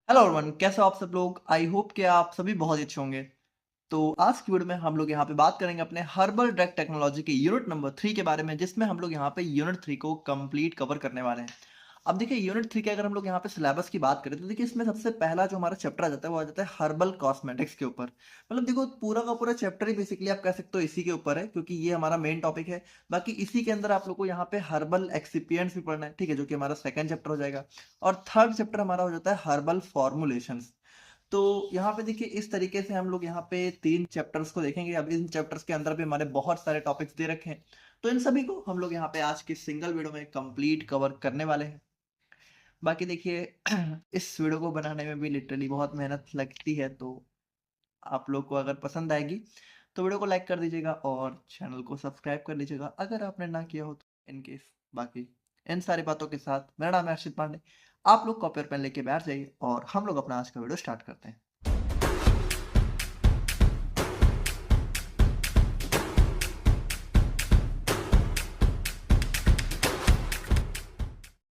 Hello everyone, कैसे हो आप सब लोग। आई होप कि आप सभी बहुत ही अच्छे होंगे। तो आज की वीडियो में हम लोग यहाँ पे बात करेंगे अपने हर्बल ड्रग टेक्नोलॉजी के यूनिट नंबर 3 के बारे में, जिसमें हम लोग यहाँ पे यूनिट 3 को कंप्लीट कवर करने वाले हैं। अब देखिए, यूनिट 3 के अगर हम लोग यहाँ पे सिलेबस की बात करें तो देखिए, इसमें सबसे पहला जो हमारा चैप्टर आ जाता है वो आ जाता है हर्बल कॉस्मेटिक्स के ऊपर। मतलब देखो, पूरा का पूरा चैप्टर ही बेसिकली आप कह सकते हो इसी के ऊपर है, क्योंकि ये हमारा मेन टॉपिक है। बाकी इसी के अंदर आप लोग को यहाँ पे हर्बल एक्सिपिएंट्स भी पढ़ना है, ठीक है, जो कि हमारा सेकंड चैप्टर हो जाएगा। और थर्ड चैप्टर हमारा हो जाता है हर्बल फॉर्मुलेशंस। तो यहाँ पे देखिए, इस तरीके से हम लोग यहाँ पे 3 चैप्टर्स को देखेंगे। अब इन चैप्टर्स के अंदर भी हमारे बहुत सारे टॉपिक्स दे रखे हैं, तो इन सभी को हम लोग यहाँ पे आज की सिंगल वीडियो में कंप्लीट कवर करने वाले हैं। बाकी देखिए इस वीडियो को बनाने में भी लिटरली बहुत मेहनत लगती है, तो आप लोग को अगर पसंद आएगी तो वीडियो को लाइक कर दीजिएगा और चैनल को सब्सक्राइब कर लीजिएगा अगर आपने ना किया हो तो, इन केस। बाकी इन सारी बातों के साथ मेरा नाम है अर्षित पांडे। आप लोग कॉपी और पेन लेके बैठ जाइए और हम लोग अपना आज का वीडियो स्टार्ट करते हैं।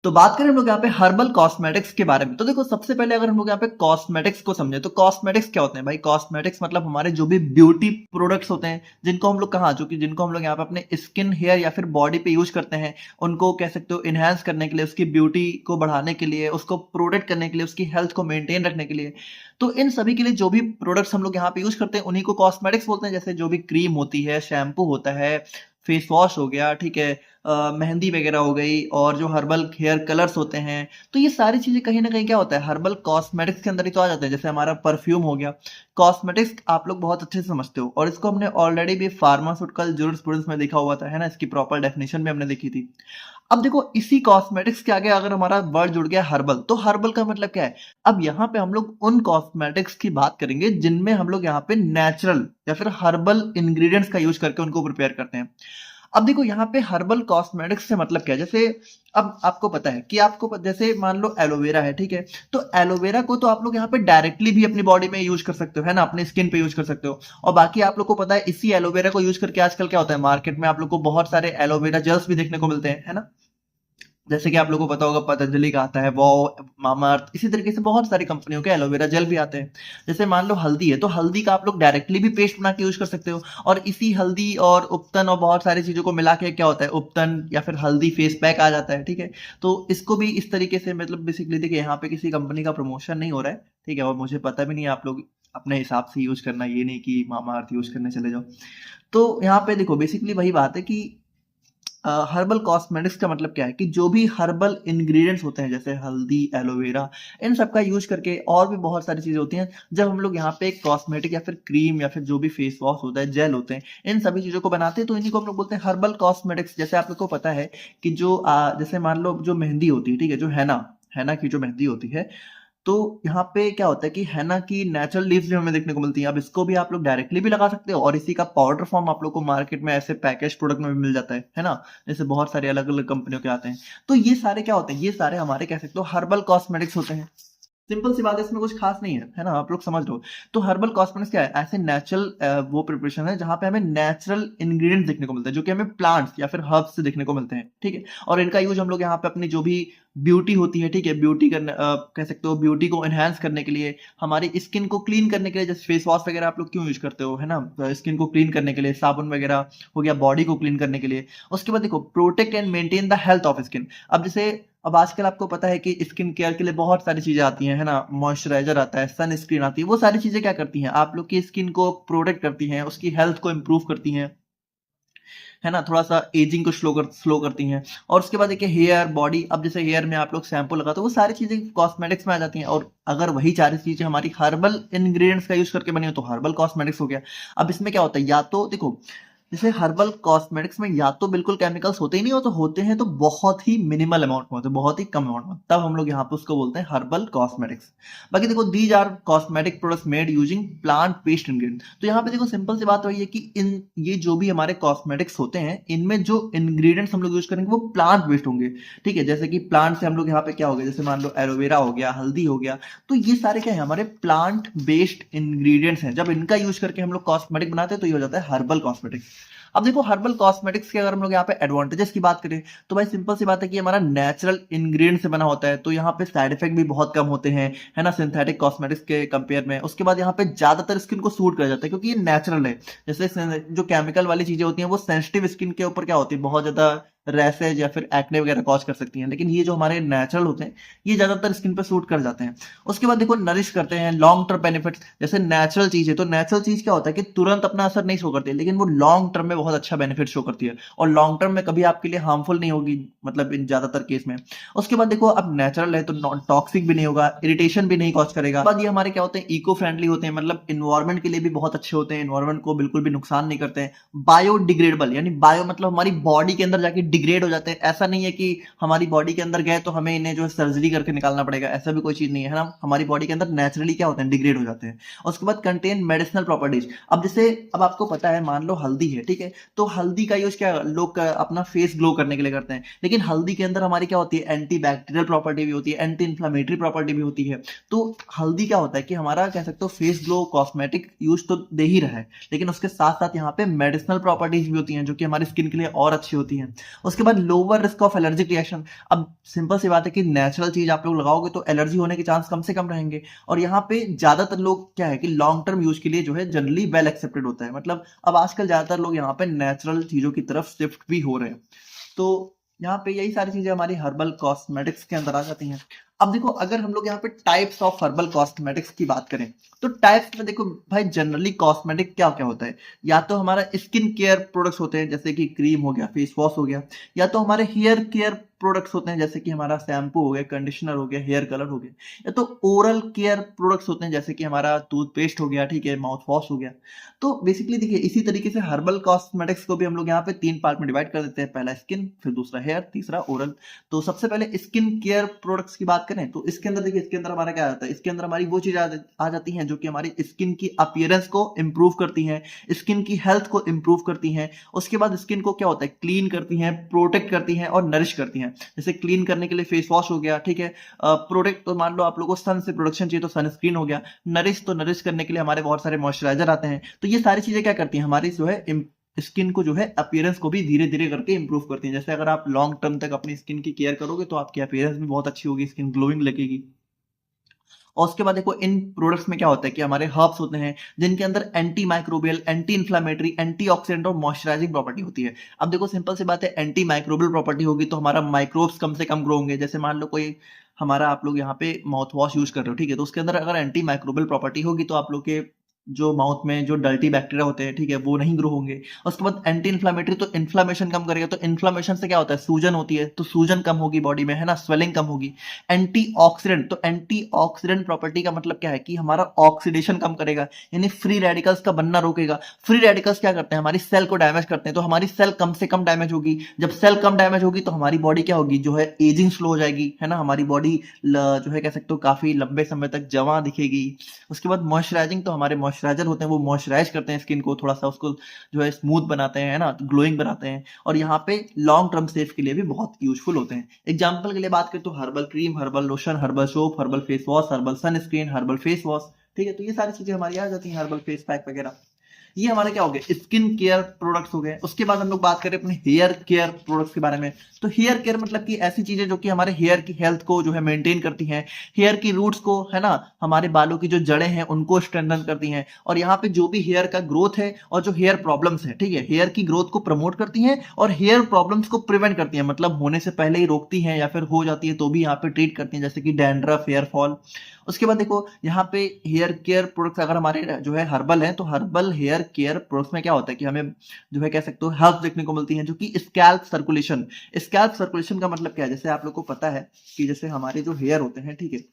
तो बात करें हम लोग यहाँ पे हर्बल कॉस्मेटिक्स के बारे में, तो देखो, सबसे पहले अगर हम लोग यहाँ पे कॉस्मेटिक्स को समझे तो कॉस्मेटिक्स क्या होते हैं भाई। कॉस्मेटिक्स मतलब हमारे जो भी ब्यूटी प्रोडक्ट्स होते हैं, जिनको हम लोग कहाँ जो कि जिनको हम लोग यहाँ पे अपने स्किन, हेयर या फिर बॉडी पे यूज करते हैं, उनको कह सकते हो इनहेंस करने के लिए, उसकी ब्यूटी को बढ़ाने के लिए, उसको प्रोटेक्ट करने के लिए, उसकी हेल्थ को मेंटेन रखने के लिए। तो इन सभी के लिए जो भी प्रोडक्ट्स हम लोग यहाँ पे यूज करते हैं उन्हीं को कॉस्मेटिक्स बोलते हैं। जैसे जो भी क्रीम होती है, शैम्पू होता है, फेस वॉश हो गया, ठीक है, मेहंदी वगैरह हो गई, और जो हर्बल हेयर कलर्स होते हैं, तो ये सारी चीजें कहीं ना कहीं क्या होता है, हर्बल कॉस्मेटिक्स के अंदर ही तो आ जाते हैं। जैसे हमारा परफ्यूम हो गया, कॉस्मेटिक्स आप लोग बहुत अच्छे से समझते हो, और इसको हमने ऑलरेडी भी फार्मास्यूटिकल जूरिस्प्रूडेंस में देखा हुआ था, है ना। इसकी प्रॉपर डेफिनेशन भी हमने देखी थी। अब देखो, इसी कॉस्मेटिक्स के आगे अगर हमारा वर्ड जुड़ गया हर्बल, तो हर्बल का मतलब क्या है। अब यहाँ पे हम लोग उन कॉस्मेटिक्स की बात करेंगे जिनमें हम लोग यहाँ पे नेचुरल या फिर हर्बल इंग्रेडिएंट्स का यूज करके उनको प्रिपेयर करते हैं। अब देखो, यहाँ पे हर्बल कॉस्मेटिक्स से मतलब क्या है। जैसे अब आपको पता है कि जैसे मान लो एलोवेरा है, ठीक है, तो एलोवेरा को तो आप लोग यहाँ पे डायरेक्टली भी अपनी बॉडी में यूज कर सकते हो, है ना, अपनी स्किन पे यूज कर सकते हो। और बाकी आप लोग को पता है, इसी एलोवेरा को यूज करके आजकल क्या होता है, मार्केट में आप लोग को बहुत सारे एलोवेरा जेल्स भी देखने को मिलते हैं, है ना। जैसे कि आप लोगों को पता होगा, पतंजलि का आता है वो, मामाअर्थ, इसी तरीके से बहुत सारी कंपनियों के एलोवेरा जेल भी आते हैं। जैसे मान लो हल्दी है, तो हल्दी का आप लोग डायरेक्टली भी पेस्ट बना के यूज कर सकते हो। और इसी हल्दी और उपतन और बहुत सारी चीजों को मिला के क्या होता है, उपतन या फिर हल्दी फेस पैक आ जाता है, ठीक है। तो इसको भी इस तरीके से, मतलब बेसिकली देखिए, यहाँ पे किसी कंपनी का प्रमोशन नहीं हो रहा है, ठीक है, और मुझे पता भी नहीं है, आप लोग अपने हिसाब से यूज करना, ये नहीं कि मामाअर्थ यूज करने चले जाओ। तो यहाँ पे देखो, बेसिकली वही बात है कि हर्बल कॉस्मेटिक्स का मतलब क्या है कि जो भी हर्बल इंग्रेडिएंट्स होते हैं, जैसे हल्दी, एलोवेरा, इन सब का यूज करके, और भी बहुत सारी चीजें होती हैं, जब हम लोग यहाँ पे कॉस्मेटिक या फिर क्रीम या फिर जो भी फेस वॉश होता है, जेल होते हैं, इन सभी चीजों को बनाते हैं, तो इन्हीं को हम लोग बोलते हैं हर्बल कॉस्मेटिक्स। जैसे आप लोग को पता है कि जो जैसे मान लो जो मेहंदी होती है, ठीक है, जो हैना हैना की जो मेहंदी होती है, तो यहाँ पे क्या होता है कि हैना की नेचुरल लीव्स भी हमें देखने को मिलती हैं। अब इसको भी आप लोग डायरेक्टली भी लगा सकते हो, और इसी का पाउडर फॉर्म आप लोग को मार्केट में ऐसे पैकेज प्रोडक्ट में भी मिल जाता है ना। जैसे बहुत सारे अलग अलग कंपनियों के आते हैं। तो ये सारे क्या होते हैं, ये सारे हमारे कह सकते हो हर्बल कॉस्मेटिक्स होते हैं। सिंपल सी बात है, इसमें कुछ खास नहीं है ना, आप लोग समझ लो। तो हर्बल कॉस्मेटिक्स क्या है, ऐसे नेचुरल वो प्रिपरेशन है जहां पे हमें नेचुरल इंग्रेडिएंट्स देखने को मिलते हैं, जो कि हमें प्लांट्स या फिर हर्ब्स से देखने को मिलते हैं, ठीक है। और इनका यूज हम लोग यहाँ पे अपनी जो भी ब्यूटी होती है, ठीक है, ब्यूटी करने कह सकते हो, ब्यूटी को एनहांस करने के लिए, हमारी स्किन को क्लीन करने के लिए, जैसे फेस वॉश वगैरह आप लोग क्यों यूज करते हो, है ना, स्किन को क्लीन करने के लिए, साबुन वगैरह हो गया बॉडी को क्लीन करने के लिए। उसके बाद देखो, protect and maintain the health of skin. अब जैसे, अब आजकल आपको पता है कि स्किन केयर के लिए बहुत सारी चीजें आती हैं, है ना, मॉइस्चराइजर आता है, सन स्क्रीन आती है, वो सारी चीजें क्या करती हैं, आप लोग की स्किन को प्रोटेक्ट करती हैं, उसकी हेल्थ को इंप्रूव करती हैं, है ना, थोड़ा सा एजिंग को स्लो करती हैं। और उसके बाद देखिए, हेयर, बॉडी, अब जैसे हेयर में आप लोग शैम्पू लगाते हो, वो सारी चीजें कॉस्मेटिक्स में आ जाती हैं। और अगर वही सारी चीजें हमारी हर्बल इंग्रेडिएंट्स का यूज करके बनी हो तो हर्बल कॉस्मेटिक्स हो गया। अब इसमें क्या होता है, या तो देखो, जैसे हर्बल कॉस्मेटिक्स में या तो बिल्कुल केमिकल्स होते ही नहीं, हो तो होते हैं तो बहुत ही मिनिमल अमाउंट में होते हैं, बहुत ही कम अमाउंट में, तब हम लोग यहाँ पे उसको बोलते हैं हर्बल कॉस्मेटिक्स। बाकी देखो, these are cosmetic products made using plant based ingredient. तो यहाँ पे देखो, सिंपल सी बात वही है कि इन ये जो भी हमारे कॉस्मेटिक्स होते हैं, इनमें जो इंग्रेडिएंट्स हम लोग यूज करेंगे वो प्लांट बेस्ड होंगे, ठीक है। जैसे कि प्लांट से हम लोग यहाँ पे क्या हो गया, जैसे मान लो एलोवेरा हो गया, हल्दी हो गया, तो ये सारे क्या है, हमारे प्लांट बेस्ड इंग्रेडिएंट्स हैं। जब इनका यूज करके हम लोग कॉस्मेटिक बनाते हैं तो ये हो जाता है हर्बल कॉस्मेटिक। अब देखो हर्बल कॉस्मेटिक्स के अगर हम लोग यहाँ पे एडवांटेजेस की बात करें तो भाई सिंपल सी बात है कि हमारा नेचुरल इंग्रेडिएंट से बना होता है, तो यहाँ पे साइड इफेक्ट भी बहुत कम होते हैं, है ना, सिंथेटिक कॉस्मेटिक्स के कंपेयर में। उसके बाद यहाँ पे ज्यादातर स्किन को सूट कर जाता है क्योंकि ये नेचुरल है। जैसे जो केमिकल वाली चीजें होती हैं वो सेंसिटिव स्किन के ऊपर क्या होती है, बहुत ज्यादा रैशेज या फिर एक्ने वगैरह कॉज कर सकती हैं, लेकिन ये जो हमारे नेचुरल होते हैं ये ज्यादातर स्किन पे सूट कर जाते हैं। उसके बाद देखो नरिश करते हैं, लॉन्ग टर्म बेनिफिट्स। जैसे नेचुरल चीज है तो नेचुरल चीज क्या होता है कि तुरंत अपना असर नहीं शो करती है, लेकिन वो लॉन्ग टर्म में बहुत अच्छा बेनिफिट शो करती है और लॉन्ग टर्म में कभी आपके लिए हार्मफुल नहीं होगी, मतलब इन ज्यादातर केस में। उसके बाद देखो अब नेचुरल है तो नॉन टॉक्सिक भी नहीं होगा, इरिटेशन भी नहीं कॉज करेगा। बाद ये हमारे क्या होते हैं, इको फ्रेंडली होते हैं, मतलब इन्वायरमेंट के लिए भी बहुत अच्छे होते हैं, इन्वायरमेंट को बिल्कुल भी नुकसान नहीं करते हैं। बायोडिग्रेडेबल यानी बायो मतलब हमारी बॉडी के अंदर जाके डिग्रेड हो जाते हैं। ऐसा नहीं है कि हमारी बॉडी के अंदर गए तो हमें इन्हें जो है सर्जरी करके निकालना पड़ेगा, ऐसा भी कोई चीज नहीं है ना, हमारी बॉडी के अंदर नेचुरली क्या होते हैं, डिग्रेड हो जाते हैं। उसके बाद कंटेन मेडिसिनल प्रॉपर्टीज। अब जैसे अब आपको पता है, मान लो हल्दी है, ठीक है, तो हल्दी का यूज क्या लोग अपना फेस ग्लो करने के लिए करते हैं, लेकिन हल्दी के अंदर हमारी क्या होती है, एंटी बैक्टीरियल प्रॉपर्टी भी होती है, एंटी इन्फ्लामेटरी प्रॉपर्टी भी होती है। तो हल्दी क्या होता है कि हमारा कह सकते हो फेस ग्लो कॉस्मेटिक यूज तो दे ही रहा है, लेकिन उसके साथ साथ यहाँ पे मेडिसिनल प्रॉपर्टीज भी होती हैं जो कि हमारी स्किन के लिए और अच्छी होती हैं। उसके बाद lower risk of allergic reaction. अब सिंपल सी बात है कि नेचुरल चीज आप लोग लगाओगे तो एलर्जी होने के चांस कम से कम रहेंगे। और यहाँ पे ज्यादातर लोग क्या है कि लॉन्ग टर्म यूज के लिए जो है जनरली वेल एक्सेप्टेड होता है, मतलब अब आजकल ज्यादातर लोग यहाँ पे नेचुरल चीजों की तरफ शिफ्ट भी हो रहे हैं। तो यहाँ पे यही सारी चीजें हमारी हर्बल कॉस्मेटिक्स के अंदर आ जाती हैं। अब देखो अगर हम लोग यहाँ पे टाइप्स ऑफ हर्बल कॉस्मेटिक्स की बात करें तो टाइप्स में देखो भाई जनरली कॉस्मेटिक क्या क्या होता है, या तो हमारा स्किन केयर प्रोडक्ट्स होते हैं जैसे कि क्रीम हो गया, फेस वॉश हो गया, या तो हमारे हेयर केयर प्रोडक्ट्स होते हैं जैसे कि हमारा शैम्पू हो गया, कंडीशनर हो गया, हेयर कलर हो गया, या तो ओरल केयर प्रोडक्ट्स होते हैं जैसे कि हमारा टूथपेस्ट हो गया, ठीक है, माउथ वॉश हो गया। तो बेसिकली देखिए इसी तरीके से हर्बल कॉस्मेटिक्स को भी हम लोग यहाँ पे 3 पार्ट में डिवाइड कर देते हैं, पहला स्किन, फिर दूसरा हेयर, तीसरा ओरल। तो सबसे पहले स्किन केयर प्रोडक्ट्स की बात करें तो इसके अंदर देखिए, इसके अंदर हमारा क्या आता है, इसके अंदर हमारी वो चीज आ जाती हैं जो कि हमारी स्किन की अपीयरेंस को इंप्रूव करती हैं, स्किन की हेल्थ को इंप्रूव करती हैं। उसके बाद स्किन को क्या होता है, क्लीन करती हैं, प्रोटेक्ट करती हैं और नरिश करती हैं। जैसे क्लीन करने के लिए फेस वॉश हो गया, ठीक है, प्रोटेक्ट तो मान लो आप लोगों को सन से प्रोटेक्शन चाहिए तो सनस्क्रीन हो गया, नरिश तो नरिश करने के लिए हमारे बहुत सारे मॉइस्चराइजर आते हैं। तो ये सारी चीजें क्या करती हैं, हमारी जो है स्किन को जो है अपीयरेंस को भी धीरे धीरे करके इंप्रूव करती हैं। जैसे अगर आप लॉन्ग टर्म तक अपनी स्किन की केयर करोगे तो आपकी अपीयरेंस भी बहुत अच्छी होगी, स्किन ग्लोइंग लगेगी। और उसके बाद देखो इन प्रोडक्ट्स में क्या होता है कि हमारे हर्ब्स होते हैं जिनके अंदर anti microbial, anti inflammatory, antioxidant और मॉइस्चराइजिंग प्रॉपर्टी होती है। अब देखो सिंपल सी बात है, एंटी माइक्रोबियल प्रॉपर्टी होगी तो हमारा माइक्रोब्स कम से कम ग्रो होंगे। जैसे मान लो कोई हमारा, आप लोग यहाँ पे माउथ वॉश यूज कर रहे हो, ठीक है, तो उसके अंदर अगर एंटी माइक्रोबियल प्रॉपर्टी होगी तो आप लोग के जो माउथ में जो डर्टी बैक्टीरिया होते हैं, ठीक है, वो नहीं ग्रो होंगे। उसके बाद एंटी इन्फ्लामेटरी तो इन्फ्लामेशन कम करेगा, तो इन्फ्लामेशन से क्या होता है, सूजन होती है, तो सूजन कम होगी बॉडी में, है ना, स्वेलिंग कम होगी। एंटीऑक्सीडेंट, तो एंटीऑक्सीडेंट प्रॉपर्टी का मतलब क्या है कि हमारा ऑक्सीडेशन कम करेगा, यानी फ्री रेडिकल्स का बनना रोकेगा। फ्री रेडिकल्स क्या करते हैं, हमारी सेल को डैमेज करते हैं, तो हमारी सेल कम से कम डैमेज होगी। जब सेल कम डैमेज होगी तो हमारी बॉडी क्या होगी, जो है एजिंग स्लो हो जाएगी, है ना, हमारी बॉडी जो है कह सकते हो काफी लंबे समय तक जवां दिखेगी। उसके बाद मॉइस्चराइजिंग, तो हमारे मॉइस्चराइजर होते हैं वो मॉइस्चराइज करते हैं स्किन को, थोड़ा सा उसको जो है स्मूथ बनाते हैं, है ना, ग्लोइंग बनाते हैं, और यहाँ पे लॉन्ग टर्म सेफ के लिए भी बहुत यूजफुल होते हैं। एग्जाम्पल के लिए बात करें तो herbal cream, herbal lotion, herbal soap, herbal face wash, herbal sunscreen, herbal face wash, ठीक है, तो ये सारी चीजें हमारी आ जाती हैं, हर्बल फेस पैक वगैरह। ये हमारे क्या हो गए, स्किन केयर प्रोडक्ट्स हो गए। उसके बाद हम लोग बात करें अपने हेयर केयर प्रोडक्ट्स के बारे में, तो हेयर केयर मतलब कि ऐसी चीजें जो कि हमारे हेयर की हेल्थ को जो है मेंटेन करती हैं, हेयर की रूट्स को, है ना, हमारे बालों की जो जड़ें हैं उनको स्ट्रेंथन करती हैं, और यहाँ पे जो भी हेयर का ग्रोथ है और जो हेयर प्रॉब्लम्स है, ठीक है, हेयर की ग्रोथ को प्रमोट करती हैं और हेयर प्रॉब्लम्स को प्रिवेंट करती हैं, मतलब होने से पहले ही रोकती हैं, या फिर हो जाती है तो भी यहाँ पे ट्रीट करती हैं, जैसे कि डैंड्रफ, हेयर फॉल। उसके बाद देखो यहाँ पे हेयर केयर प्रोडक्ट्स अगर हमारे जो है हर्बल है, तो हर्बल हेयर केयर प्रोडक्ट्स में क्या होता है कि हमें जो है कह सकते हो हेल्प देखने को मिलती है, जो कि स्कैल्प सर्कुलेशन। स्कैल्प सर्कुलेशन का मतलब क्या है, जैसे आप लोग को पता है कि जैसे हमारे जो हेयर होते हैं, ठीक है,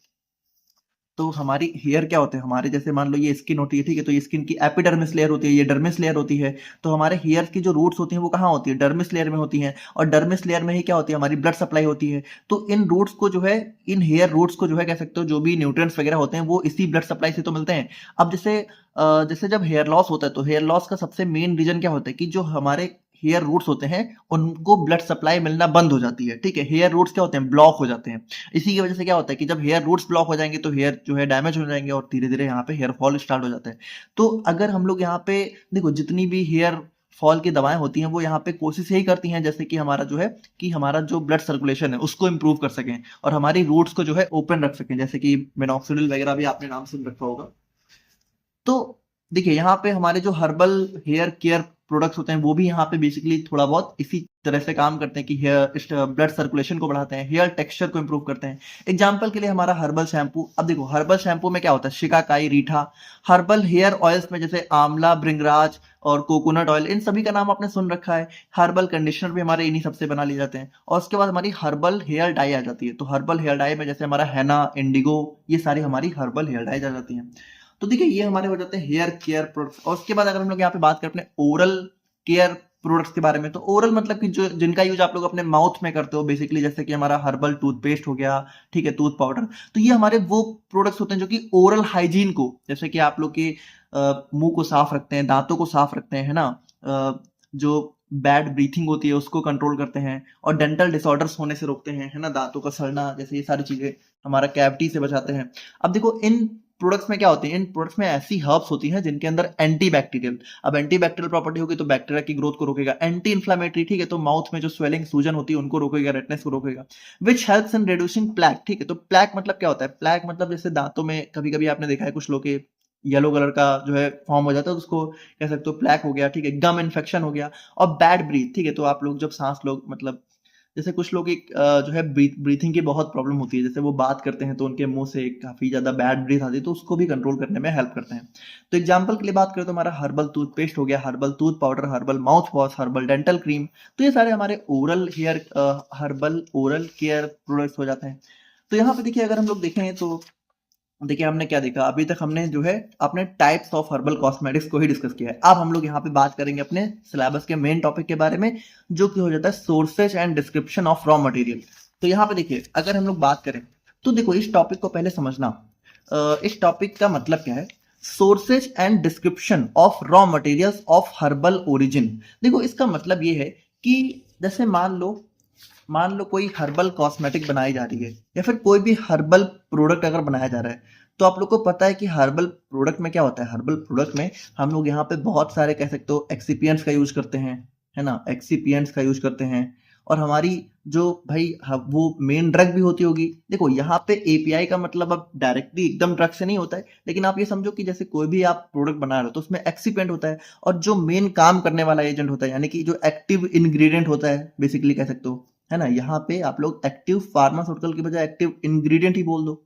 तो हमारी हेयर क्या होते हैं, हमारे जैसे मान लो ये स्किन होती है, ठीक है, तो ये स्किन की एपिडर्मिस लेयर होती है, ये डर्मिस लेयर होती है। तो हमारे हेयर की जो रूट्स होती हैं वो कहाँ होती है, डर्मिस लेयर में होती हैं, और डर्मिस लेयर में ही क्या होती है, हमारी ब्लड सप्लाई होती है। तो इन रूट्स को जो है, इन हेयर रूट्स को जो है कह सकते हो जो भी न्यूट्रिएंट्स वगैरह होते हैं वो इसी ब्लड सप्लाई से तो मिलते हैं। अब जैसे जब हेयर लॉस होता है तो हेयर लॉस का सबसे मेन रीजन क्या होता है कि जो हमारे हेयर रूट्स होते हैं उनको ब्लड सप्लाई मिलना बंद हो जाती है, ठीक है, हेयर रूट्स क्या होते हैं, ब्लॉक हो जाते हैं। इसी की वजह से क्या होता है कि जब हेयर रूट्स ब्लॉक हो जाएंगे तो हेयर जो है डैमेज हो जाएंगे और धीरे धीरे यहाँ पे हेयर फॉल स्टार्ट हो जाता है। तो अगर हम लोग यहाँ पे देखो जितनी भी हेयर फॉल की दवाएं होती हैं वो यहाँ पे कोशिश यही करती हैं जैसे कि हमारा जो है कि हमारा जो ब्लड सर्कुलेशन है उसको इंप्रूव कर सकें और हमारी रूट्स को जो है ओपन रख सकें, जैसे कि मिनॉक्सिडिल वगैरह भी आपने नाम सुन रखा होगा। तो देखिए यहाँ पे हमारे जो हर्बल हेयर केयर प्रोडक्ट्स होते हैं वो भी यहाँ पे बेसिकली थोड़ा बहुत इसी तरह से काम करते हैं कि हेयर ब्लड सर्कुलेशन को बढ़ाते हैं, हेयर टेक्सचर को इंप्रूव करते हैं। एग्जांपल के लिए हमारा हर्बल शैम्पू, अब देखो हर्बल शैम्पू में क्या होता है, शिकाकाई, रीठा। हर्बल हेयर ऑयल्स में जैसे आंवला, भृंगराज और कोकोनट ऑयल, इन सभी का नाम आपने सुन रखा है। हर्बल कंडीशनर भी हमारे इन्हीं सबसे बना लिए जाते हैं। और उसके बाद हमारी हर्बल हेयर डाई आ जाती है। तो हर्बल हेयर डाई में जैसे हमारा हैना, इंडिगो, ये सारी हमारी हर्बल हेयर डाई आ जाती हैं। तो देखिए ये हमारे हो जाते हैं हेयर केयर प्रोडक्ट्स। और उसके बाद अगर हम लोग यहाँ पे बात करें अपने ओरल केयर प्रोडक्ट्स के बारे में, तो ओरल मतलब कि जो जिनका यूज आप लोग अपने माउथ में करते हो बेसिकली, जैसे कि हमारा हर्बल टूथपेस्ट हो गया, ठीक है, टूथ पाउडर। तो ये हमारे वो प्रोडक्ट्स होते हैं जो कि ओरल हाइजीन को, जैसे कि आप लोग के मुंह को साफ रखते हैं, दांतों को साफ रखते हैं, है ना, जो बैड ब्रीथिंग होती है उसको कंट्रोल करते हैं और डेंटल डिसऑर्डर्स होने से रोकते हैं, है ना, दांतों का सड़ना, जैसे ये सारी चीजें हमारा कैविटी से बचाते हैं। अब देखो इन प्रोडक्ट्स में क्या होती है, इन प्रोडक्ट्स में ऐसी हर्ब्स होती हैं जिनके अंदर एंटी बैक्टीरियल, अब एंटी बैक्टीरियल प्रॉपर्टी होगी तो बैक्टीरिया की ग्रोथ को रोकेगा। एंटी इन्फ्लामेटरी, ठीक है, तो माउथ में जो स्वेलिंग, सूजन होती है उनको रोकेगा, रेडनेस को रोकेगा। Which helps in reducing plaque, ठीक है, तो प्लैक मतलब क्या होता है, प्लैक मतलब जैसे दांतों में कभी कभी आपने देखा है कुछ लोग के येलो कलर का जो है फॉर्म हो जाता है, तो उसको कह सकते हो प्लैक हो गया, ठीक है, गम इन्फेक्शन हो गया। और बैड ब्रीथ, ठीक है, तो आप लोग जब सांस लोग मतलब जैसे कुछ लोग एक जो है ब्रीथिंग की बहुत प्रॉब्लम होती है, जैसे वो बात करते हैं तो उनके मुंह से काफी ज्यादा बैड ब्रीथ आती है, तो उसको भी कंट्रोल करने में हेल्प करते हैं। तो एग्जांपल के लिए बात करें तो हमारा हर्बल टूथपेस्ट हो गया, herbal tooth powder, herbal mouthwash, herbal dental cream. तो ये सारे हमारे oral hair herbal oral care products हो जाते हैं। तो यहाँ पे देखिए अगर हम लोग देखें तो देखिए हमने क्या देखा अभी तक, हमने जो है अपने टाइप्स ऑफ हर्बल कॉस्मेटिक्स को ही डिस्कस किया है। अब हम लोग यहाँ पे बात करेंगे अपने सिलेबस के मेन टॉपिक के बारे में, जो कि हो जाता है sources and description of raw material. तो यहाँ पे देखिए अगर हम लोग बात करें तो देखो इस टॉपिक को पहले समझना, इस टॉपिक का मतलब क्या है, sources and description of raw materials of herbal origin. देखो इसका मतलब ये है कि जैसे मान लो कोई हर्बल कॉस्मेटिक बनाई जा रही है या फिर कोई भी हर्बल प्रोडक्ट अगर बनाया जा रहा है, तो आप लोग को पता है कि हर्बल प्रोडक्ट में क्या होता है, हर्बल प्रोडक्ट में हम लोग यहाँ पे बहुत सारे कह सकते हो एक्सिपियंट्स का यूज करते हैं, है ना, एक्सिपियंट्स का यूज करते हैं। और हमारी जो भाई वो मेन ड्रग भी होती होगी। देखो यहाँ पे एपीआई का मतलब अब डायरेक्टली एकदम ड्रग से नहीं होता है, लेकिन आप ये समझो कि जैसे कोई भी आप प्रोडक्ट बना रहे हो तो उसमें एक्सिपिएंट होता है और जो मेन काम करने वाला एजेंट होता है, यानी कि जो एक्टिव इंग्रेडिएंट होता है बेसिकली कह सकते हो, है ना। यहाँ पे आप लोग एक्टिव फार्मास्यूटिकल की बजाय एक्टिव इंग्रेडिएंट ही बोल दो।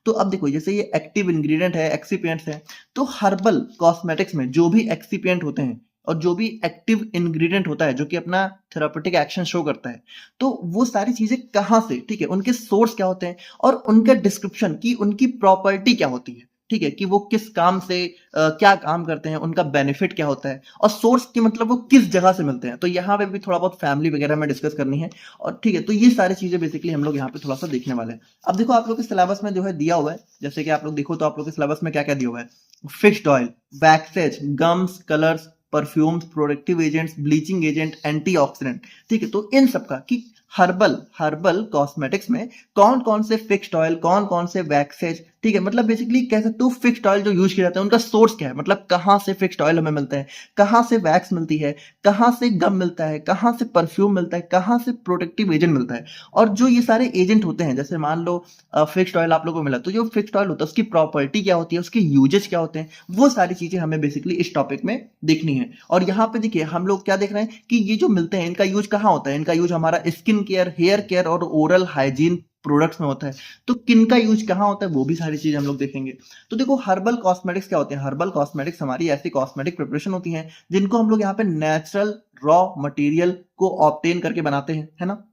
तो अब देखो जैसे ये एक्टिव इंग्रेडिएंट है, एक्सिपिएंट्स है, तो हर्बल कॉस्मेटिक्स में जो भी एक्सिपिएंट होते हैं और जो भी एक्टिव इंग्रेडिएंट होता है जो कि अपना थेरापेटिक एक्शन शो करता है, तो वो सारी चीजें कहाँ से, ठीक है, उनके सोर्स क्या होते हैं और उनका डिस्क्रिप्शन की उनकी प्रॉपर्टी क्या होती है, ठीक है, कि वो किस काम से क्या काम करते हैं, उनका बेनिफिट क्या होता है, और सोर्स की मतलब वो किस जगह से मिलते हैं। तो यहाँ पे भी थोड़ा बहुत फैमिली वगैरह में डिस्कस करनी है, और ठीक है, तो ये सारी चीजें बेसिकली हम लोग यहाँ पे थोड़ा सा देखने वाले हैं। अब देखो आप लोग के सिलेबस में जो है दिया हुआ है, जैसे कि आप लोग देखो तो आप लोग के सिलेबस में क्या क्या दिया हुआ है, fixed oil, waxes, gums, colours, perfumes, productive agents, bleaching agent, antioxidant, ठीक है। तो इन सबका कि हर्बल कॉस्मेटिक्स में कौन कौन से फिक्स्ड ऑयल, कौन कौन से वैक्सेज, ठीक है, मतलब बेसिकली कह सकते हो फिक्स्ड ऑयल जो यूज किया जाता है उनका सोर्स क्या है, मतलब कहाँ से फिक्स्ड ऑयल हमें मिलता है, कहाँ से वैक्स मिलती है, कहाँ से गम मिलता है, कहाँ से परफ्यूम मिलता है, कहाँ से प्रोटेक्टिव एजेंट मिलता है। और जो ये सारे एजेंट होते हैं, जैसे मान लो फिक्स्ड ऑयल आप लोगों को मिला, तो जो फिक्स्ड ऑयल होता है उसकी प्रॉपर्टी क्या होती है, उसके यूजेज क्या होते हैं, वो सारी चीजें हमें बेसिकली इस टॉपिक में देखनी है। और यहाँ पे देखिए हम लोग क्या देख रहे हैं कि ये जो मिलते हैं इनका यूज कहाँ होता है, इनका यूज हमारा स्किन केयर, हेयर केयर और ओरल हाइजीन प्रोडक्ट्स में होता है। तो किनका यूज कहाँ होता है वो भी सारी चीजें हम लोग देखेंगे। तो देखो हर्बल कॉस्मेटिक्स क्या होते हैं, हर्बल कॉस्मेटिक्स हमारी ऐसी कॉस्मेटिक प्रिपरेशन होती हैं जिनको हम लोग यहाँ पे नेचुरल रॉ मटेरियल को ऑब्टेन करके बनाते हैं, है ना।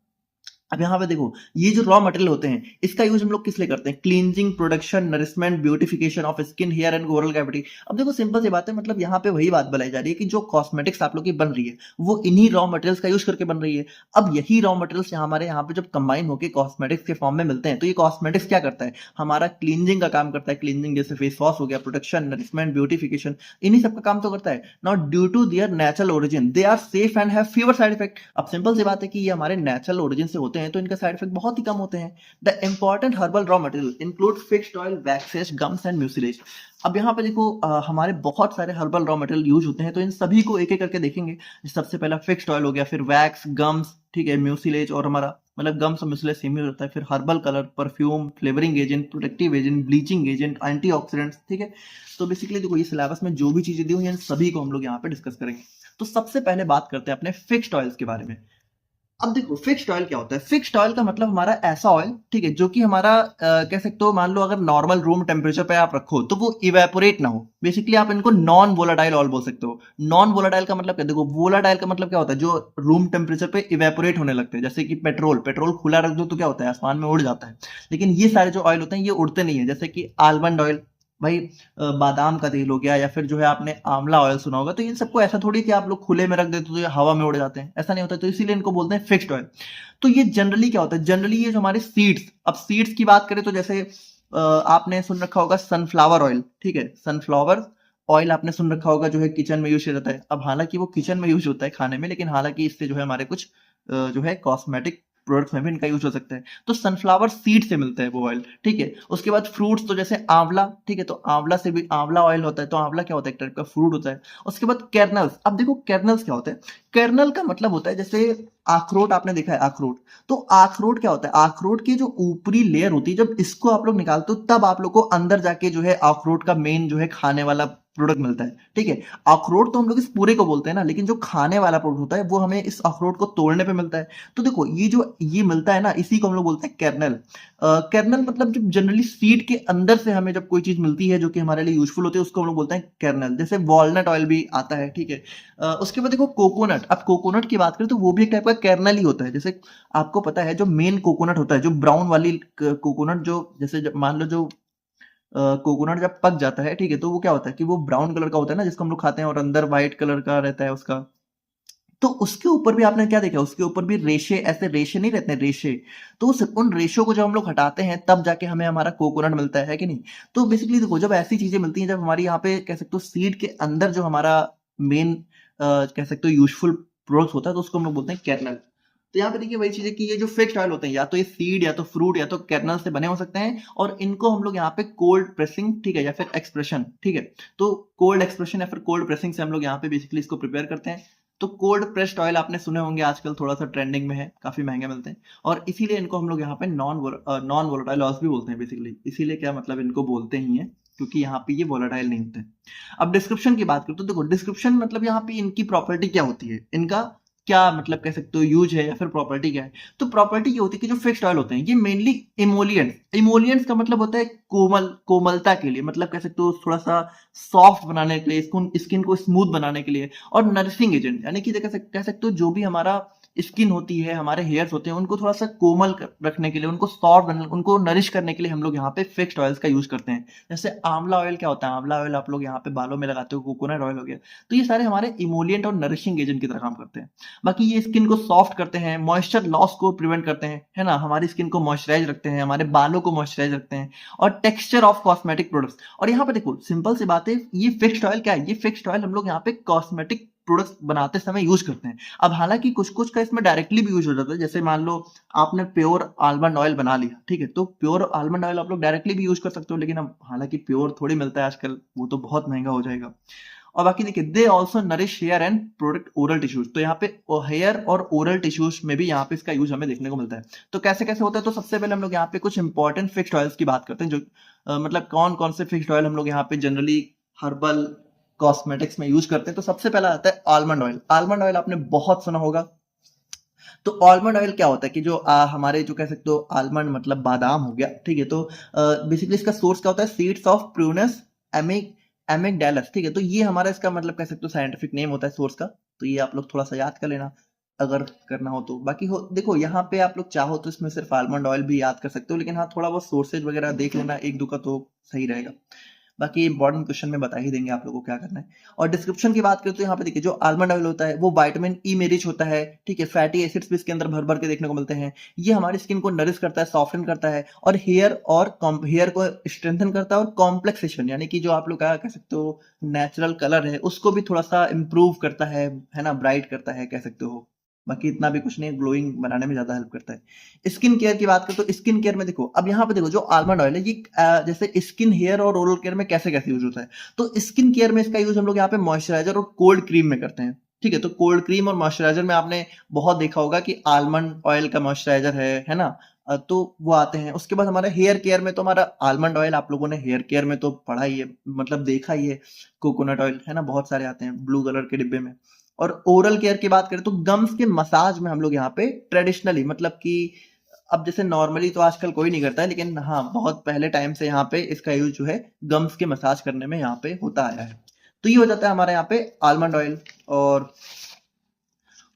अब यहाँ पे देखो ये जो रॉ मटेरियल होते हैं इसका यूज हम लोग किस लिए करते हैं, cleansing, production, nourishment, beautification of skin, hair and oral cavity. अब देखो सिंपल सी बात है, मतलब यहाँ पे वही बात बताई जा रही है कि जो कॉस्मेटिक्स आप लोग की बन रही है वो इन्हीं रॉ मटेरियल्स का यूज करके बन रही है। अब यही रॉ मटेरियल्स हमारे यहाँ पे जब कंबाइन होकर कॉस्मेटिक्स के फॉर्म में मिलते हैं, तो ये कॉस्मेटिक्स क्या करता है, हमारा क्लींजिंग का काम करता है, क्लींजिंग जैसे फेस वॉश हो गया, प्रोडक्शन, नरिशमेंट, ब्यूटिफिकेशन, इन्हीं सबका काम तो करता है। Not due to their natural origin they are safe and have fewer side effect. अब सिंपल सी बात है कि ये हमारे नेचुरल ओरिजिन से होते होते हैं तो इनका साइड इफेक्ट बहुत ही कम होते हैं। The important herbal raw material include fixed oil, waxes, gums and mucilage. अब यहाँ पे देखो हमारे बहुत सारे हर्बल रॉ मटेरियल यूज होते हैं, तो इन सभी को एक एक करके देखेंगे। सबसे पहला फिक्स्ड ऑयल हो गया, फिर वैक्स, गम्स, ठीक है, म्यूसिलेज, और हमारा मतलब गम्स और म्यूसिलेज सेम ही होता है, फिर herbal colour, perfume, flavouring agent, protective agent, bleaching agent, antioxidants, ठीक है। तो बेसिकली देखो ये सिलेबस में जो भी चीजें दी हुई हैं इन सभी को हम लोग यहाँ पे डिस्कस करेंगे। तो सबसे पहले बात करते हैं अपने फिक्स्ड ऑयल्स के बारे में। अब देखो फिक्स्ड ऑयल क्या होता है। फिक्स्ड ऑयल का मतलब हमारा ऐसा ऑयल, ठीक है, जो कि हमारा कह सकते हो, मान लो अगर नॉर्मल रूम टेम्परेचर पे आप रखो तो वो इवेपोरेट ना हो। बेसिकली आप इनको नॉन वोलाटाइल ऑयल बोल सकते हो। नॉन वोलाटाइल का मतलब क्या, देखो वोलाटाइल का मतलब क्या होता है, जो रूम टेम्परेचर पे इवेपोरेट होने लगते हैं। जैसे कि पेट्रोल, पेट्रोल खुला रख दो तो क्या होता है, आसमान में उड़ जाता है। लेकिन ये सारे जो ऑयल होते हैं ये उड़ते नहीं है। जैसे कि आलमंड ऑयल, भाई बादाम का तेल हो गया, या फिर जो है आपने आंवला ऑयल सुना होगा, तो इन सबको ऐसा थोड़ी कि आप लोग खुले में रख देते तो ये हवा में उड़ जाते हैं, ऐसा नहीं होता। तो इसीलिए इनको बोलते हैं फिक्स्ड ऑयल। तो ये जनरली क्या होता है, जनरली ये जो हमारे सीड्स, अब सीड्स की बात करें तो जैसे आपने सुन रखा होगा सनफ्लावर ऑयल, ठीक है, सनफ्लावर ऑयल आपने सुन रखा होगा, जो है किचन में यूज किया जाता है। अब हालांकि वो किचन में यूज होता है खाने में, लेकिन हालांकि इससे जो है हमारे कुछ जो है कॉस्मेटिक प्रोडक्ट्स में भी इनका यूज हो सकता है। तो सनफ्लावर सीड से मिलता है वो ऑयल, ठीक है। उसके बाद फ्रूट्स, तो जैसे आंवला, ठीक है, तो आंवला से भी आंवला ऑयल होता है। तो आंवला क्या होता है, एक टाइप का फ्रूट होता है। उसके बाद कर्नल्स। अब देखो कर्नल्स क्या होता है, कर्नल का मतलब होता है जैसे अखरोट, आपने देखा है अखरोट, तो अखरोट क्या होता है, अखरोट की जो ऊपरी लेयर होती है, जब इसको आप लोग निकालते हो तब आप लोग को अंदर जाके जो है अखरोट का मेन जो है खाने वाला प्रोडक्ट मिलता है, ठीक है। अखरोट तो हम लोग इस पूरे को बोलते हैं ना, लेकिन जो खाने वाला प्रोडक्ट होता है वो हमें इस अखरोट को तोड़ने पे मिलता है। तो देखो ये जो ये मिलता है ना, इसी को हम लोग बोलते हैं कर्नल। कर्नल मतलब जब जनरली सीड के अंदर से हमें जब कोई चीज मिलती है जो कि हमारे लिए यूजफुल होती है, उसको हम लोग बोलते हैं कर्नल। जैसे वॉलनट ऑयल भी आता है, ठीक है। उसके बाद देखो कोकोनट। अब कोकोनट की बात करें तो वो भी एक टाइप का कर्नल ही होता है। जैसे आपको पता है जो मेन कोकोनट होता है, जो ब्राउन वाली कोकोनट, जो जैसे जब मान लो जो कोकोनट जब पक जाता है, ठीक है, तो वो क्या होता है कि वो ब्राउन कलर का होता है ना, जिसको हम लोग खाते हैं, और अंदर व्हाइट कलर का रहता है उसका। तो उसके ऊपर भी आपने क्या देखा, उसके ऊपर भी रेशे, ऐसे रेशे नहीं रहते हैं, रेशे। तो उन रेशों को जब हम लोग हटाते हैं तब जाके हमें हमारा कोकोनट मिलता है कि नहीं। तो बेसिकली देखो जब ऐसी चीजें मिलती हैं, जब हमारी यहाँ पे कह सकते हो सीड के अंदर जो हमारा मेन कह सकते हो यूजफुल प्रोडक्ट होता है, तो उसको हम लोग बोलते हैं कर्नल। तो यहाँ पे देखिए वही चीज है कि ये जो फिक्स्ड ऑयल होते हैं, या तो ये सीड, या तो फ्रूट, या तो कर्नल से बने हो सकते हैं, और इनको हम लोग यहाँ पे कोल्ड प्रेसिंग, ठीक है, या फिर एक्सप्रेशन, ठीक है, तो कोल्ड एक्सप्रेशन या फिर कोल्ड प्रेसिंग से हम लोग यहाँ पे बेसिकली इसको प्रिपेयर करते हैं। तो कोल्ड प्रेस्ड ऑयल आपने सुने होंगे, आजकल थोड़ा सा ट्रेंडिंग में है, काफी महंगे मिलते हैं, और इसीलिए इनको हम लोग यहाँ पे नॉन वोलेटाइल ऑयल्स भी बोलते हैं बेसिकली। इसीलिए क्या मतलब इनको बोलते ही हैं, क्योंकि यहाँ पे ये वोलेटाइल नहीं होते। अब डिस्क्रिप्शन की बात करें तो देखो डिस्क्रिप्शन मतलब यहाँ पे इनकी प्रॉपर्टी क्या होती है, इनका क्या मतलब कह सकते हो यूज है, या फिर प्रॉपर्टी क्या है। तो प्रॉपर्टी ये होती है कि जो फिक्स्ड ऑयल होते हैं ये मेनली इमोलियंट्स का मतलब होता है कोमल, कोमलता के लिए, मतलब कह सकते हो थोड़ा सा सॉफ्ट बनाने के लिए, स्किन को स्मूथ बनाने के लिए, और नरिशिंग एजेंट, यानी कि कह सकते हो जो भी हमारा स्किन होती है, हमारे हेयर्स होते हैं, उनको थोड़ा सा कोमल रखने के लिए, उनको सॉफ्ट बनने, उनको नरिश करने के लिए हम लोग यहाँ पे फिक्स्ड ऑयल्स का यूज करते हैं। जैसे आंवला ऑयल क्या होता है, आंवला ऑयल आप लोग यहाँ पे बालों में लगाते हो, कोकोनट ऑयल हो गया। तो ये सारे हमारे इमोलियंट और नरिशिंग एजेंट की तरह काम करते हैं। बाकी ये स्किन को सॉफ्ट करते हैं, मॉइस्चर लॉस को प्रिवेंट करते हैं, है ना, हमारी स्किन को मॉइस्चराइज रखते हैं, हमारे बालों को मॉइस्चराइज रखते हैं, और टेक्सचर ऑफ कॉस्मेटिक प्रोडक्ट्स। और यहाँ पे देखो सिंपल सी बात है, ये फिक्स्ड ऑयल क्या है, ये फिक्स्ड ऑयल हम लोग यहाँ पे कॉस्मेटिक प्रोडक्ट्स बनाते समय यूज करते हैं। अब हालांकि कुछ कुछ का इसमें डायरेक्टली भी यूज हो जाता है, जैसे मान लो आपने प्योर आलमंड ऑयल बना लिया, ठीक है, तो प्योर आलमंड ऑयल आप लोग डायरेक्टली भी यूज कर सकते हो, लेकिन अब हालांकि प्योर थोड़ी मिलता है आजकल, वो तो बहुत महंगा हो जाएगा। और बाकी देखिए they also nourish hair and product oral tissues. तो यहाँ पे हेयर और ओरल टिश्यूज में भी यहाँ पे इसका यूज हमें देखने को मिलता है। तो कैसे कैसे होता है, तो सबसे पहले हम लोग यहाँ पे कुछ इंपॉर्टेंट फिक्स्ड ऑयल्स की बात करते हैं, जो मतलब कौन कौन से फिक्स्ड ऑयल हम लोग यहाँ पे जनरली हर्बल कॉस्मेटिक्स में यूज करते हैं। तो सबसे पहला आता है आलमंड ऑयल। आलमंड ऑयल आपने बहुत सुना होगा। तो आलमंड ऑयल क्या होता है कि जो हमारे जो कह सकते हो आलमंड मतलब बादाम हो गया, ठीक है, तो बेसिकली इसका सोर्स क्या होता है, सीड्स ऑफ प्रूनस एमिगडालस, ठीक है। तो ये हमारा इसका मतलब कह सकते हो साइंटिफिक नेम होता है सोर्स का। तो ये आप लोग थोड़ा सा याद कर लेना अगर करना हो तो। बाकी हो देखो यहाँ पे आप लोग चाहो तो इसमें सिर्फ आलमंड ऑयल भी याद कर सकते हो, लेकिन हाँ थोड़ा बहुत सोर्सेज वगैरह देख लेना एक दो का, तो सही रहेगा। बाकी इंपॉर्टेंट क्वेश्चन में बता ही देंगे आप लोगों को क्या करना है। और डिस्क्रिप्शन की बात करें तो यहाँ पे देखिए जो आलमंड ऑयल होता है वो विटामिन ई में रिच होता है, ठीक है, फैटी एसिड्स भी इसके अंदर भर भर के देखने को मिलते हैं। ये हमारी स्किन को नरिश करता है, सॉफ्टन करता है, और हेयर को स्ट्रेंथन करता है, और कॉम्प्लेक्सेशन यानी कि जो आप लोग क्या कह सकते हो नेचुरल कलर है उसको भी थोड़ा सा इंप्रूव करता है ना, ब्राइट करता है कह सकते हो। बाकी इतना भी कुछ नहीं, ग्लोइंग बनाने में ज्यादा हेल्प करता है। स्किन केयर की बात करें तो स्किन केयर में देखो, अब यहाँ पे देखो जो आलमंड ऑयल है ये जैसे स्किन, हेयर और ओरल केयर में कैसे कैसे यूज होता है, तो स्किन केयर में इसका यूज हम लोग यहाँ पे मॉइस्चराइजर और कोल्ड क्रीम में करते हैं। ठीक है, तो कोल्ड क्रीम और मॉइस्चराइजर में आपने बहुत देखा होगा कि आलमंड ऑयल का मॉइस्चराइजर है ना, तो वो आते हैं। उसके बाद हमारे हेयर केयर में तो हमारा आलमंड ऑयल, आप लोगों ने हेयर केयर में तो पढ़ा ही है, मतलब देखा ही है। कोकोनट ऑयल है ना, बहुत सारे आते हैं ब्लू कलर के डिब्बे में। और ओरल केयर की बात करें तो गम्स के मसाज में हम लोग यहाँ पे ट्रेडिशनली, मतलब कि अब जैसे नॉर्मली तो आजकल कोई नहीं करता है, लेकिन हाँ बहुत पहले टाइम से यहाँ पे इसका यूज जो है गम्स के मसाज करने में यहाँ पे होता आया है। तो ये हो जाता है हमारे यहाँ पे आलमंड ऑयल। और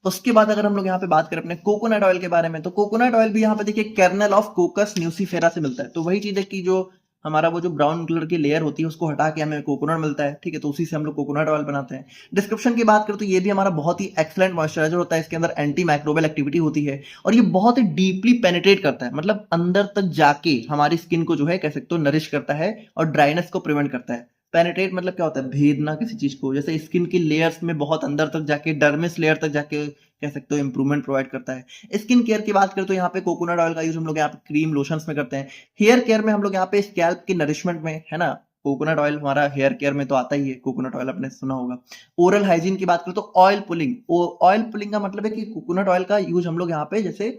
उसके बाद अगर हम लोग यहाँ पे बात करें अपने कोकोनट ऑयल के बारे में, तो कोकोनट ऑयल भी यहाँ पे देखिए कर्नल ऑफ कोकस न्यूसीफेरा से मिलता है। तो वही चीज है कि जो हमारा वो जो ब्राउन कलर की लेयर होती है उसको हटा के हमें कोकोनट मिलता है। ठीक है, तो उसी से हम लोग कोकोनट ऑयल बनाते हैं। डिस्क्रिप्शन की बात करें तो ये भी हमारा बहुत ही एक्सलेंट मॉइस्चराइजर होता है, इसके अंदर एंटी माइक्रोबियल एक्टिविटी होती है और ये बहुत ही डीपली पेनिट्रेट करता है, मतलब अंदर तक जाके हमारी स्किन को जो है कह सकते हो नरिश करता है और ड्राइनेस को प्रिवेंट करता है। पेनिट्रेट मतलब क्या होता है, भेदना किसी चीज को, जैसे स्किन की लेयर्स में बहुत अंदर तक जाके, डर्मिस लेयर तक जाके कह सकते हो इंप्रूवमेंट प्रोवाइड करता है। स्किन केयर की बात करें तो यहाँ पे कोकोनट ऑयल का यूज हम लोग यहाँ पे क्रीम लोशंस में करते हैं। हेयर केयर में हम लोग यहाँ पे स्कैल्प की नरिशमेंट में, है ना, कोकोनट ऑयल हमारा हेयर केयर में तो आता ही है, कोकोनट ऑयल आपने सुना होगा। ओरल हाइजीन की बात करें तो ऑयल पुलिंग, ऑयल पुलिंग का मतलब है कि कोकोनट ऑयल का यूज हम लोग यहाँ पे जैसे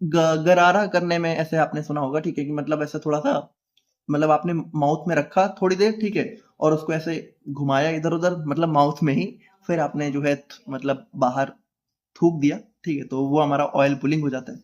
गरारा करने में, ऐसे आपने सुना होगा। ठीक है, कि मतलब ऐसे थोड़ा सा, मतलब आपने माउथ में रखा थोड़ी देर, ठीक है, और उसको ऐसे घुमाया इधर उधर, मतलब माउथ में ही, फिर आपने जो है मतलब बाहर थूक दिया। ठीक है, तो वो हमारा ऑयल पुलिंग हो जाता है।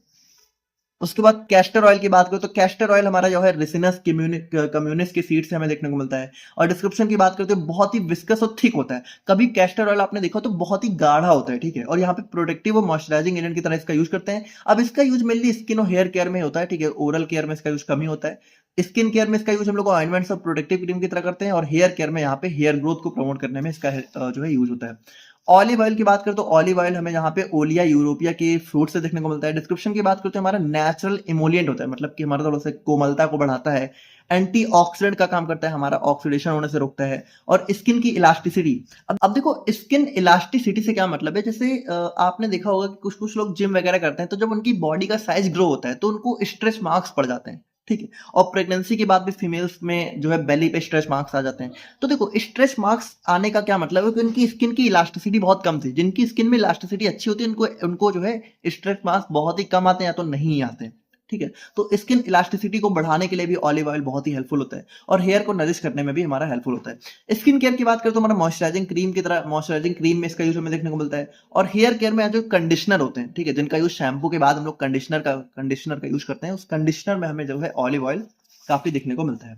उसके बाद कैस्टर ऑयल की बात करें तो कैस्टर ऑयल हमारा जो है रिसिनस कम्युनिस की सीड से हमें देखने को मिलता है। और डिस्क्रिप्शन की बात करें तो बहुत ही विस्कस और थिक होता है। कभी कैस्टर ऑयल आपने देखा तो बहुत ही गाढ़ा होता है। ठीक है, और यहाँ पे प्रोटेक्टिव और मॉइस्चराइजिंग एजेंट की तरह इसका यूज करते हैं। अब इसका यूज मेनली स्किन और हेयर केयर में होता है। ठीक है, ओरल केयर में इसका यूज कम ही होता है। स्किन केयर में इसका यूज हम लोग ऑइंटमेंट्स और प्रोटेक्टिव क्रीम की तरह करते हैं, और हेयर केयर में यहाँ पे हेयर ग्रोथ को प्रमोट करने में इसका जो है यूज होता है। ऑलिव ऑयल की बात करें तो ऑलिव ऑयल हमें यहाँ पे ओलिया यूरोपिया के फ्रूट से देखने को मिलता है। डिस्क्रिप्शन की बात करें तो हमारा नेचुरल इमोलिएंट होता है, मतलब कि हमारा थोड़ा सा कोमलता को बढ़ाता है, एंटीऑक्सीडेंट का काम करता है, हमारा ऑक्सीडेशन होने से रोकता है। और स्किन की इलास्टिसिटी, अब देखो स्किन इलास्टिसिटी से क्या मतलब है, जैसे आपने देखा होगा कि कुछ कुछ लोग जिम वगैरह करते हैं, तो जब उनकी बॉडी का साइज ग्रो होता है तो उनको स्ट्रेच मार्क्स पड़ जाते हैं। ठीक है, और प्रेगनेंसी के बाद भी फीमेल्स में जो है बेली पे स्ट्रेच मार्क्स आ जाते हैं। तो देखो स्ट्रेच मार्क्स आने का क्या मतलब है कि उनकी स्किन की इलास्टिसिटी बहुत कम थी। जिनकी स्किन में इलास्टिसिटी अच्छी होती है उनको उनको जो है स्ट्रेच मार्क्स बहुत ही कम आते हैं या तो नहीं आते हैं। ठीक है, तो स्किन इलास्टिसिटी को बढ़ाने के लिए भी ऑलिव ऑयल बहुत ही हेल्पफुल होता है, और हेयर को नरिश करने में भी हमारा हेल्पफुल होता है। स्किन केयर की बात करें तो हमारा मॉइस्चराइजिंग क्रीम की तरह, मॉइस्चराइजिंग क्रीम में इसका यूज हमें देखने को मिलता है। और हेयर केयर में जो कंडीशनर होते हैं, ठीक है, जिनका यूज शैम्पू के बाद हम लोग कंडीशनर का यूज करते हैं, उस कंडीशनर में हमें जो है ऑलिव ऑयल काफी देखने को मिलता है।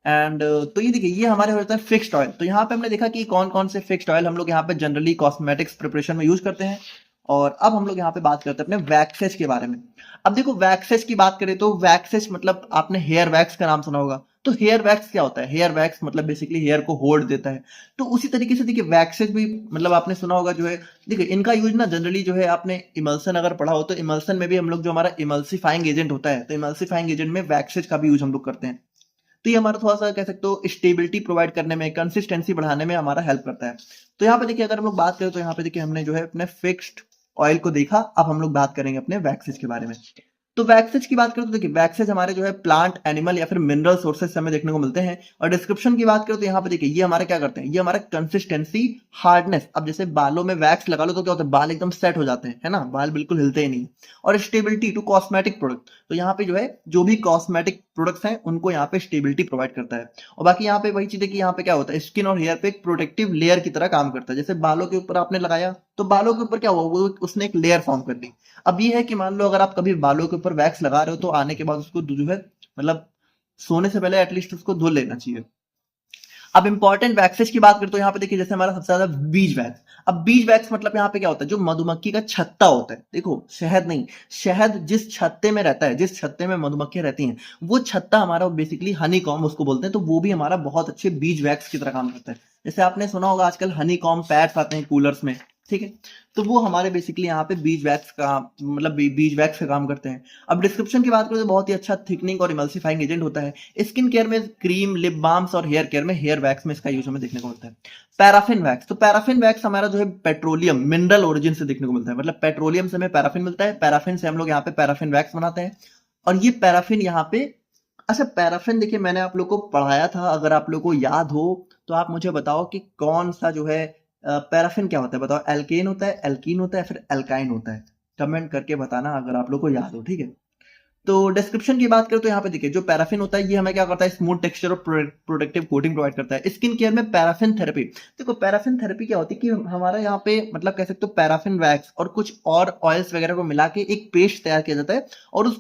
एंड तो ये देखिए, ये हमारे हो जाता है फिक्स्ड ऑयल। तो यहाँ पे हमने देखा कि कौन कौन से फिक्स्ड ऑयल हम लोग यहाँ पे जनरली कॉस्मेटिक्स प्रिपरेशन में यूज करते हैं। और अब हम लोग यहाँ पे बात करते हैं अपने वैक्सेज के बारे में। अब देखो वैक्सेज की बात करें तो वैक्सेज मतलब आपने हेयर वैक्स का नाम सुना होगा। तो हेयर वैक्स क्या होता है, हेयर वैक्स मतलब बेसिकली हेयर को होल्ड देता है। तो उसी तरीके से देखिए वैक्सेज भी मतलब आपने सुना होगा जो है, देखिए इनका यूज ना जनरली जो है, आपने इमल्सन अगर पढ़ा हो तो इमल्सन में भी हम लोग जो हमारा इमल्सिफाइंग एजेंट होता है, तो इमल्सिफाइंग एजेंट में वैक्सेज का भी यूज हम लोग करते हैं। तो ये हमारा थोड़ा सा कह सकते हो स्टेबिलिटी प्रोवाइड करने में, कंसिस्टेंसी बढ़ाने में हमारा हेल्प करता है। तो यहाँ पे देखिए अगर हम लोग बात करें तो यहाँ पे देखिए हमने जो है अपने फिक्स्ड ऑयल को देखा। अब हम लोग बात करेंगे अपने वैक्सेज के बारे में। तो वैक्सेज की बात करें तो देखिए वैक्सेज हमारे जो है प्लांट, एनिमल या फिर मिनरल सोर्सेज से हमें देखने को मिलते हैं। और डिस्क्रिप्शन की बात करें तो यहाँ पे देखिए ये हमारे क्या करते हैं, ये हमारा कंसिस्टेंसी, हार्डनेस। अब जैसे बालों में वैक्स लगा लो तो क्या होता है, बाल एकदम सेट हो जाते हैं, है ना, बाल बिल्कुल हिलते ही नहीं। और स्टेबिलिटी टू कॉस्मेटिक प्रोडक्ट, तो यहाँ पे जो है जो भी कॉस्मेटिक प्रोडक्ट्स हैं उनको यहाँ पे स्टेबिलिटी प्रोवाइड करता है। और बाकी यहाँ पे वही चीज है कि यहाँ पे क्या होता है, स्किन और हेयर पे एक प्रोटेक्टिव लेयर की तरह काम करता है। जैसे बालों के ऊपर आपने लगाया तो बालों के ऊपर क्या हुआ, वो उसने एक लेयर फॉर्म कर ली। अब ये है कि मान लो अगर आप कभी बालों के ऊपर वैक्स लगा रहे हो तो आने के बाद उसको जो है मतलब सोने से पहले एटलीस्ट उसको धो लेना चाहिए। अब इंपॉर्टेंट वैक्सेज की बात करें तो यहाँ पे देखिए जैसे हमारा सबसे ज्यादा बीज वैक्स। अब बीज वैक्स मतलब यहाँ पे क्या होता है, जो मधुमक्खी का छत्ता होता है, देखो शहद नहीं, शहद जिस छत्ते में रहता है, जिस छत्ते में मधुमक्खियां रहती हैं, वो छत्ता हमारा बेसिकली हनी कॉम्ब उसको बोलते हैं। तो वो भी हमारा बहुत अच्छे बीज वैक्स की तरह काम करता है। जैसे आपने सुना होगा आजकल हनी कॉम्ब पैड्स आते हैं कूलर्स में, ठीक है। तो वो हमारे बेसिकली यहाँ पे बीज वैक्स का मतलब बीज वैक्स का काम करते हैं। अब डिस्क्रिप्शन की बात करें तो बहुत ही अच्छा थिकनिंग और इमल्सिफाइंग एजेंट होता है। स्किन केयर में क्रीम, लिप बाम्स और हेयर केयर में हेयर वैक्स में इसका यूज हमें देखने को मिलता है। पैराफिन वैक्स, तो पैराफिन वैक्स हमारा जो है पेट्रोलियम मिनरल ओरिजिन से देखने को मिलता है, मतलब पेट्रोलियम से हमें पैराफिन मिलता है, पैराफिन से हम लोग यहाँ पे पैराफिन वैक्स बनाते हैं। और ये पैराफिन यहाँ पे, अच्छा पैराफिन देखिए मैंने आप लोग को पढ़ाया था, अगर आप लोग को याद हो तो आप मुझे बताओ कि कौन सा जो है पैराफिन क्या होता है, बताओ एल्केन होता है, एल्कीन होता है, फिर एल्काइन होता है। कमेंट करके बताना अगर आप लोग को याद हो, ठीक है। तो डिस्क्रिप्शन की बात करें तो यहाँ पे देखिए जो पैराफिन होता है ये हमें क्या करता है, स्मूथ टेक्सचर और प्रोटेक्टिव कोटिंग प्रोवाइड करता है। स्किन केयर में पैराफिन थेरेपी, देखो पैराफिन थेरेपी क्या होती है कि हमारा यहाँ पे मतलब कह सकते हो पैराफिन वैक्स और कुछ और ऑयल्स वगैरह को मिला के एक पेस्ट तैयार किया जाता है, और उस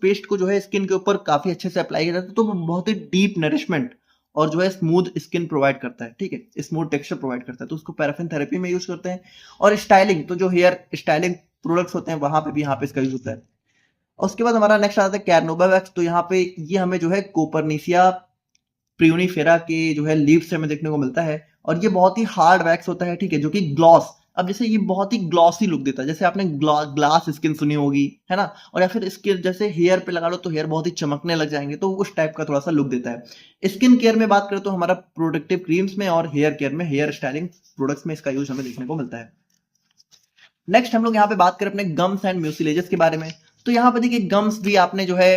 पेस्ट को जो है स्किन के ऊपर काफी अच्छे से अप्लाई किया जाता है, तो वो बहुत ही डीप नरिशमेंट और जो है स्मूथ स्किन प्रोवाइड करता है, ठीक है, स्मूथ टेक्सचर प्रोवाइड करता है, तो उसको पैराफिन थेरेपी में यूज करते हैं। और स्टाइलिंग, तो जो हेयर स्टाइलिंग प्रोडक्ट्स होते हैं वहां पे भी यहाँ पे इसका यूज होता है। और उसके बाद हमारा नेक्स्ट आता है कैरनोबा वैक्स, तो यहाँ पे ये हमें जो है कोपरनीसिया प्रियोनीफेरा के जो है लीव्स से हमें देखने को मिलता है, और ये बहुत ही हार्ड वैक्स होता है, ठीक है, जो कि ग्लॉस, अब जैसे ये बहुत ही ग्लॉसी लुक देता है, जैसे आपने ग्लास स्किन सुनी होगी, है ना, और या फिर इसके जैसे हेयर पे लगा लो तो हेयर बहुत ही चमकने लग जाएंगे, तो उस टाइप का थोड़ा सा लुक देता है। स्किन केयर में बात करें तो हमारा प्रोडक्टिव क्रीम्स में और हेयर केयर में, हेयर स्टाइलिंग प्रोडक्ट्स में इसका यूज हमें देखने को मिलता है। नेक्स्ट हम लोग यहाँ पे बात करें अपने गम्स एंड म्यूसिलेजेस के बारे में। तो यहाँ पे देखिए गम्स भी आपने जो है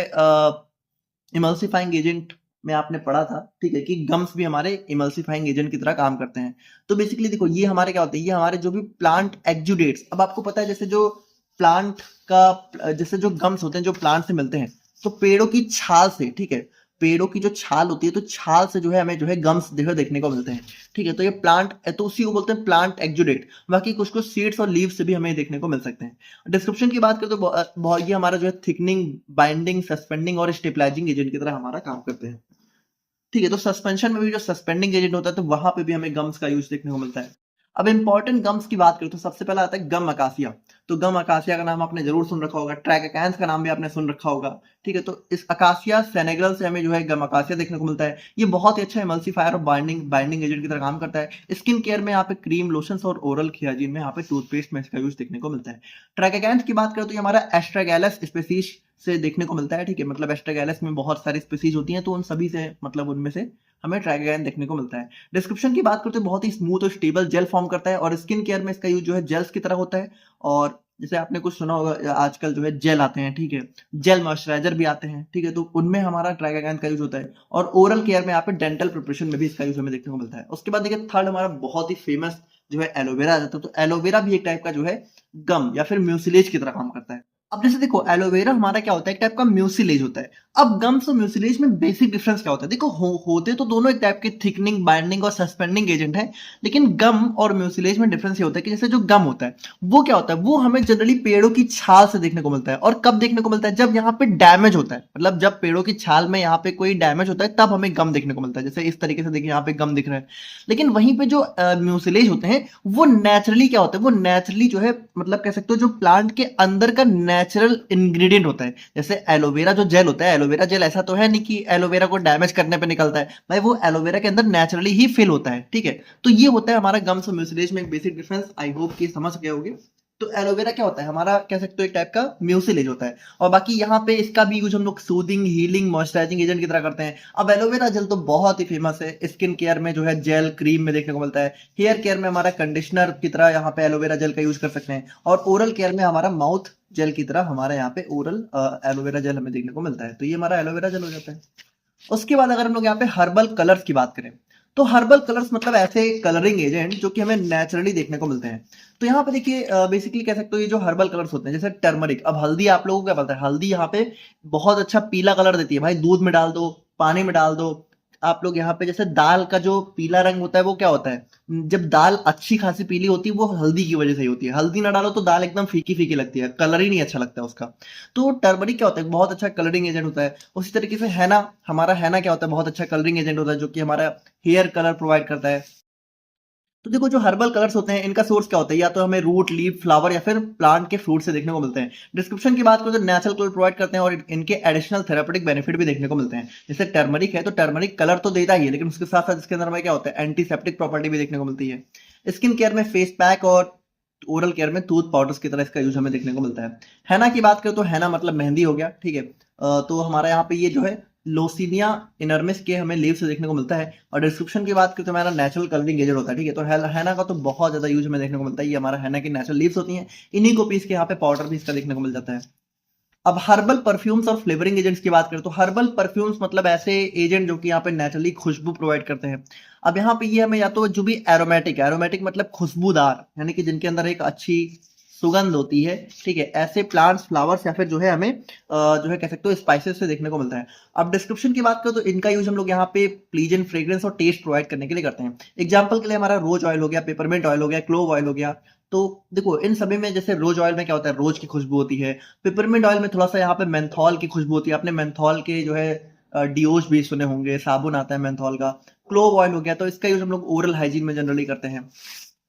इमल्सिफाइंग एजेंट में आपने पढ़ा था, ठीक है, कि गम्स भी हमारे इमल्सिफाइंग एजेंट की तरह काम करते हैं। तो बेसिकली देखो ये हमारे क्या होते हैं, ये हमारे जो भी प्लांट एक्जुडेट्स, अब आपको पता है जैसे जो प्लांट का जैसे जो गम्स होते हैं जो प्लांट से मिलते हैं, तो पेड़ों की छाल से, ठीक है, पेड़ों की जो छाल होती है तो छाल से जो है हमें जो है गम्स देखने को मिलते हैं, ठीक है। तो ये प्लांट, तो उसी को बोलते हैं प्लांट एक्जुडेट। बाकी कुछ कुछ सीड्स और लीव्स से भी हमें देखने को मिल सकते हैं। डिस्क्रिप्शन की बात करें तो ये हमारा जो है थिकनिंग, बाइंडिंग, सस्पेंडिंग और स्टेबलाइजिंग एजेंट की तरह हमारा काम करते हैं, ठीक है। तो सस्पेंशन में भी जो सस्पेंडिंग एजेंट होता है तो वहां पे भी हमें गम्स का यूज देखने को मिलता है। अब इंपॉर्टेंट गम्स की बात करें तो सबसे पहला आता है गम अकासिया। तो गम अकासिया का नाम आपने जरूर सुन रखा होगा, ट्रैगैकेंस का नाम भी आपने सुन रखा होगा, ठीक है। तो इस अकासिया सेनेगल से हमें जो है गम अकासिया देखने को मिलता है। ये बहुत ही अच्छा एमल्सिफायर और बाइंडिंग एजेंट की तरह काम करता है। स्किन केयर में यहाँ पे क्रीम, लोशंस और ओरल खियाजिन में, यहाँ पे टूथपेस्ट में इसका यूज देखने को मिलता है। ट्रैगैकेंस की बात करें तो ये हमारा एस्ट्रागैलस स्पीसीज से देखने को मिलता है, ठीक है, मतलब एस्ट्रागैलस में बहुत सारी स्पीसीज होती हैं, तो उन सभी से मतलब उनमें से हमें ट्राइगैन देखने को मिलता है। डिस्क्रिप्शन की बात करते हैं बहुत ही स्मूथ और स्टेबल जेल फॉर्म करता है, और स्किन केयर में इसका यूज जो है जेल्स की तरह होता है। और जैसे आपने कुछ सुना होगा आजकल जो है जेल आते हैं, ठीक है, जेल मॉइस्चराइजर भी आते हैं, ठीक है, तो उनमें हमारा ट्राइगैन का यूज होता है। और ओरल केयर में यहाँ पे डेंटल प्रिपरेशन में भी इसका यूज हमें देखने को मिलता है। उसके बाद देखिए थर्ड हमारा बहुत ही फेमस जो है एलोवेरा आ जाता है। तो एलोवेरा भी एक टाइप का जो है गम या फिर म्यूसिलेज की तरह काम करता है। अब जैसे देखो एलोवेरा हमारा क्या होता है, एक टाइप का म्यूसिलेज होता है। अब गम्स और म्यूसिलेज में बेसिक डिफरेंस क्या होता है, देखो होते तो दोनों एक टाइप के थिकनिंग, बाइंडिंग और सस्पेंडिंग एजेंट है, लेकिन गम और म्यूसिलेज में डिफरेंस ये होता है कि जैसे जो गम होता है वो क्या होता है, वो हमें जनरली पेड़ों की छाल से देखने को मिलता है। और कब देखने को मिलता है, जब यहाँ पे डैमेज होता है, मतलब जब पेड़ों की छाल में यहाँ पे कोई डैमेज होता है तब हमें गम देखने को मिलता है। जैसे इस तरीके से देखिए यहाँ पे गम दिख रहा है। लेकिन वहीं पे जो म्यूसिलेज होते हैं वो नेचुरली क्या होता है, वो नेचुरली जो है मतलब कह सकते हो जो प्लांट के अंदर का नेचुरल इंग्रेडिएंट होता है। जैसे एलोवेरा जो जेल होता है, एलोवेरा जेल ऐसा तो है नहीं कि एलोवेरा को डैमेज करने पे निकलता है, भाई वो एलोवेरा के अंदर नेचुरली ही फिल होता है, ठीक है। तो ये होता है हमारा गम्स और म्यूसिलेज में एक बेसिक डिफरेंस, आई होप कि समझ गए होगे। तो एलोवेरा क्या होता है, हमारा कह सकते हो एक टाइप का म्यूसिलेज होता है। और बाकी यहाँ पे इसका भी यूज हम लोग सूदिंग, हीलिंग, मॉइस्चराइजिंग एजेंट की तरह करते हैं। अब एलोवेरा जेल तो बहुत ही फेमस है, स्किन केयर में जो है जेल, क्रीम में देखने को मिलता है। हेयर केयर में हमारा कंडीशनर की तरह यहाँ पे एलोवेरा जेल का यूज कर सकते हैं। और ओरल केयर में हमारा माउथ जेल की तरह हमारे यहाँ पे ओरल एलोवेरा जेल हमें देखने को मिलता है। तो ये हमारा एलोवेरा जेल हो जाता है। उसके बाद अगर हम लोग यहाँ पे हर्बल कलर्स की बात करें तो हर्बल कलर्स मतलब ऐसे कलरिंग एजेंट जो कि हमें नेचुरली देखने को मिलते हैं। तो यहाँ पे देखिए बेसिकली कह सकते हो ये जो हर्बल कलर्स होते हैं, जैसे टर्मरिक, अब हल्दी आप लोगों को क्या पता है, हल्दी यहाँ पे बहुत अच्छा पीला कलर देती है, भाई दूध में डाल दो, पानी में डाल दो। आप लोग यहाँ पे जैसे दाल का जो पीला रंग होता है वो क्या होता है, जब दाल अच्छी खासी पीली होती है वो हल्दी की वजह से ही होती है। हल्दी ना डालो तो दाल एकदम फीकी फीकी लगती है, कलर ही नहीं अच्छा लगता है उसका। तो टर्मरिक क्या होता है, बहुत अच्छा कलरिंग एजेंट होता है। उसी तरीके से हैना, हमारा हैना क्या होता है, बहुत अच्छा कलरिंग एजेंट होता है जो कि हमारा हेयर कलर प्रोवाइड करता है। तो देखो जो हर्बल कलर्स होते हैं इनका सोर्स क्या होता है, या तो हमें रूट, लीफ, फ्लावर या फिर प्लांट के फ्रूट से देखने को मिलते हैं। डिस्क्रिप्शन की बात करें तो नेचुरल कलर प्रोवाइड करते हैं और इनके एडिशनल थेरेपेटिक बेनिफिट भी देखने को मिलते हैं। जैसे टर्मरिक है तो टर्मरिक कलर तो देता ही है, लेकिन उसके साथ साथ इसके अंदर में क्या होता है, एंटीसेप्टिक प्रॉपर्टी भी देखने को मिलती है। स्किन केयर में फेस पैक और ओरल केयर में टूथ पाउडर्स की तरह इसका यूज हमें देखने को मिलता है। हैना की बात करें तो हैना मतलब मेहंदी हो गया, ठीक है। तो हमारा यहाँ पे ये जो है लोसिनिया इनर्मिस के हमें लीव से देखने को मिलता है। और डिस्क्रिप्शन की बात करें तो हमारा नेचुरल कलरिंग एजेंट होता है, ठीक है। तो हैना का तो बहुत ज्यादा यूज हमें देखने को मिलता है। ये हमारा हैना की नेचुरल लीव्स होती हैं, इन्हीं को पीस के यहाँ पे पाउडर भी इसका देखने को मिल जाता है। अब हर्बल परफ्यूम्स और फ्लेवरिंग एजेंट्स की बात करें तो हर्बल परफ्यूम्स मतलब ऐसे एजेंट जो कि यहाँ पे नेचुरली खुशबू प्रोवाइड करते हैं। अब यहाँ पे ये हमें या तो जो भी एरोमेटिक, एरोमेटिक मतलब खुशबूदार, यानी कि जिनके अंदर एक अच्छी सुगंध होती है, ठीक है, ऐसे प्लांट्स, फ्लावर्स या फिर जो है हमें जो है कह सकते हो स्पाइसेस से देखने को मिलता है। अब डिस्क्रिप्शन की बात करें तो इनका यूज हम लोग यहाँ पे प्लीजेंट फ्रेग्रेंस और टेस्ट प्रोवाइड करने के लिए करते हैं। एग्जाम्पल के लिए हमारा रोज ऑयल हो गया, पेपरमेंट ऑयल हो गया, क्लोव ऑयल हो गया। तो देखो इन सभी में जैसे रोज ऑयल में क्या होता है, रोज की खुशबू होती है। पेपरमिंट ऑयल में थोड़ा सा यहाँ पे मेंथॉल की खुशबू होती है। आपने मेंथॉल के जो है डिओज भी सुने होंगे, साबुन आता है मेंथॉल का। क्लोव ऑयल हो गया, तो इसका यूज हम लोग ओरल हाइजीन में जनरली करते हैं।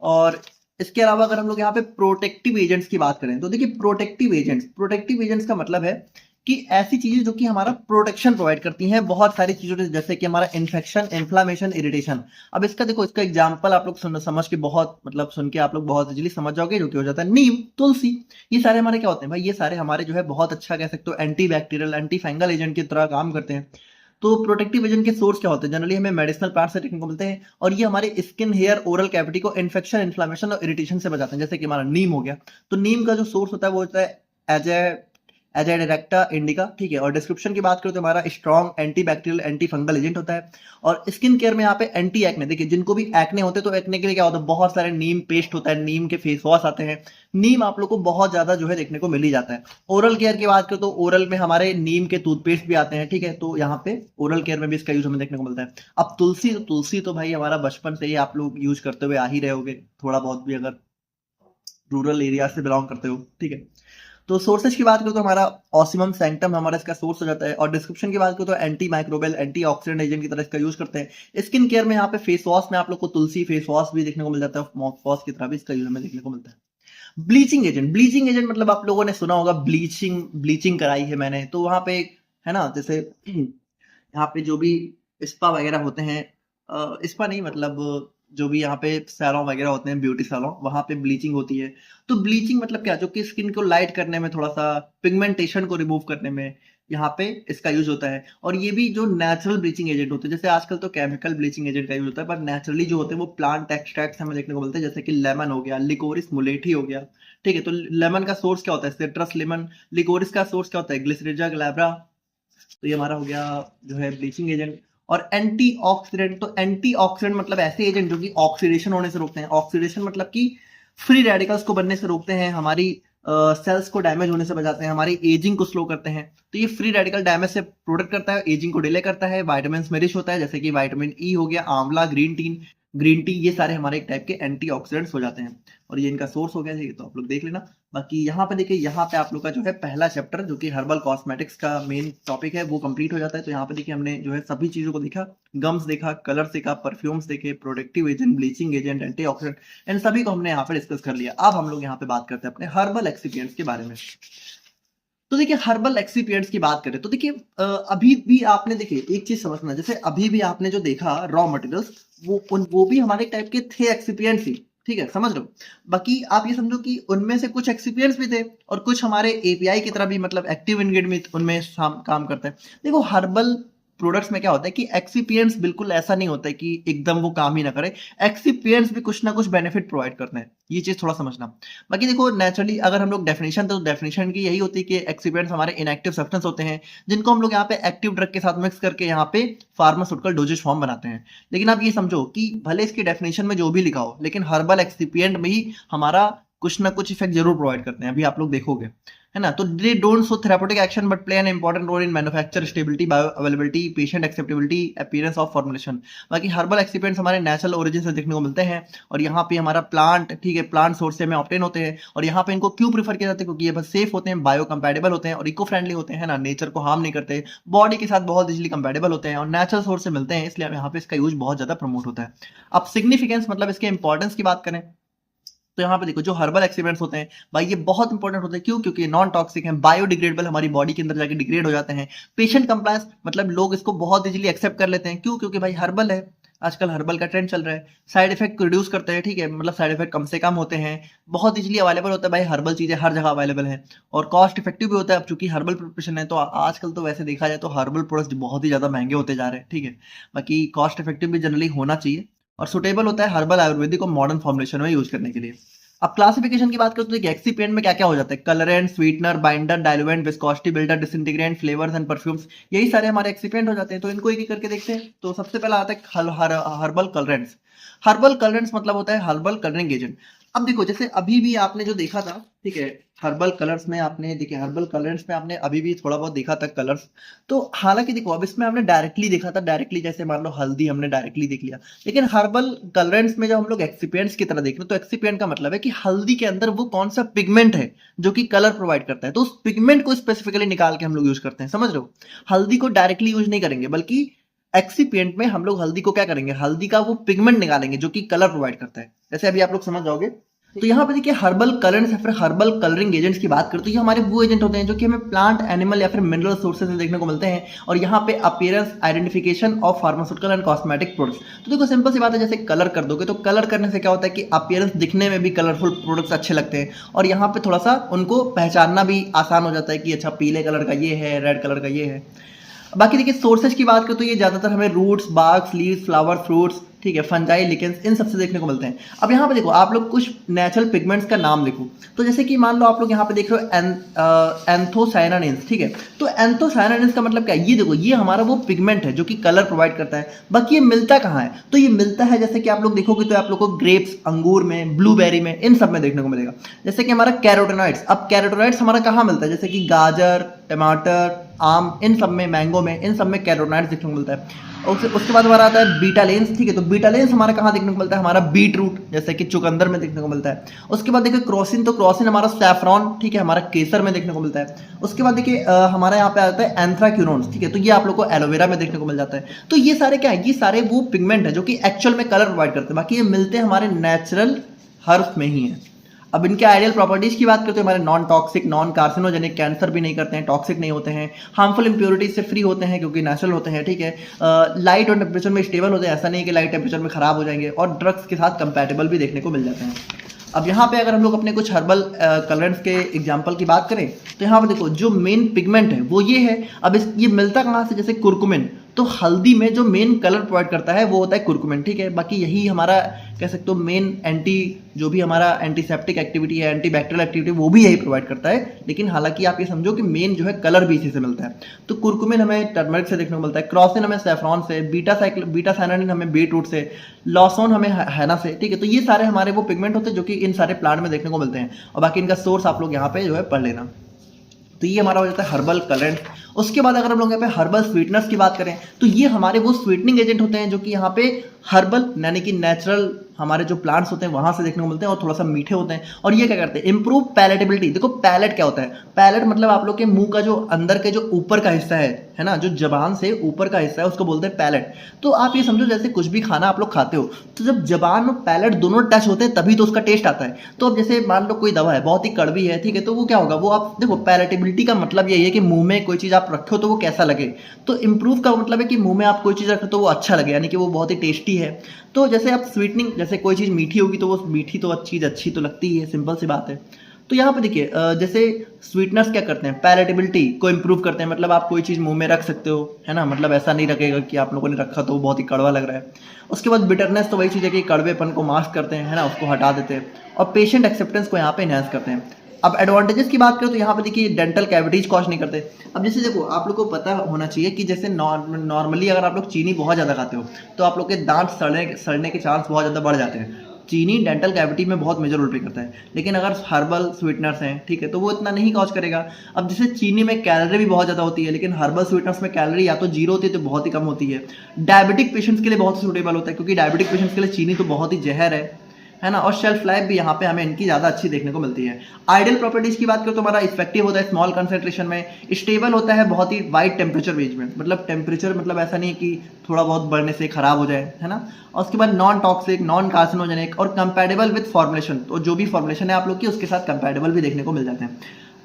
और इसके अलावा अगर हम लोग यहाँ पे प्रोटेक्टिव एजेंट्स की बात करें तो देखिए प्रोटेक्टिव एजेंट्स का मतलब है कि ऐसी चीजें जो कि हमारा प्रोटेक्शन प्रोवाइड करती हैं बहुत सारी चीजों से, जैसे कि हमारा इन्फेक्शन, इन्फ्लामेशन, इरिटेशन। अब इसका देखो, इसका एग्जांपल आप लोग समझ के बहुत मतलब सुन के आप लोग बहुत इजीली समझ जाओगे, जो कि हो जाता है नीम, तुलसी। ये सारे हमारे क्या होते हैं भाई, ये सारे हमारे जो है बहुत अच्छा कह सकते हो anti bacterial, anti fungal agent की तरह काम करते हैं। तो प्रोटेक्टिव एजेंट के सोर्स क्या होते हैं, जनरली हमें मेडिसिनल प्लांट से देखने को मिलते हैं। और ये हमारे स्किन, हेयर, ओरल कैविटी को इन्फेक्शन, इन्फ्लामेशन और इरिटेशन से बचाते हैं। जैसे कि हमारा नीम हो गया, तो नीम का जो सोर्स होता है वो होता है एजाडिरेक्टा इंडिका, ठीक है। और डिस्क्रिप्शन की बात करें तो हमारा strong anti bacterial, anti fungal agent होता है। और स्किन केयर में यहाँ पे एंटी एक्ने, देखिए जिनको भी एक्ने होते हैं तो एक्ने के लिए क्या होता है, बहुत सारे नीम पेस्ट होता है, नीम के फेस वॉश आते हैं। नीम आप लोग को बहुत ज्यादा जो है देखने को मिल ही जाता है। ओरल केयर की बात करें तो ओरल में हमारे नीम के टूथपेस्ट भी आते हैं, ठीक है। तो यहाँ पे ओरल केयर में भी इसका यूज हमें देखने को मिलता है। अब तुलसी तो भाई हमारा बचपन से ही आप लोग यूज करते हुए आ ही रहे होगे, थोड़ा बहुत भी अगर रूरल एरिया से बिलोंग करते हो, ठीक है। तो सोर्सेज की बात करें तो हमारा ऑसिमम सैंक्टम हमारा इसका सोर्स हो जाता है। और डिस्क्रिप्शन की बात करें तो anti microbial, anti oxidant agent की तरह इसका यूज करते हैं। स्किन केयर में यहाँ पे फेस वॉश में आप लोग को तुलसी फेस वॉश भी देखने को मिल जाता है, माउथ वॉश की तरह भी इसका यूज हमें देखने को मिलता है। ब्लीचिंग एजेंट मतलब आप लोगों ने सुना होगा, ब्लीचिंग कराई है मैंने, तो वहां पे है ना, जैसे यहाँ पे जो भी स्पा वगैरह होते हैं, स्पा नहीं मतलब जो भी यहाँ पे सैलून वगैरह होते हैं, ब्यूटी सैलून, वहां पे ब्लीचिंग होती है। तो ब्लीचिंग मतलब क्या, जो कि स्किन को लाइट करने में, थोड़ा सा पिगमेंटेशन को रिमूव करने में यहाँ पे इसका यूज होता है। और ये भी जो नेचुरल ब्लीचिंग एजेंट होते हैं, जैसे आजकल तो केमिकल ब्लीचिंग एजेंट का यूज होता है, पर नेचुरली जो होते हैं वो प्लांट एक्सट्रैक्ट हमें देखने को मिलते हैं, जैसे कि लेमन हो गया, लिकोरिस मुलेठी हो गया, ठीक है। तो लेमन का सोर्स क्या होता है, सिट्रस लेमन। लिकोरिस का सोर्स क्या होता है, ग्लिसरीजा ग्लैब्रा। तो ये हमारा हो गया जो है ब्लीचिंग एजेंट। और एंटीऑक्सीडेंट, तो एंटीऑक्सीडेंट मतलब ऐसे एजेंट जो कि ऑक्सीडेशन होने से रोकते हैं। ऑक्सीडेशन मतलब कि फ्री रेडिकल्स को बनने से रोकते हैं, हमारी सेल्स को डैमेज होने से बचाते हैं, हमारी एजिंग को स्लो करते हैं। तो ये फ्री रेडिकल डैमेज से प्रोटेक्ट करता है, एजिंग को डिले करता है, विटामिन में रिच होता है, जैसे कि विटामिन ई हो गया, आंवला, ग्रीन टी, ये सारे हमारे एक टाइप के एंटीऑक्सीडेंट्स हो जाते हैं। और ये इनका सोर्स हो गया, ठीक है, तो आप लोग देख लेना। बाकी यहाँ पे देखिए, यहाँ पे आप लोग का जो है पहला चैप्टर जो कि हर्बल कॉस्मेटिक्स का मेन टॉपिक है वो कंप्लीट हो जाता है। तो यहाँ पे देखिए हमने जो है सभी चीजों को देखा, गम्स देखा, कलर्स देखा, परफ्यूम्स देखे, protective agent, bleaching agent, antioxidant, इन सभी को हमने यहाँ पे डिस्कस कर लिया। अब हम लोग यहाँ पे बात करते हैं अपने हर्बल एक्सिपिएंट्स के बारे में। तो देखिए हर्बल एक्सिपिएंट्स की बात करें तो देखिए अभी भी आपने देखिए एक चीज समझना, जैसे अभी भी आपने जो देखा रॉ मटेरियल्स, वो भी हमारे टाइप के थे एक्सिपिएंट्स ही, ठीक है, समझ लो। बाकी आप ये समझो कि उनमें से कुछ एक्सिपिएंट्स भी थे और कुछ हमारे एपीआई की तरह भी, मतलब एक्टिव इंग्रेडिएंट उनमें काम करते हैं। देखो हर्बल प्रोडक्ट्स में क्या होता है कि एक्सिपिएंट्स बिल्कुल ऐसा नहीं होता है कि एकदम वो काम ही ना करे। एक्सिपिएंट्स भी कुछ ना कुछ बेनिफिट प्रोवाइड करते हैं, ये चीज थोड़ा समझना। बाकी देखो नेचुरली अगर हम लोग डेफिनेशन, तो डेफिनेशन की यही होती है कि एक्सिपिएंट्स हमारे इनएक्टिव सब्सटेंस होते हैं जिनको हम लोग यहाँ पे एक्टिव ड्रग के साथ मिक्स करके यहाँ पे फार्मास्यूटिकल डोजेज फॉर्म बनाते हैं। लेकिन आप ये समझो कि भले इसकी डेफिनेशन में जो भी लिखा हो, लेकिन हर्बल एक्सिपिएंट में ही हमारा कुछ ना कुछ इफेक्ट जरूर प्रोवाइड करते हैं, अभी आप लोग देखोगे, है ना। तो they don't show therapeutic action but play an important role in manufacture stability, bioavailability, patient acceptability, appearance of formulation. बाकी हर्बल एक्सिपिएंट्स हमारे नेचुरल ओरिजिन से देखने को मिलते हैं और यहाँ पे हमारा प्लांट, ठीक है, प्लांट सोर्स से हमें ऑब्टेन होते हैं। और यहाँ पे इनको क्यों प्रीफर किया जाता है, क्योंकि ये बस सेफ होते हैं, बायो कंपैटिबल होते हैं और इको फ्रेंडली होते हैं, ना, नेचर को हार्म नहीं करते, बॉडी के साथ बहुत इजीली कंपैटिबल होते हैं और नेचुरल सोर्स से मिलते हैं, इसलिए यहाँ पे इसका यूज बहुत ज्यादा प्रमोट होता है। अब सिग्निफिकेंस मतलब इसके इंपॉर्टेंस की बात करें तो यहाँ पे देखो जो हर्बल एक्सिपिएंट्स होते हैं भाई ये बहुत इंपॉर्टेंट होते हैं। क्यों? क्योंकि नॉन टॉक्सिक हैं, बायोडिग्रेडेबल, हमारी बॉडी के अंदर जाके डिग्रेड हो जाते हैं। पेशेंट कंप्लायंस मतलब लोग इसको बहुत इजीली एक्सेप्ट कर लेते हैं। क्यों? क्योंकि भाई हर्बल है, आजकल हर्बल का ट्रेंड चल रहा है। साइड इफेक्ट को रिड्यूस करते हैं, ठीक है, मतलब साइड इफेक्ट कम से कम होते हैं, बहुत इजीली अवेलेबल होता है भाई, हर्बल चीज़ें हर जगह अवेलेबल है और कॉस्ट इफेक्टिव भी होता है। अब चूंकि हर्बल प्रिपरेशन है तो आजकल तो वैसे देखा जाए तो हर्बल प्रोडक्ट्स बहुत ही ज़्यादा महंगे होते जा रहे हैं, ठीक है। बाकी कॉस्ट इफेक्टिव भी जनरली होना चाहिए और सुटेबल होता है हर्बल आयुर्वेदिक को मॉडर्न फॉर्मुलेशन में यूज करने के लिए। अब क्लासिफिकेशन की बात करें तो देखिए एक्सीपिएंट में क्या क्या हो जाता है, colourant, sweetener, binder, diluent, viscosity builder, disintegrant, flavours and perfumes, यही सारे हमारे एक्सीपिएंट हो जाते हैं। तो इनको एक एक करके देखते हैं। तो सबसे पहला आता है हर्बल कलरेंट्स। हर्बल कलरेंट्स मतलब होता है हर्बल कलरिंग एजेंट। अब देखो जैसे अभी भी आपने जो देखा था, ठीक है, हर्बल कलर्स में आपने देखिए, हर्बल कलर्स में आपने अभी भी थोड़ा बहुत देखा था कलर्स। तो हालांकि देखो अब इसमें हमने डायरेक्टली देखा था, डायरेक्टली जैसे मान लो हल्दी हमने डायरेक्टली देख लिया, लेकिन हर्बल कलरेंट्स में जब हम लोग एक्सिपिएंट्स की तरह देख रहे हैं तो एक्सिपिएंट का मतलब है कि हल्दी के अंदर वो कौन सा पिगमेंट है जो कि कलर प्रोवाइड करता है, तो उस पिगमेंट को स्पेसिफिकली निकाल के हम लोग यूज करते हैं, समझ रहे हो। हल्दी को डायरेक्टली यूज नहीं करेंगे, बल्कि एक्सिपिएंट में हम लोग हल्दी को क्या करेंगे, हल्दी का वो पिगमेंट निकालेंगे जो कि कलर प्रोवाइड करता है। जैसे अभी आप लोग समझ जाओगे। तो यहाँ पे देखिए हर्बल कलर्स या फिर हर्बल कलरिंग एजेंट्स की बात करें तो ये हमारे वो एजेंट होते हैं जो कि हमें प्लांट, एनिमल या फिर मिनरल सोर्सेज से देखने को मिलते हैं। और यहाँ पे appearance identification of pharmaceutical and cosmetic products. तो देखो सिंपल सी बात है, जैसे कलर कर दोगे तो कलर करने से क्या होता है कि अपीयरेंस दिखने में भी कलरफुल प्रोडक्ट्स अच्छे लगते हैं और यहाँ पे थोड़ा सा उनको पहचानना भी आसान हो जाता है कि अच्छा पीले कलर का ये है, रेड कलर का ये है। बाकी देखिए सोर्सेज की बात करें तो ये ज्यादातर हमें roots, barks, leaves, flower, fruits, ठीक है, फंजाई, लिकेंस, इन सबसे देखने को मिलते हैं। अब यहाँ पे देखो आप लोग कुछ नेचुरल पिगमेंट्स का नाम लिखो। तो जैसे कि मान लो आप लोग यहाँ पे देख रहे हो एंथोसायनानिन्स, ठीक है। तो एंथोसायनानिन्स का मतलब क्या है, ये देखो ये हमारा वो पिगमेंट है जो कि कलर प्रोवाइड करता है। बाकी ये मिलता कहाँ है, तो ये मिलता है जैसे कि आप लोग देखोगे तो आप लोग को ग्रेप्स, अंगूर में, ब्लूबेरी में, इन सब में देखने को मिलेगा। जैसे कि हमारा कैरोटेनॉइड्स, अब कैरोटेनॉइड्स हमारा कहाँ मिलता है, जैसे कि गाजर, टमाटर, आम, इन सब में, मैंगो में, इन सब में कैरोटेनॉइड्स देखने को मिलता है। और उसके बाद हमारा आता है बीटा लेंस, ठीक है। तो बीटा लेंस हमारा कहाँ देखने को मिलता है, हमारा बीट रूट जैसे कि चुकंदर में देखने को मिलता है। उसके बाद देखिए क्रॉसिन, तो क्रॉसिन हमारा सैफरॉन, ठीक है, हमारा केसर में देखने को मिलता है। उसके बाद देखिए हमारा यहाँ पे आता है एंथ्राक्यूनोन्स, ठीक है, तो ये आप लोग को एलोवेरा में देखने को मिल जाता है। तो ये सारे क्या है, ये सारे वो पिगमेंट है जो कि एक्चुअल में कलर प्रोवाइड करते हैं। बाकी ये मिलते हैं हमारे नेचुरल हर्ब्स में ही है। अब इनके आइडियल प्रॉपर्टीज की बात करते हैं, हमारे non toxic, non carcinogenic, cancer भी नहीं करते हैं, टॉक्सिक नहीं होते हैं, हार्मफुल इंप्योरिटीज से फ्री होते हैं क्योंकि नेचुरल होते हैं, ठीक है। लाइट और टेम्परेचर में स्टेबल होते हैं, ऐसा नहीं कि लाइट टेम्परेचर में खराब हो जाएंगे, और ड्रग्स के साथ कंपैटिबल भी देखने को मिल जाते हैं। अब यहाँ पे अगर हम लोग अपने कुछ हर्बल कलरेंट्स के एग्जांपल की बात करें तो यहाँ पे देखो जो मेन पिगमेंट है वो ये है। अब ये मिलता कहाँ से, जैसे कुरकुमिन, तो हल्दी में जो मेन कलर प्रोवाइड करता है वो होता है कुरकुमिन, ठीक है। बाकी यही हमारा कह सकते हो मेन एंटी, जो भी हमारा एंटीसेप्टिक एक्टिविटी है, एंटीबैक्टीरियल एक्टिविटी, वो भी यही प्रोवाइड करता है। लेकिन हालांकि आप ये समझो कि मेन जो है कलर भी इसी से मिलता है। तो कुरकुमिन हमें टर्मरिक से देखने को मिलता है, क्रॉसिन हमें सैफरॉन से, बीटा साइनानिन हमें बीट रूट से, लॉसोन हमें हैना से, ठीक है। तो ये सारे हमारे वो पिगमेंट होते हैं जो कि इन सारे प्लांट में देखने को मिलते हैं, और बाकी इनका सोर्स आप लोग यहाँ पे जो है पढ़ लेना। तो ये हमारा हो जाता है हर्बल कलरेंट। उसके बाद अगर हम लोग यहाँ पे हर्बल स्वीटनर्स की बात करें तो ये हमारे वो स्वीटनिंग एजेंट होते हैं जो कि यहाँ पे हर्बल यानी कि नेचुरल हमारे जो प्लांट्स होते हैं वहां से देखने को मिलते हैं और थोड़ा सा मीठे होते हैं। और ये क्या करते हैं, इंप्रूव पैलेटेबिलिटी। देखो पैलेट क्या होता है, पैलेट मतलब आप लोग के मुंह का जो अंदर के जो ऊपर का हिस्सा है ना, जो जबान से ऊपर का हिस्सा है उसको बोलते हैं पैलेट। तो आप ये समझो जैसे कुछ भी खाना आप लोग खाते हो तो जब जबान और पैलेट दोनों टच होते हैं तभी तो उसका टेस्ट आता है। तो अब जैसे मान लो कोई दवा है बहुत ही कड़वी है, ठीक है, तो वो क्या होगा, वो आप देखो पैलेटेबिलिटी का मतलब यही है कि मुंह में कोई चीज आप रखो तो वो कैसा लगे। तो इंप्रूव का मतलब है कि मुंह में आप कोई चीज रखो तो वो अच्छा लगे, यानी कि वो बहुत ही टेस्टी है। तो जैसे आप स्वीटनिंग, जैसे कोई चीज़ मीठी होगी तो वो मीठी तो चीज़ अच्छी तो लगती है, सिंपल सी बात है। तो यहाँ पे देखिए जैसे स्वीटनर्स क्या करते हैं, पैलेटेबिलिटी को इंप्रूव करते हैं। मतलब आप कोई चीज़ मुंह में रख सकते हो, है ना, मतलब ऐसा नहीं रखेगा कि आप लोगों ने रखा तो वो बहुत ही कड़वा लग रहा है। उसके बाद बिटरनेस, तो वही चीज़ है कि कड़वेपन को मास्क करते हैं, है ना, उसको हटा देते हैं। और पेशेंट एक्सेप्टेंस को यहाँ पे इनहेंस करते हैं। अब एडवांटेजेस की बात करें तो यहाँ पे देखिए डेंटल कैविटीज कॉज नहीं करते। अब जैसे देखो आप लोग को पता होना चाहिए कि जैसे नॉर्मली अगर आप लोग चीनी बहुत ज़्यादा खाते हो तो आप लोग के दांत सड़ने के चांस बहुत ज़्यादा बढ़ जाते हैं। चीनी डेंटल कैविटी में बहुत मेजर रोल प्ले करता है। लेकिन अगर हर्बल स्वीटनर्स हैं, ठीक है, तो वो इतना नहीं कॉज करेगा। अब जैसे चीनी में कैलोरी भी बहुत ज़्यादा होती है, लेकिन हर्बल स्वीटनर्स में कैलोरी या तो जीरो होती है तो बहुत ही कम होती है। डायबिटिक पेशेंट्स के लिए बहुत सूटेबल होता है क्योंकि डायबिटिक पेशेंट्स के लिए चीनी तो बहुत ही जहर है ना। और शेल्फ लाइफ भी यहाँ पे हमें इनकी ज़्यादा अच्छी देखने को मिलती है। आइडियल प्रॉपर्टीज की बात करें तो हमारा इफेक्टिव होता है स्मॉल कंसेंट्रेशन में, स्टेबल होता है बहुत ही वाइड टेम्परेचर रेंज में। मतलब टेम्परेचर मतलब ऐसा नहीं कि थोड़ा बहुत बढ़ने से खराब हो जाए, है ना। और उसके बाद नॉन टॉक्सिक, नॉन कार्सिनोजेनिक और कंपैटिबल विद फॉर्मुलेशन। तो जो भी फॉर्मुलेशन है आप लोग की उसके साथ कंपैटिबल भी देखने को मिल जाते हैं।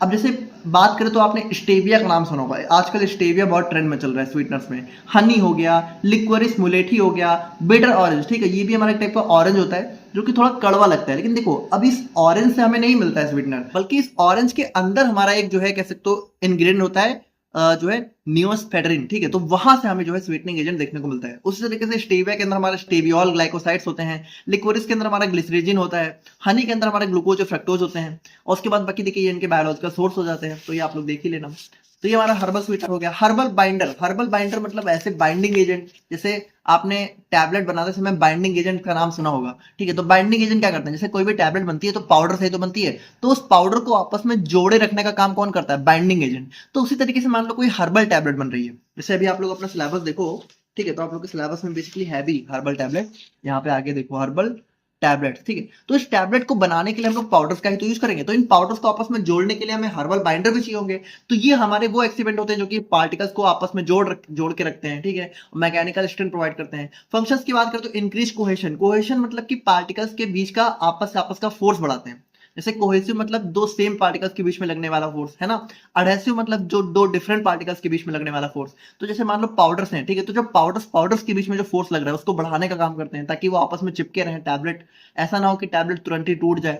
अब जैसे बात करें तो आपने स्टेविया का नाम सुना होगा, आजकल स्टेविया बहुत ट्रेंड में चल रहा है स्वीटनर्स में। हनी हो गया, लिक्वरिस मुलेठी हो गया, बिटर ऑरेंज, ठीक है, ये भी हमारा एक टाइप का ऑरेंज होता है जो कि थोड़ा कड़वा लगता है। लेकिन देखो अब इस ऑरेंज से हमें नहीं मिलता है स्वीटनर, बल्कि इस ऑरेंज के अंदर हमारा एक जो है कह सकते हो इंग्रेडिएंट होता है जो है नियोस्फेडरिन, ठीक है, तो वहां से हमें जो है स्वीटनिंग एजेंट देखने को मिलता है। उसी तरीके से स्टेविया के अंदर हमारा स्टेवियोल ग्लाइकोसाइड्स होते हैं, लिक्वरिस के अंदर हमारा ग्लिसरीजिन होता है, हनी के अंदर हमारे ग्लूकोज और फ्रक्टोज होते हैं, और उसके बाद बाकी देखिए इनके बायोलॉजिकल सोर्स हो जाते हैं, तो ये आप लोग देख ही लेना। तो ये हमारा हर्बल स्वीटनर हो गया। हर्बल बाइंडर, हर्बल बाइंडर मतलब ऐसे बाइंडिंग एजेंट, जैसे आपने टैबलेट बनाते समय बाइंडिंग एजेंट का नाम सुना होगा, ठीक है, तो बाइंडिंग एजेंट क्या करते हैं, जैसे कोई भी टैबलेट बनती है तो पाउडर से ही तो बनती है, तो उस पाउडर को आपस में जोड़े रखने का काम कौन करता है, बाइंडिंग एजेंट। तो उसी तरीके से मान लो कोई हर्बल टैबलेट बन रही है, जैसे अभी आप लोग अपना सिलेबस देखो, ठीक है, तो आप लोग के सिलेबस में बेसिकली है भी हर्बल टैबलेट, यहाँ पे आगे देखो हर्बल टैबलेट, ठीक है, तो इस टैबलेट को बनाने के लिए हम लोग पाउडर्स का ही तो यूज करेंगे, तो इन पाउडर्स को आपस में जोड़ने के लिए हमें हर्बल बाइंडर भी चाहिए होंगे। तो ये हमारे वो एक्सीपेंट होते हैं जो कि पार्टिकल्स को आपस में जोड़ के रखते हैं, ठीक है, मैकेनिकल स्ट्रेंथ प्रोवाइड करते हैं। फंक्शंस की बात करें तो इंक्रीज कोहेशन, कोहेशन मतलब कि पार्टिकल्स के बीच का आपस का फोर्स बढ़ाते हैं। जैसे कोहेसिव मतलब दो सेम पार्टिकल्स के बीच में लगने वाला फोर्स है ना, अडहेसिव मतलब जो दो डिफरेंट पार्टिकल्स के बीच में लगने वाला फोर्स। तो जैसे मान लो पाउडर्स हैं, ठीक है, तो जो पाउडर्स के बीच में जो फोर्स लग रहा है उसको बढ़ाने का काम करते हैं ताकि वो आपस में चिपके रहें टैबलेट, ऐसा ना हो कि टैबलेट तुरंत ही टूट जाए।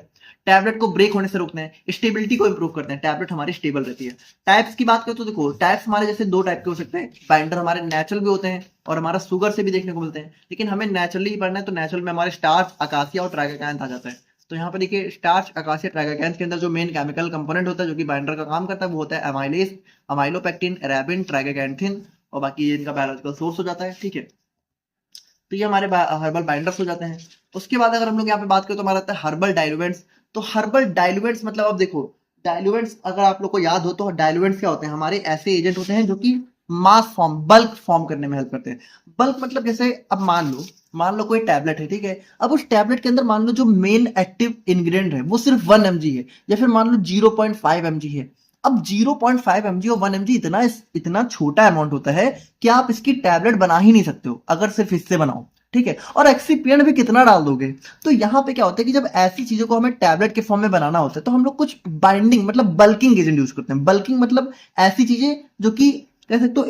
टैबलेट को ब्रेक होने से रोकते हैं, स्टेबिलिटी को इंप्रूव करते हैं, टैबलेट हमारी स्टेबल रहती है। टाइप्स की बात करें तो देखो टाइप्स हमारे जैसे दो टाइप के हो सकते हैं, बाइंडर हमारे नेचुरल भी होते हैं और हमारा शुगर से भी देखने को मिलते हैं, लेकिन हमें नेचुरली ही पढ़ना है तो नेचुरल में हमारे स्टार्च, अकासिया और ट्राइगोकैंथ आ जाता है। तो यहाँ पे देखिए स्टार्च, अकासिया, ट्राइगोकैंथ के अंदर जो मेन केमिकल कंपोनेंट होता है जो कि बाइंडर का काम करता है वो होता है एमाइलेज, अमाइलोपेक्टिन, एराबिन, ट्राइगोकैंथिन, और बाकी ये इनका बायोलॉजिकल सोर्स हो जाता है, ठीक है। तो ये हमारे हर्बल बाइंडर्स हो जाते हैं। उसके बाद अगर हम लोग यहाँ पे बात करें तो हमारा आता है हर्बल डाइल्यूएंट्स। तो हर्बल डाइल्यूएंट्स मतलब अब देखो डाइल्यूएंट्स अगर आप लोग को याद हो तो डाइल्यूएंट्स क्या होते हैं, हमारे ऐसे एजेंट होते हैं जो कि मास फॉर्म, बल्क फॉर्म करने में हेल्प करते हैं। बल्क मतलब जैसे अब मान लो कोई टैबलेट है, ठीक है, अब उस टैबलेट के अंदर मान लो जो मेन एक्टिव इंग्रेडिएंट है वो सिर्फ 1 mg है, या फिर मान लो 0.5 mg है। अब 0.5 mg और 1 mg इतना छोटा अमाउंट होता है कि आप इसकी टैबलेट बना ही नहीं सकते हो अगर सिर्फ इससे बनाओ, ठीक है, और एक्सिपिएंट भी कितना डाल दोगे। तो यहाँ पे क्या होता है कि जब ऐसी चीजों को हमें टैबलेट के फॉर्म में बनाना होता है तो हम लोग कुछ बाइंडिंग मतलब बल्किंग एजेंट यूज करते हैं। बल्किंग मतलब ऐसी चीजें जो कि कह सकते हो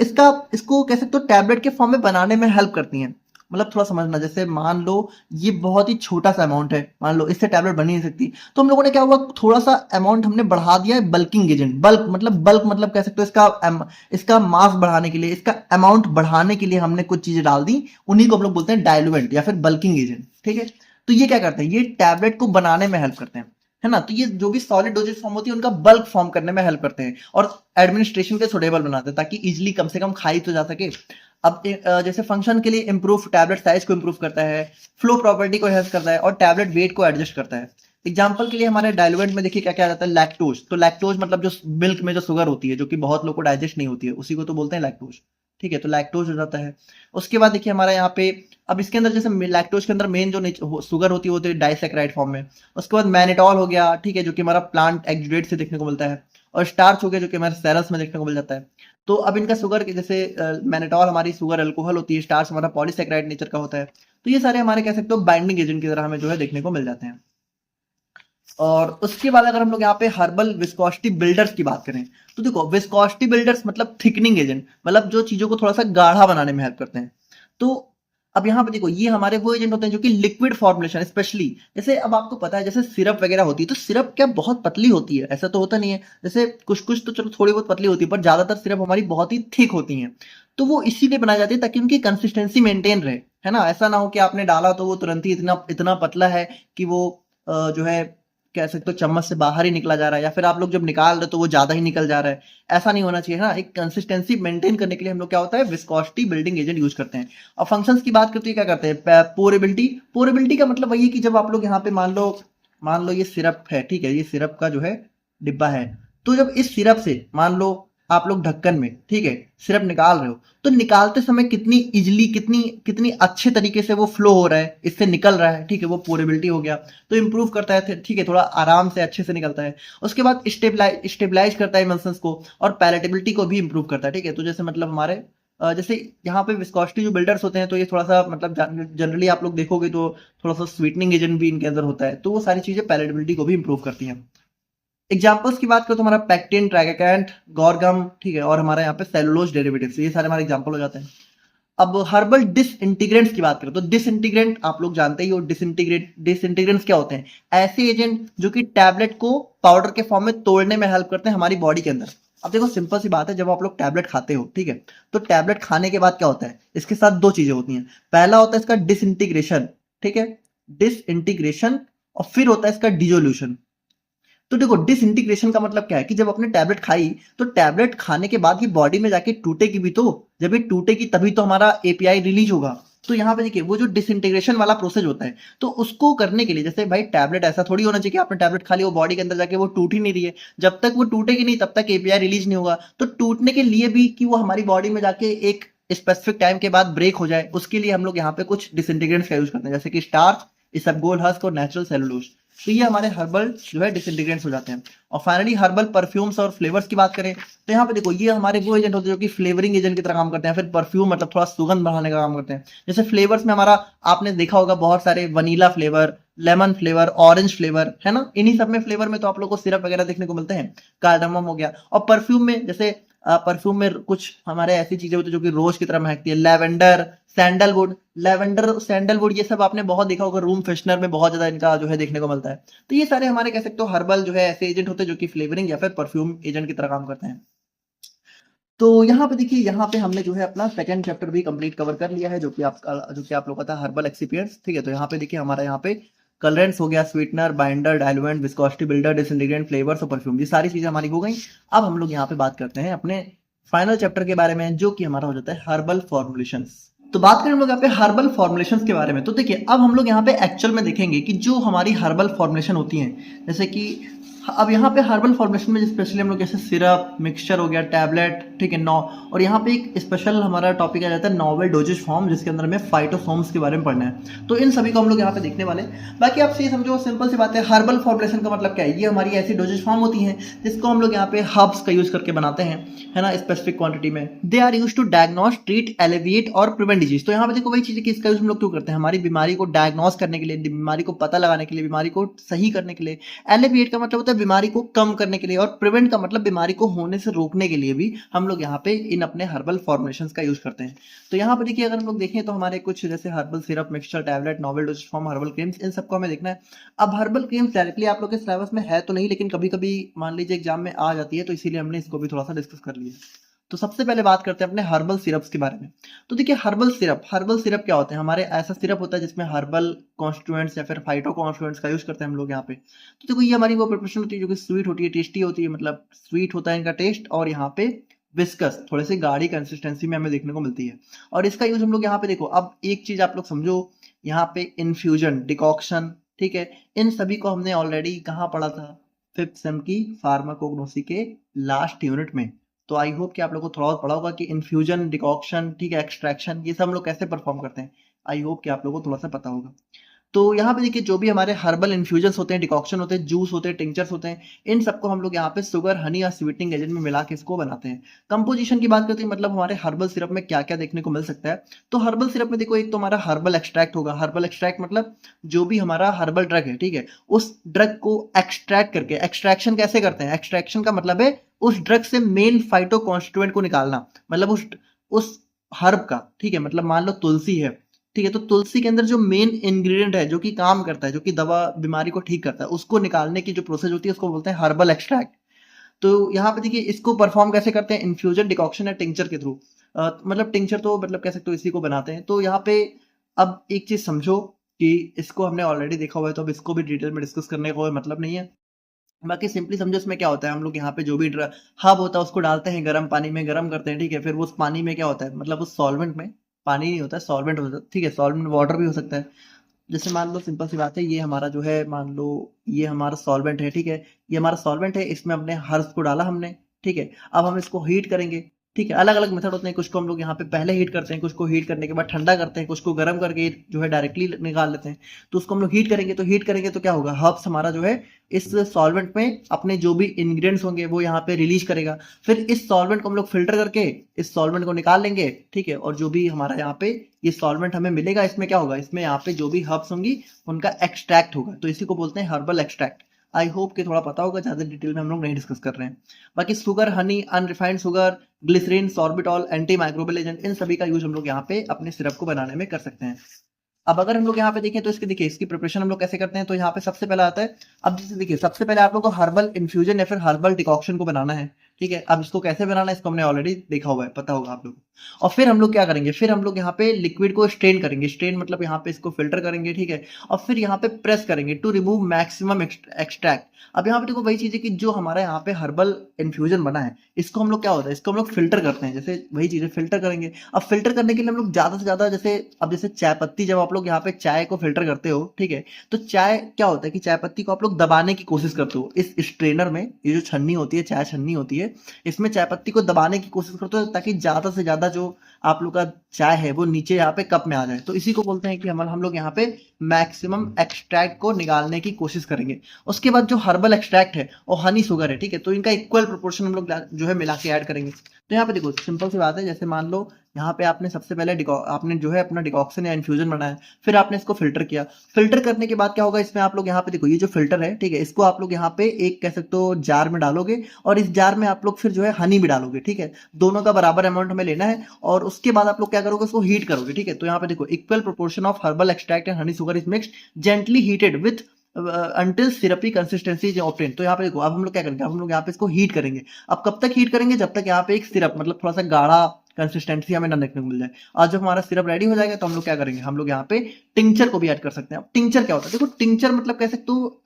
इसको कह सकते हो टैबलेट के फॉर्म में बनाने में हेल्प करती हैं। मतलब थोड़ा समझना, जैसे मान लो ये बहुत ही छोटा सा अमाउंट है, मान लो इससे टैबलेट बन ही नहीं सकती, तो हम लोगों ने क्या हुआ थोड़ा सा अमाउंट हमने बढ़ा दिया है बल्किंग एजेंट। बल्क मतलब कह सकते हो इसका मास बढ़ाने के लिए, इसका अमाउंट बढ़ाने के लिए हमने कुछ चीजें डाल दी, उन्हीं को हम लोग बोलते हैं डाइल्यूएंट या फिर बल्किंग एजेंट, ठीक है। तो ये क्या करते हैं, ये टैबलेट को बनाने में हेल्प करते हैं, है ना। तो ये जो भी सॉलिड डोजेज फॉर्म होती है उनका बल्क फॉर्म करने में हेल्प करते हैं और एडमिनिस्ट्रेशन के सुटेबल बनाते हैं ताकि इजिली कम से कम खाई तो जा सके। अब जैसे फंक्शन के लिए इंप्रूव, टैबलेट साइज को इंप्रूव करता है, फ्लो प्रॉपर्टी को एनहांस करता है और टैबलेट वेट को एडजस्ट करता है। एग्जाम्पल के लिए हमारे डाइल्यूएंट में देखिए क्या क्या आता है, लैक्टोज। तो लैक्टोज मतलब जो मिल्क में जो शुगर होती है जो कि बहुत लोग को डाइजेस्ट नहीं होती है उसी को तो बोलते हैं लैक्टोज, ठीक है, तो लैक्टोज हो जाता है। उसके बाद देखिए हमारा यहाँ पे अब इसके अंदर जैसे लैक्टोज के अंदर मेन जो शुगर होती है वो होती है डाइसैकेराइड फॉर्म में। उसके बाद मैनिटॉल हो गया, ठीक है, जो कि हमारा प्लांट एक्सुडेट से देखने को मिलता है, और स्टार्च हो गया जो कि हमारे सेरल्स में देखने को मिल जाता है। तो अब इनका शुगर के जैसे मैनिटॉल हमारी शुगर अल्कोहल होती है, स्टार्च हमारा पॉलीसैकेराइड नेचर का होता है। तो ये सारे हमारे कह सकते हो बाइंडिंग एजेंट की तरह हमें जो है देखने को मिल जाते हैं। और उसके बाद अगर हम लोग यहाँ पे हर्बल विस्कोसिटी बिल्डर्स की बात करें तो देखो विस्कोसिटी बिल्डर्स मतलब थिकनिंग एजेंट, मतलब जो चीजों को थोड़ा सा गाढ़ा बनाने में हेल्प करते हैं। तो अब यहाँ पे देखो ये हमारे वो एजेंट होते हैं जो कि लिक्विड फॉर्मुलेशन, स्पेशली जैसे अब आपको पता है जैसे सिरप वगैरह होती है तो सिरप क्या बहुत पतली होती है, ऐसा तो होता नहीं है, जैसे कुछ तो चलो थोड़ी बहुत पतली होती है पर ज्यादातर सिरप हमारी बहुत ही थिक होती है। तो वो इसीलिए बनाई जाती है ताकि उनकी कंसिस्टेंसी मेंटेन रहे, है ना, ऐसा ना हो कि आपने डाला तो वो तुरंत ही इतना इतना पतला है कि वो जो है कह सकते हो चम्मच से बाहर ही निकला जा रहा है, या फिर आप लोग जब निकाल रहे हो तो वो ज्यादा ही निकल जा रहा है, ऐसा नहीं होना चाहिए, है ना। एक कंसिस्टेंसी मेंटेन करने के लिए हम लोग क्या होता है विस्कोसिटी बिल्डिंग एजेंट यूज करते हैं। और फंक्शंस की बात करते हैं क्या करते हैं, पोरेबिलिटी। पोरेबिलिटी का मतलब वही है कि जब आप लोग यहाँ पे मान लो ये सिरप है, ठीक है, ये सिरप का जो है डिब्बा है, तो जब इस सिरप से मान लो आप लोग ढक्कन में, ठीक है, सिरप निकाल रहे हो तो निकालते समय कितनी इजिली कितनी कितनी अच्छे तरीके से वो फ्लो हो रहा है, इससे निकल रहा है, ठीक है, वो पोरेबिलिटी हो गया। तो इंप्रूव करता है, ठीक है, थोड़ा आराम से अच्छे से निकलता है। उसके बाद स्टेबलाइज करता है इमल्शंस को और पैलेटेबिलिटी को भी इंप्रूव करता है, ठीक है। तो जैसे मतलब हमारे जैसे यहाँ पे विस्कोसिटी जो बिल्डर्स होते हैं तो ये थोड़ा सा मतलब जनरली आप लोग देखोगे तो थोड़ा सा स्वीटनिंग एजेंट भी इनके अंदर होता है, तो वो सारी चीजें पैलेटेबिलिटी को भी इंप्रूव करती हैं। एग्जाम्पल्स की बात करो तो हमारा पैक्टिन, ट्राइगैकेंट, गॉरगम, ठीक है, और हमारा यहाँ पे सेलुलोज डेरिवेटिव्स, ये सारे हमारे एग्जाम्पल हो जाते हैं। अब हर्बल डिसइंटीग्रेंट्स की बात करें तो डिसइंटीग्रेंट आप लोग जानते ही हो, डिसइंटीग्रेंट्स क्या होते हैं? ऐसे एजेंट जो कि टैबलेट को पाउडर के फॉर्म में तोड़ने में हेल्प करते हैं हमारी बॉडी के अंदर। अब देखो सिंपल सी बात है, जब आप लोग टैबलेट खाते हो, ठीक है, तो टैबलेट खाने के बाद क्या होता है? इसके साथ दो चीजें होती हैं। पहला होता है इसका डिसइंटीग्रेशन, ठीक है, डिसइंटीग्रेशन, और फिर होता है इसका डिजोल्यूशन। तो देखो डिसइंटीग्रेशन का मतलब क्या है कि जब आपने टैबलेट खाई, तो टैबलेट खाने के बाद ये बॉडी में जाके टूटेगी भी तो, जब ये टूटेगी तभी तो हमारा एपीआई रिलीज होगा। तो यहाँ पे देखिए वो जो डिसइंटीग्रेशन वाला प्रोसेस होता है, तो उसको करने के लिए, जैसे भाई टैबलेट ऐसा थोड़ी होना चाहिए कि आपने टैबलेट खा ली वो बॉडी के अंदर जाके वो टूट ही नहीं रही है, जब तक वो टूटेगी नहीं तब तक एपीआई रिलीज नहीं होगा। तो टूटने के लिए भी कि वो हमारी बॉडी में जाके एक स्पेसिफिक टाइम के बाद ब्रेक हो जाए, उसके लिए हम लोग यहाँ पे कुछ डिसइंटीग्रेंट्स का यूज करते हैं, जैसे कि स्टार्च, इसबगोल हस्क और नेचुरल सेलुलोज। तो ये हमारे हर्बल जो है डिसइंटीग्रेंट्स हो जाते हैं। और फाइनली हर्बल परफ्यूम्स और फ्लेवर्स की बात करें तो यहाँ पे देखो ये हमारे वो एजेंट होते हैं जो कि फ्लेवरिंग एजेंट की तरह काम करते हैं, फिर परफ्यूम मतलब थोड़ा सुगंध बढ़ाने का काम करते हैं। जैसे फ्लेवर्स में हमारा आपने देखा होगा बहुत सारे vanilla flavour, lemon flavour, orange flavour, है ना, इन्हीं सब में फ्लेवर में तो आप लोग को सिरप वगैरह देखने को मिलते हैं, कार्डामम हो गया। और परफ्यूम में जैसे परफ्यूम में कुछ हमारे ऐसी चीजें होती है जो कि रोज की तरह महकती है, लेवेंडर, सैंडलवुड, लेवेंडर, सैंडलवुड, ये सब आपने बहुत देखा होगा, रूम फ्रेशनर में बहुत ज्यादा इनका जो है देखने को मिलता है। तो ये सारे हमारे कह सकते हो हर्बल जो है ऐसे एजेंट होते हैं जो कि फ्लेवरिंग या फिर परफ्यूम एजेंट की तरह काम करते हैं। तो यहाँ पे देखिए, यहाँ पे हमने जो है अपना सेकंड चैप्टर भी कंप्लीट कवर कर लिया है, जो कि आप लोग का था हर्बल एक्सिपिएंट्स, ठीक है। तो यहाँ पे देखिए हमारा यहाँ पे कलरेंट्स हो गया, sweetener, binder, diluent, viscosity builder, disintegrant, flavours और परफ्यूम, ये सारी चीजें हमारी हो गई। अब हम लोग यहाँ पे बात करते हैं अपने फाइनल चैप्टर के बारे में, जो कि हमारा हो जाता है हर्बल फॉर्मुलेशंस। तो बात करें हम लोग यहाँ पे हर्बल फॉर्मुलेशंस के बारे में, तो देखिए अब हम लोग यहाँ पे एक्चुअल में देखेंगे कि जो हमारी हर्बल फॉर्मुलेशन होती हैं, जैसे कि अब यहाँ पे हर्बल फॉर्मुलेशन में स्पेशली हम लोग जैसे सिरप, मिक्सचर हो गया, टैबलेट, ठीक है, नौ, और यहाँ पे एक स्पेशल हमारा टॉपिक आ जाता है नॉवेल डोजेज फॉर्म, जिसके अंदर हमें फाइटोसोम्स के बारे में पढ़ना है। तो इन सभी को हम लोग यहाँ पे देखने वाले हैं। बाकी आप ये समझो, सिंपल सी बात है, हर्बल फॉर्मुलेशन का मतलब क्या है? ये हमारी ऐसी डोजेज फॉर्म होती हैं जिसको हम लोग यहाँ पे हर्ब्स का यूज करके बनाते हैं, है ना, स्पेसिफिक क्वांटिटी में। They are use to diagnose, treat, alleviate और प्रिवेंट डिजीज। तो यहाँ पे देखो वही चीज है कि इसका यूज हम लोग क्यों करते हैं? हमारी बीमारी को डायग्नोस करने के लिए, बीमारी को पता लगाने के लिए, बीमारी को सही करने के लिए। एलिविएट का मतलब होता है बीमारी को कम करने के लिए, और प्रिवेंट का मतलब बीमारी को होने से रोकने के लिए भी हम लोग यहाँ पे इन अपने हर्बल फॉर्मुलेशंस का यूज करते हैं। तो यहाँ पे देखिए अगर हम लोग देखें तो हमारे कुछ जैसे herbal syrup, mixture, tablet, novel dosage form, herbal creams, इन सबको हमें देखना है। अब हर्बल क्रीम्स डायरेक्टली आप लोग के सिलेबस में है तो नहीं, लेकिन कभी कभी मान लीजिए एग्जाम में आ जाती है, तो इसीलिए हमने इसको भी थोड़ा सा डिस्कस कर लिया। तो सबसे पहले बात करते हैं अपने हर्बल सिरप्स के बारे में। तो देखिए हर्बल सिरप क्या होते हैं? हमारे ऐसा सिरप होता है जिसमें हर्बल कॉन्स्टिट्यूएंट्स या फिर फाइटो कॉन्स्टिट्यूएंट्स का यूज करते हैं हम लोग यहाँ पे। तो देखो ये हमारी वो प्रिपरेशन होती है जो कि स्वीट होती है, टेस्टी होती है, मतलब स्वीट होता है इनका टेस्ट, और यहाँ पे विस्कस, थोड़े से गाढ़ी कंसिस्टेंसी में हमें देखने को मिलती है। और इसका यूज हम लोग यहाँ पे देखो, अब एक चीज आप लोग समझो, यहाँ पे इन्फ्यूजन, डिकॉक्शन, ठीक है, इन सभी को हमने ऑलरेडी कहाँ पढ़ा था? 5th सेम की फार्माकोग्नोसी के लास्ट यूनिट में। तो आई होप कि आप लोगों को थोड़ा बहुत पढ़ा होगा कि इन्फ्यूजन, डिकॉक्शन, ठीक है, एक्सट्रैक्शन, ये सब हम लोग कैसे परफॉर्म करते हैं। आई होप कि आप लोगों को थोड़ा सा पता होगा। तो यहाँ पे देखिए जो भी हमारे हर्बल इन्फ्यूजन्स होते हैं, डिकॉक्शन होते हैं, जूस होते हैं, टिंचर्स होते हैं, इन सबको हम लोग यहाँ पे शुगर, हनी या स्वीटनिंग एजेंट में मिला के इसको बनाते हैं। कंपोजिशन की बात करते हैं, मतलब हमारे हर्बल सिरप में क्या क्या देखने को मिल सकता है। तो हर्बल सिरप में देखो एक तो हमारा हर्बल एक्सट्रैक्ट होगा। हर्बल एक्सट्रैक्ट मतलब जो भी हमारा हर्बल ड्रग है, ठीक है, उस ड्रग को एक्सट्रैक्ट करके, एक्सट्रैक्शन कैसे करते हैं? एक्सट्रैक्शन का मतलब है उस ड्रग से मेन फाइटो कॉन्स्टिट्यूएंट को निकालना, मतलब उस हर्ब का, ठीक है, मतलब मान लो तुलसी है, ठीक है, तो तुलसी के अंदर जो मेन इंग्रेडिएंट है जो कि काम करता है, जो कि दवा बीमारी को ठीक करता है, उसको निकालने की जो प्रोसेस होती है उसको बोलते हैं हर्बल एक्सट्रैक्ट। तो यहाँ पे देखिए इसको परफॉर्म कैसे करते हैं? इन्फ्यूजन, डिकॉक्शन या टिंचर के थ्रू। मतलब टिंचर तो मतलब कह सकते हो इसी को बनाते हैं। तो यहाँ पे अब एक चीज समझो कि इसको हमने ऑलरेडी देखा हुआ है, तो अब इसको भी डिटेल में डिस्कस करने का कोई मतलब नहीं है। बाकी सिंपली समझो इसमें क्या होता है, हम लोग यहाँ पे जो भी हब होता है उसको डालते हैं गर्म पानी में, गर्म करते हैं, ठीक है, फिर वो उस पानी में क्या होता है, मतलब उस सॉल्वेंट में, पानी नहीं होता है, सॉल्वेंट होता है, ठीक है, सॉल्वेंट वाटर भी हो सकता है। जैसे मान लो सिंपल सी बात है, ये हमारा जो है, मान लो ये हमारा सॉल्वेंट है, ठीक है, ये हमारा सॉल्वेंट है, इसमें हमने हर्ष को डाला हमने, ठीक है, अब हम इसको हीट करेंगे, ठीक है, अलग अलग मेथड होते हैं, कुछ को हम लोग यहाँ पे पहले हीट करते हैं, कुछ को हीट करने के बाद ठंडा करते हैं, कुछ को गर्म करके जो है डायरेक्टली निकाल लेते हैं। तो उसको हम लोग हीट करेंगे तो क्या होगा, हर्ब्स हमारा जो है इस सॉल्वेंट में अपने जो भी इंग्रेडिएंट्स होंगे वो यहाँ पे रिलीज करेगा। फिर इस सॉल्वेंट को हम लोग फिल्टर करके इस सॉल्वेंट को निकाल लेंगे, ठीक है, और जो भी हमारा यहाँ पे ये सॉल्वेंट हमें मिलेगा, इसमें क्या होगा, इसमें यहाँ पे जो भी हर्ब्स होंगी उनका एक्सट्रैक्ट होगा, तो इसी को बोलते हैं हर्बल एक्सट्रैक्ट। आई होप कि थोड़ा पता होगा, ज़्यादा डिटेल में हम लोग नहीं डिस्कस कर रहे हैं। बाकी sugar, honey, unrefined sugar, glycerine, sorbitol, anti microbial agent, इन सभी का यूज हम लोग यहाँ पे अपने सिरप को बनाने में कर सकते हैं। अब अगर हम लोग यहाँ पे देखें तो इसकी देखिए इसकी प्रिपरेशन हम लोग कैसे करते हैं, तो यहाँ पे सबसे पहला आता है। अब जैसे देखिए सबसे पहले आप लोग को हर्बल इन्फ्यूजन या फिर हर्बल डिकॉक्शन को बनाना है, ठीक है। अब इसको कैसे बनाना है इसको हमने ऑलरेडी देखा हुआ है, पता होगा आप लोग को। और फिर हम लोग क्या करेंगे, फिर हम लोग यहाँ पे लिक्विड को स्ट्रेन करेंगे, स्ट्रेन मतलब यहाँ पे इसको फिल्टर करेंगे, ठीक है। और फिर यहाँ पे प्रेस करेंगे टू रिमूव मैक्सिमम एक्सट्रैक्ट। अब यहाँ पे देखो वही चीज है कि जो हमारा यहाँ पे हर्बल इन्फ्यूजन बना है, इसको हम लोग क्या होता है, इसको हम लोग फिल्टर करते हैं, जैसे वही चीजें फिल्टर करेंगे। अब फिल्टर करने के लिए हम लोग ज्यादा से ज्यादा जैसे, अब जैसे चाय पत्ती, जब आप लोग यहाँ पे चाय को फिल्टर करते हो, ठीक है, तो चाय क्या होता है कि चाय पत्ती को आप लोग दबाने की कोशिश करते हो इस स्ट्रेनर में। ये जो छन्नी होती है, चाय छन्नी होती है, इसमें चाय पत्ती को दबाने की कोशिश करते हो ताकि ज्यादा से ज्यादा जो आप लोग का चाय है वो नीचे यहाँ पे कप में आ जाए। तो इसी को बोलते हैं कि हम लोग यहाँ पे मैक्सिमम एक्सट्रैक्ट को निकालने की कोशिश करेंगे। उसके बाद जो हर्बल एक्सट्रैक्ट है और हनी शुगर है, ठीक है, तो इनका इक्वल प्रोपोर्शन हम लोग जो है मिला के ऐड करेंगे। तो यहाँ पे देखो सिंपल सी बात है, जैसे मान लो यहाँ पे आपने सबसे पहले आपने जो है अपना डिकॉक्शन या इन्फ्यूजन बनाया, फिर आपने इसको फिल्टर किया। फिल्टर करने के बाद क्या होगा, इसमें आप लोग यहाँ पे देखो ये जो फिल्टर है, ठीक है, इसको आप लोग यहाँ पे एक कह सकते हो जार में डालोगे, और इस जार में आप लोग फिर जो है हनी भी डालोगे, ठीक है। दोनों का बराबर अमाउंट हमें लेना है, और उसके बाद आप लोग क्या करोगे, उसको हीट करोगे, ठीक है। तो यहाँ पे देखो equal proportion of herbal extract and honey sugar is mixed gently heated with until syrupy consistency is obtain. तो यहाँ पे देखो अब हम लोग क्या करेंगे, अब हम लोग यहाँ पे इसको हीट करेंगे। अब कब तक हीट करेंगे, जब तक यहाँ पे एक सिरप मतलब थोड़ा सा गाढ़ा कंसिस्टेंसी हमें ना देखने को मिल जाए। और जब हमारा सिरप रेडी हो जाएगा तो हम लोग क्या करेंगे, हम लोग यहाँ पे टिंचर को भी ऐड कर सकते हैं। अब टिंचर क्या होता है, देखो टिंचर मतलब कह सकते हो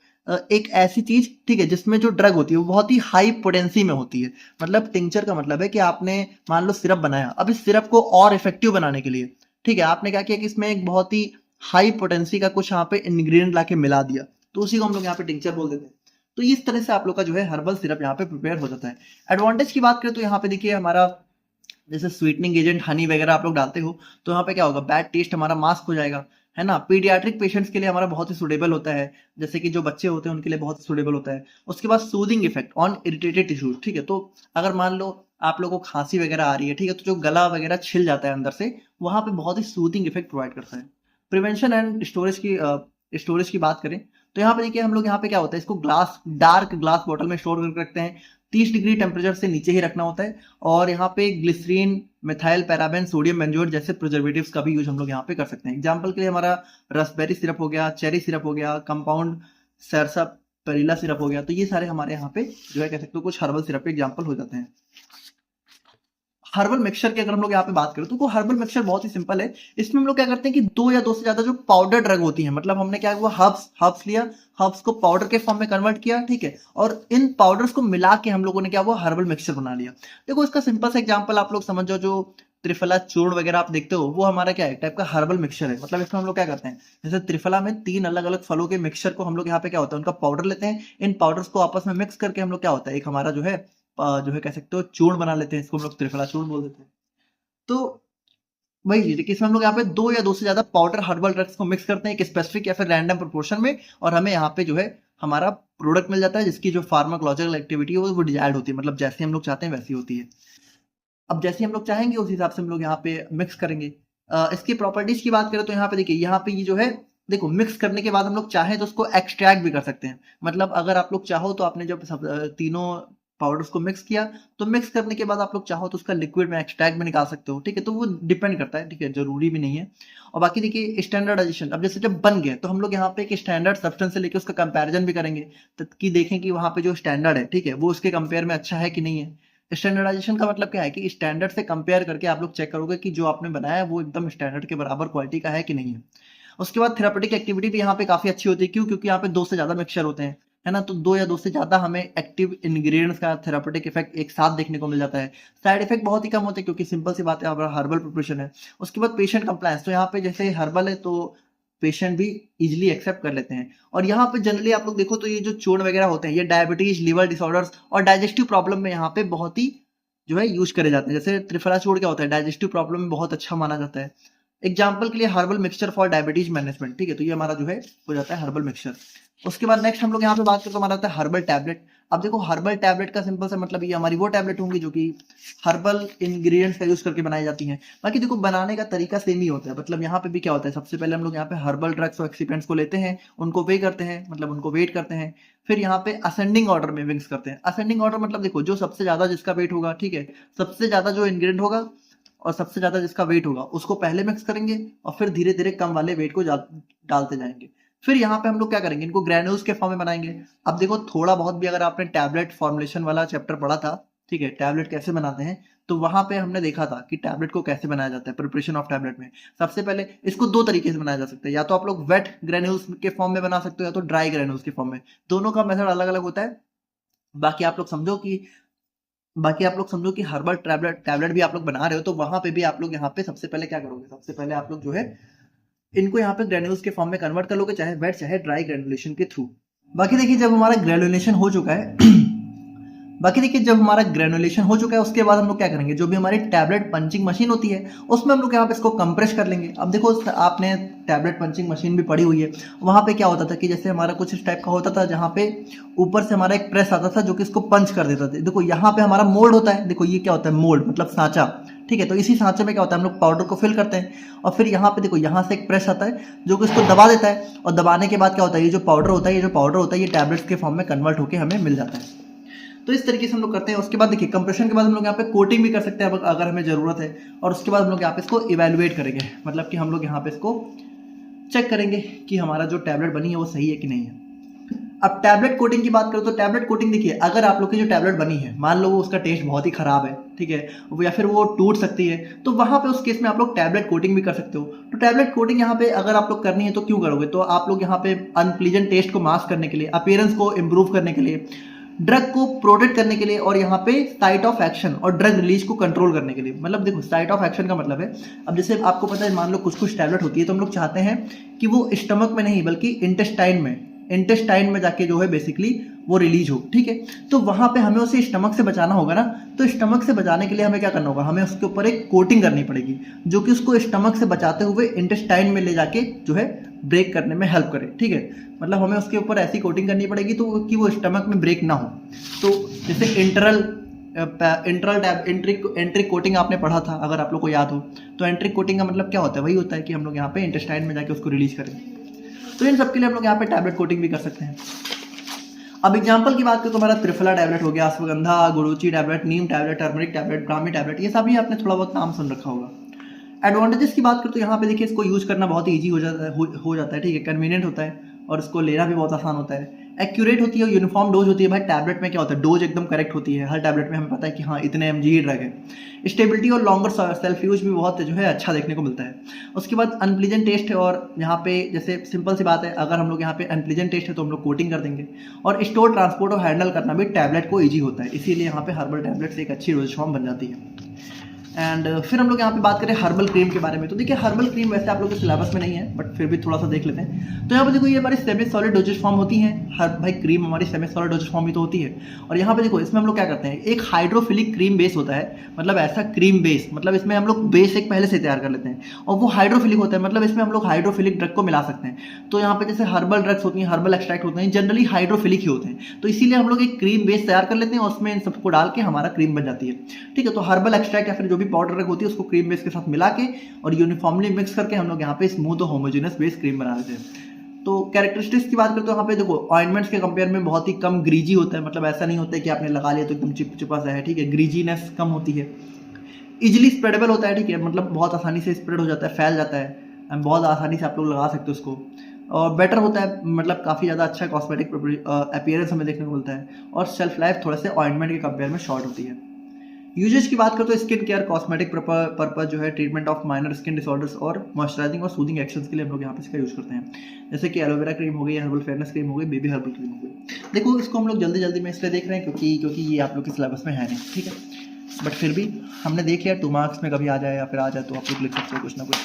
एक ऐसी चीज, ठीक है, जिसमें जो ड्रग होती है वो बहुत ही हाई पोटेंसी में होती है। मतलब टिंचर का मतलब है कि आपने मान लो सिरप बनाया, अब इस सिरप को और इफेक्टिव बनाने के लिए, ठीक है, आपने क्या किया कि इसमें एक बहुत ही हाई पोटेंसी का कुछ यहाँ पे इंग्रेडिएंट लाके मिला दिया, तो उसी को हम लोग यहाँ पे टिंचर बोल देते हैं। तो इस तरह से आप लोग का जो है हर्बल सिरप यहाँ पे प्रिपेयर हो जाता है। एडवांटेज की बात करें तो यहाँ पे देखिए हमारा जैसे स्वीटनिंग एजेंट हनी वगैरह आप लोग डालते हो, तो यहाँ पे क्या होगा, बैड टेस्ट हमारा मास्क हो जाएगा, है ना। पीडियाट्रिक पेशेंट्स के लिए हमारा बहुत ही सुटेबल होता है, जैसे कि जो बच्चे होते हैं उनके लिए बहुत ही सुटेबल होता है। उसके बाद soothing effect on irritated tissues, ठीक है। तो अगर मान लो आप लोगों को खांसी वगैरह आ रही है, ठीक है, तो जो गला वगैरह छिल जाता है अंदर से, वहां पे बहुत ही सूदिंग इफेक्ट प्रोवाइड करता है। प्रिवेंशन एंड स्टोरेज की बात करें तो यहाँ पे देखिए हम लोग यहाँ पे क्या होता है, इसको डार्क ग्लास बॉटल में स्टोर करके रखते हैं। 30 डिग्री टेम्परेचर से नीचे ही रखना होता है। और यहाँ पे glycerine, methyl paraben, sodium benzoate जैसे प्रिजर्वेटिव्स का भी यूज हम लोग यहाँ पे कर सकते हैं। एग्जाम्पल के लिए हमारा रसबेरी सिरप हो गया, चेरी सिरप हो गया, कंपाउंड सरसा पेरिला सिरप हो गया। तो ये सारे हमारे यहाँ पे जो है कह सकते हो कुछ हर्बल सिरप के एग्जाम्पल हो जाते हैं। हर्बल मिक्सचर की अगर हम लोग यहाँ पे बात करें तो हर्बल मिक्सचर बहुत ही सिंपल है। इसमें हम लोग क्या करते हैं कि दो या दो से ज्यादा जो पाउडर ड्रग होती है, मतलब हमने क्या हुआ, हर्ब्स लिया, हर्ब्स को पाउडर के फॉर्म में कन्वर्ट किया, ठीक है, और इन पाउडर्स को मिला के हम लोगों ने क्या हुआ, हर्बल मिक्सचर बना लिया। देखो इसका सिंपल सा एग्जाम्पल आप लोग समझ जाओ, जो त्रिफला चूर्ण वगैरह आप देखते हो वो हमारा क्या है, टाइप का हर्बल मिक्सचर है। मतलब इसमें हम लोग क्या करते हैं, जैसे त्रिफला में 3 अलग अलग फलों के मिक्सचर को हम लोग यहाँ पे क्या होता है, उनका पाउडर लेते हैं, इन पाउडर्स को आपस में मिक्स करके हम लोग क्या होता है, एक हमारा जो है कह सकते हो चूर्ण बना लेते हैं, इसको हम लोग त्रिफला चूर्ण बोल देते हैं। तो वही चीज है कि इसमें हम लोग यहाँ पे 2 या 2 से ज्यादा पाउडर हर्बल ड्रग्स को मिक्स करते हैं एक स्पेसिफिक या फिर रैंडम प्रोपोर्शन में, और हमें यहाँ पे जो है हमारा प्रोडक्ट मिल जाता है जिसकी जो फार्माकोलॉजिकल एक्टिविटी है वो डिजायर्ड होती है, मतलब जैसे हम लोग चाहते हैं वैसी होती है। अब जैसे हम लोग चाहेंगे उस हिसाब से हम लोग यहाँ पे मिक्स करेंगे। इसकी प्रॉपर्टीज की बात करें तो यहाँ पे देखिए, यहाँ पे ये जो है देखो मिक्स करने के बाद हम लोग चाहें तो उसको एक्सट्रैक्ट भी कर सकते हैं। मतलब अगर आप लोग चाहो तो आपने जब तीनों पाउडर्स को मिक्स किया, तो मिक्स करने के बाद आप लोग चाहो तो उसका लिक्विड में एक्सट्रैक्ट भी निकाल सकते हो, ठीक है। तो वो डिपेंड करता है, ठीक है, जरूरी भी नहीं है। और बाकी देखिए स्टैंडर्डाइजेशन, अब जैसे जब बन गया तो हम लोग यहाँ पे एक स्टैंडर्ड सब्सटेंस से लेके उसका कंपैरिजन भी करेंगे, कि देखें कि वहाँ पे जो स्टैंडर्ड है, ठीक है, वो उसके कंपेयर में अच्छा है कि नहीं है। स्टैंडर्डाइजेशन का मतलब क्या है कि स्टैंडर्ड से कंपेयर करके आप लोग चेक करोगे कि जो आपने बनाया है वो एकदम स्टैंडर्ड के बराबर क्वालिटी का है कि नहीं है। उसके बाद थेरापेटिक एक्टिविटी भी यहाँ पे काफी अच्छी होती है, क्यों, क्योंकि यहाँ पे 2 से ज्यादा मिक्सचर होते हैं, है ना। तो 2 या 2 से ज्यादा हमें एक्टिव इंग्रेडिएंट्स का थेरापेटिक इफेक्ट एक साथ देखने को मिल जाता है। साइड इफेक्ट बहुत ही कम होते हैं क्योंकि सिंपल सी बात है, हमारा हर्बल प्रिपरेशन है। उसके बाद पेशेंट कंप्लायंस, तो यहाँ पे जैसे हर्बल है तो पेशेंट भी इजिली एक्सेप्ट कर लेते हैं। और यहाँ पे जनरली आप लोग देखो तो ये जो चूर्ण वगैरह होते हैं ये डायबिटीज, लिवर डिसऑर्डर्स और डाइजेस्टिव प्रॉब्लम में यहाँ पे बहुत ही जो है यूज करे जाते हैं। जैसे त्रिफला चूर्ण क्या होता है, डाइजेस्टिव प्रॉब्लम में बहुत अच्छा माना जाता है। एग्जाम्पल के लिए herbal mixture for diabetes management, ठीक है, तो ये हमारा जो है हो जाता है हर्बल मिक्सचर। उसके बाद नेक्स्ट हम लोग यहाँ पे बात करते हैं, हमारा आता है हर्बल टैबलेट। अब देखो हर्बल टैबलेट का सिंपल सा मतलब ये हमारी वो टैबलेट होंगी जो कि हर्बल इंग्रेडिएंट्स का यूज करके बनाई जाती हैं। बाकी देखो बनाने का तरीका सेम ही होता है, मतलब यहाँ पे भी क्या होता है, सबसे पहले हम लोग यहाँ पे हर्बल ड्रग्स और एक्सीपेंट्स को लेते हैं, उनको वे करते हैं, मतलब उनको वेट करते हैं, फिर यहाँ पे असेंडिंग ऑर्डर में मिक्स करते हैं। असेंडिंग ऑर्डर मतलब देखो जो सबसे ज्यादा जिसका वेट होगा, ठीक है, सबसे ज्यादा जो इंग्रेडिएंट होगा और सबसे ज्यादा जिसका वेट होगा उसको पहले मिक्स करेंगे और फिर धीरे धीरे कम वाले वेट को डालते जाएंगे। फिर यहाँ पे हम लोग क्या करेंगे, इनको ग्रेन्यूल्स के फॉर्म में बनाएंगे। अब देखो थोड़ा बहुत भी अगर आपने टैबलेट फॉर्मुलेशन वाला चैप्टर पढ़ा था, ठीक है, टैबलेट कैसे बनाते हैं, तो वहां पे हमने देखा था कि टैबलेट को कैसे बनाया जाता है। प्रिपरेशन ऑफ टैबलेट में सबसे पहले इसको दो तरीके से बनाया जा सकता है, या तो आप लोग वेट ग्रेन्यूल्स के फॉर्म में बना सकते हो या तो ड्राई ग्रेन्यूल्स के फॉर्म में। दोनों का मेथड अलग अलग होता है। बाकी आप लोग समझो कि हर्बल टैबलेट भी आप लोग बना रहे हो, तो वहां पे भी आप लोग यहाँ पे सबसे पहले क्या करोगे, सबसे पहले आप लोग जो है इनको यहाँ पे ग्रेन्यूल्स के फॉर्म में कन्वर्ट कर लोगे, चाहे वेट चाहे ड्राई ग्रेनुलेशन के थ्रू। बाकी देखिए जब हमारा ग्रेनुलेशन हो चुका है उसके बाद हम लोग क्या करेंगे, जो भी हमारी टैबलेट पंचिंग मशीन होती है उसमें हम लोग यहाँ पे इसको कंप्रेस कर लेंगे। अब देखो आपने टैबलेट पंचिंग मशीन भी पढ़ी हुई है, वहां पे क्या होता था कि जैसे हमारा कुछ इस टाइप का होता था जहाँ पे ऊपर से हमारा एक प्रेस आता था जो कि इसको पंच कर देता था। देखो यहाँ पे हमारा मोल्ड होता है, देखो ये क्या होता है, मोल्ड मतलब सांचा, ठीक है। तो इसी सांचे में क्या होता है, हम लोग पाउडर को फिल करते हैं और फिर यहाँ पे देखो यहाँ से एक प्रेस आता है जो कि इसको दबा देता है, और दबाने के बाद क्या होता है, ये जो पाउडर होता है ये टैबलेट्स के फॉर्म में कन्वर्ट होकर हमें मिल जाता है। तो इस तरीके से हम लोग करते हैं। उसके बाद देखिए कंप्रेशन के बाद हम लोग यहाँ पे कोटिंग भी कर सकते हैं अगर हमें जरूरत है, और उसके बाद हम लोग यहाँ पे इसको इवेलुएट करेंगे, मतलब कि हम लोग यहाँ पे इसको चेक करेंगे कि हमारा जो टैबलेट बनी है वो सही है कि नहीं है। अब टैबलेट कोटिंग की बात करो तो टैबलेट कोटिंग देखिए, अगर आप लोग की जो टैबलेट बनी है मान लो वो उसका टेस्ट बहुत ही खराब है, ठीक है, या फिर वो टूट सकती है, तो वहां पे उस केस में आप लोग टैबलेट कोटिंग भी कर सकते हो। तो टैबलेट कोटिंग यहाँ पे अगर आप लोग करनी है तो क्यों करोगे, तो आप लोग यहाँ पे अनप्लीजेंट टेस्ट को मास्क करने के लिए, अपीयरेंस को इम्प्रूव करने के लिए, ड्रग को प्रोटेक्ट करने के लिए, और यहाँ पे साइट ऑफ एक्शन और ड्रग रिलीज को कंट्रोल करने के लिए। मतलब देखो साइट ऑफ एक्शन का मतलब है, अब जैसे आपको पता है मान लो कुछ टैबलेट होती है तो हम लोग चाहते हैं कि वो स्टमक में नहीं बल्कि इंटेस्टाइन में जाके जो है बेसिकली वो रिलीज हो, ठीक है। तो वहां पे हमें उसे स्टमक से बचाना होगा ना, तो स्टमक से बचाने के लिए हमें क्या करना होगा, हमें उसके ऊपर एक कोटिंग करनी पड़ेगी जो कि उसको स्टमक से बचाते हुए इंटेस्टाइन में ले जाके जो है ब्रेक करने में हेल्प करे, ठीक है। मतलब हमें उसके ऊपर ऐसी कोटिंग करनी पड़ेगी तो कि वो स्टमक में ब्रेक ना हो। तो जैसे एंट्रिक कोटिंग आपने पढ़ा था अगर आप लोग को याद हो, तो एंट्रिक कोटिंग का मतलब क्या होता है, वही होता है कि हम लोग यहाँ पे इंटेस्टाइन में जाके उसको रिलीज करें। तो इन सब के लिए हम लोग यहाँ पे टैबलेट कोटिंग भी कर सकते हैं। अब एग्जांपल की बात करें तो हमारा त्रिफला टैबलेट हो गया, ashwagandha, guruchi tablet, neem tablet, turmeric tablet, brahmi tablet, ये सभी आपने थोड़ा बहुत नाम सुन रखा होगा। एडवांटेजेस की बात करें तो यहाँ पे देखिए इसको यूज करना बहुत ईजी हो जाता है, ठीक है, कन्वीनियंट होता है और इसको लेना भी बहुत आसान होता है। एक्यूरेट होती है, यूनिफॉर्म डोज होती है। भाई टैबलेट में क्या होता है, डोज एकदम करेक्ट होती है, हर टैबलेट में हमें पता है कि हाँ इतने mg ही ड्रग है। स्टेबिलिटी और लॉन्गर सेल्फ यूज भी बहुत जो है अच्छा देखने को मिलता है। उसके बाद अनप्लीजेंट टेस्ट है, और यहाँ पे जैसे सिंपल सी बात है, अगर हम लोग यहाँ पे अनप्लीजेंट टेस्ट है तो हम लोग कोटिंग कर देंगे। और स्टोर, ट्रांसपोर्ट और हैंडल करना भी टैबलेट को ईजी होता है, इसीलिए यहाँ पे हर्बल टैबलेट्स एक अच्छी डोज फॉर्म बन जाती है। एंड फिर हम लोग यहाँ पे बात करें हर्बल क्रीम के बारे में, तो देखिए हर्बल क्रीम वैसे आप लोग के सिलेबस में नहीं है बट फिर भी थोड़ा सा देख लेते हैं। तो यहाँ पे देखो ये हमारी सेमी सॉलिड डोजेज फॉर्म होती हैं, हर भाई क्रीम हमारी सेमी सॉलिड डोजेज फॉर्म ही तो होती है। और यहाँ पे देखो इसमें हम लोग क्या करते हैं, एक हाइड्रोफिलिक क्रीम बेस होता है, मतलब ऐसा क्रीम बेस, मतलब इसमें हम लोग बेस एक पहले से तैयार कर लेते हैं और वो हाइड्रोफिलिक होता है, मतलब इसमें हम लोग हाइड्रोफिलिक ड्रग को मिला सकते हैं। तो यहाँ पे जैसे हर्बल ड्रग्स होती हैं, हर्बल एक्सट्रैक्ट होते हैं, जनरली हाइड्रोफिलिक ही होते हैं, तो इसीलिए हम लोग एक क्रीम बेस तैयार कर लेते हैं और उसमें इन सबको डाल के हमारा क्रीम बन जाती है, ठीक है। तो हर्बल एक्सट्रैक्ट या फिर जो भी पाउडर ड्रग होती है उसको क्रीम बेस के साथ मिला के और यूनिफॉर्मली मिक्स करके हम लोग यहाँ पे स्मूथ और होमोजेनस बेस क्रीम बना लेते हैं। तो कैरेक्टरिस्टिक्स की बात करें तो यहाँ पे देखो ऑइंटमेंट्स के कंपेयर में बहुत ही कम ग्रीजी होता है, मतलब ऐसा नहीं होता है कि आपने लगा लिया तो एकदम चिपचिपा सा है, ठीक है, ग्रीजीनेस कम होती है। इजिली स्प्रेडेबल होता है, ठीक है, मतलब बहुत आसानी से स्प्रेड हो जाता है, फैल जाता है, बहुत आसानी से आप लोग लगा सकते हो उसको। और बेटर होता है, मतलब काफ़ी ज़्यादा अच्छा कॉस्मेटिक अपीयरेंस हमें देखने को मिलता है। और शेल्फ लाइफ थोड़ा से ऑइंटमेंट के कंपेयर में शॉर्ट होती है। यूजेज की बात करें तो स्किन केयर, कॉस्मेटिक पर्पज जो है, treatment of minor skin disorders और मॉइस्चराइजिंग और सूदिंग एक्शंस के लिए हम लोग यहाँ पे इसका यूज करते हैं। जैसे कि एलोवेरा क्रीम हो गई, हर्बल फेयरनेस क्रीम हो गई, बेबी हर्बल क्रीम हो गई। देखो इसको हम लोग जल्दी जल्दी में इसलिए देख रहे हैं क्योंकि ये आप लोग के सिलेबस में है नहीं, ठीक है, बट फिर भी हमने देख लिया 2 मार्क्स में कभी आ जाए या फिर आ जाए तो आप लोग लिख सकते हो कुछ ना कुछ।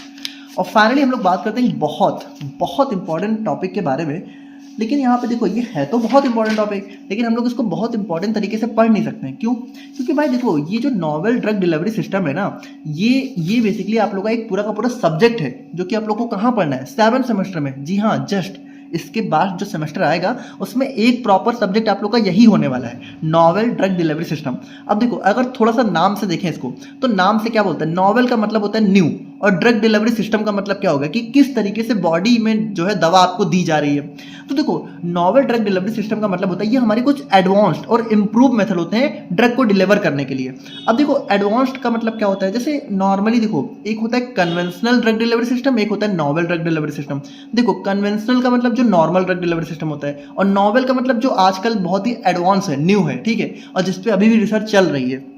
और फाइनली हम लोग बात करते हैं बहुत इंपॉर्टेंट टॉपिक के बारे में। लेकिन यहाँ पे देखो ये है तो बहुत इंपॉर्टेंट टॉपिक, लेकिन हम लोग इसको बहुत इंपॉर्टेंट तरीके से पढ़ नहीं सकते हैं। क्यों? क्योंकि भाई देखो ये जो नॉवेल ड्रग डिलीवरी सिस्टम है ना, ये बेसिकली आप लोग का एक पूरा का पूरा सब्जेक्ट है जो कि आप लोग को कहाँ पढ़ना है, 7th सेमेस्टर में। जी हाँ, जस्ट इसके बाद जो सेमेस्टर आएगा उसमें एक प्रॉपर सब्जेक्ट आप लोग का यही होने वाला है, नॉवेल ड्रग डिलीवरी सिस्टम। अब देखो अगर थोड़ा सा नाम से देखें इसको, तो नाम से क्या बोलते हैं, नॉवेल का मतलब होता है न्यू, और ड्रग डिलीवरी सिस्टम का मतलब क्या होगा कि किस तरीके से बॉडी में जो है दवा आपको दी जा रही है। तो देखो नॉवेल ड्रग डिलीवरी सिस्टम का मतलब होता है ये हमारे कुछ एडवांस्ड और इम्प्रूव मेथड होते हैं ड्रग को डिलीवर करने के लिए। अब देखो एडवांस्ड का मतलब क्या होता है, जैसे नॉर्मली देखो एक होता है कन्वेंशनल ड्रग डिलीवरी सिस्टम, एक होता है नॉवेल ड्रग डिलीवरी सिस्टम। देखो कन्वेंशनल का मतलब जो नॉर्मल ड्रग डिलीवरी सिस्टम होता है, और नॉवेल का मतलब जो आजकल बहुत ही एडवांस है, न्यू है, ठीक है, और जिसपे अभी भी रिसर्च चल रही है।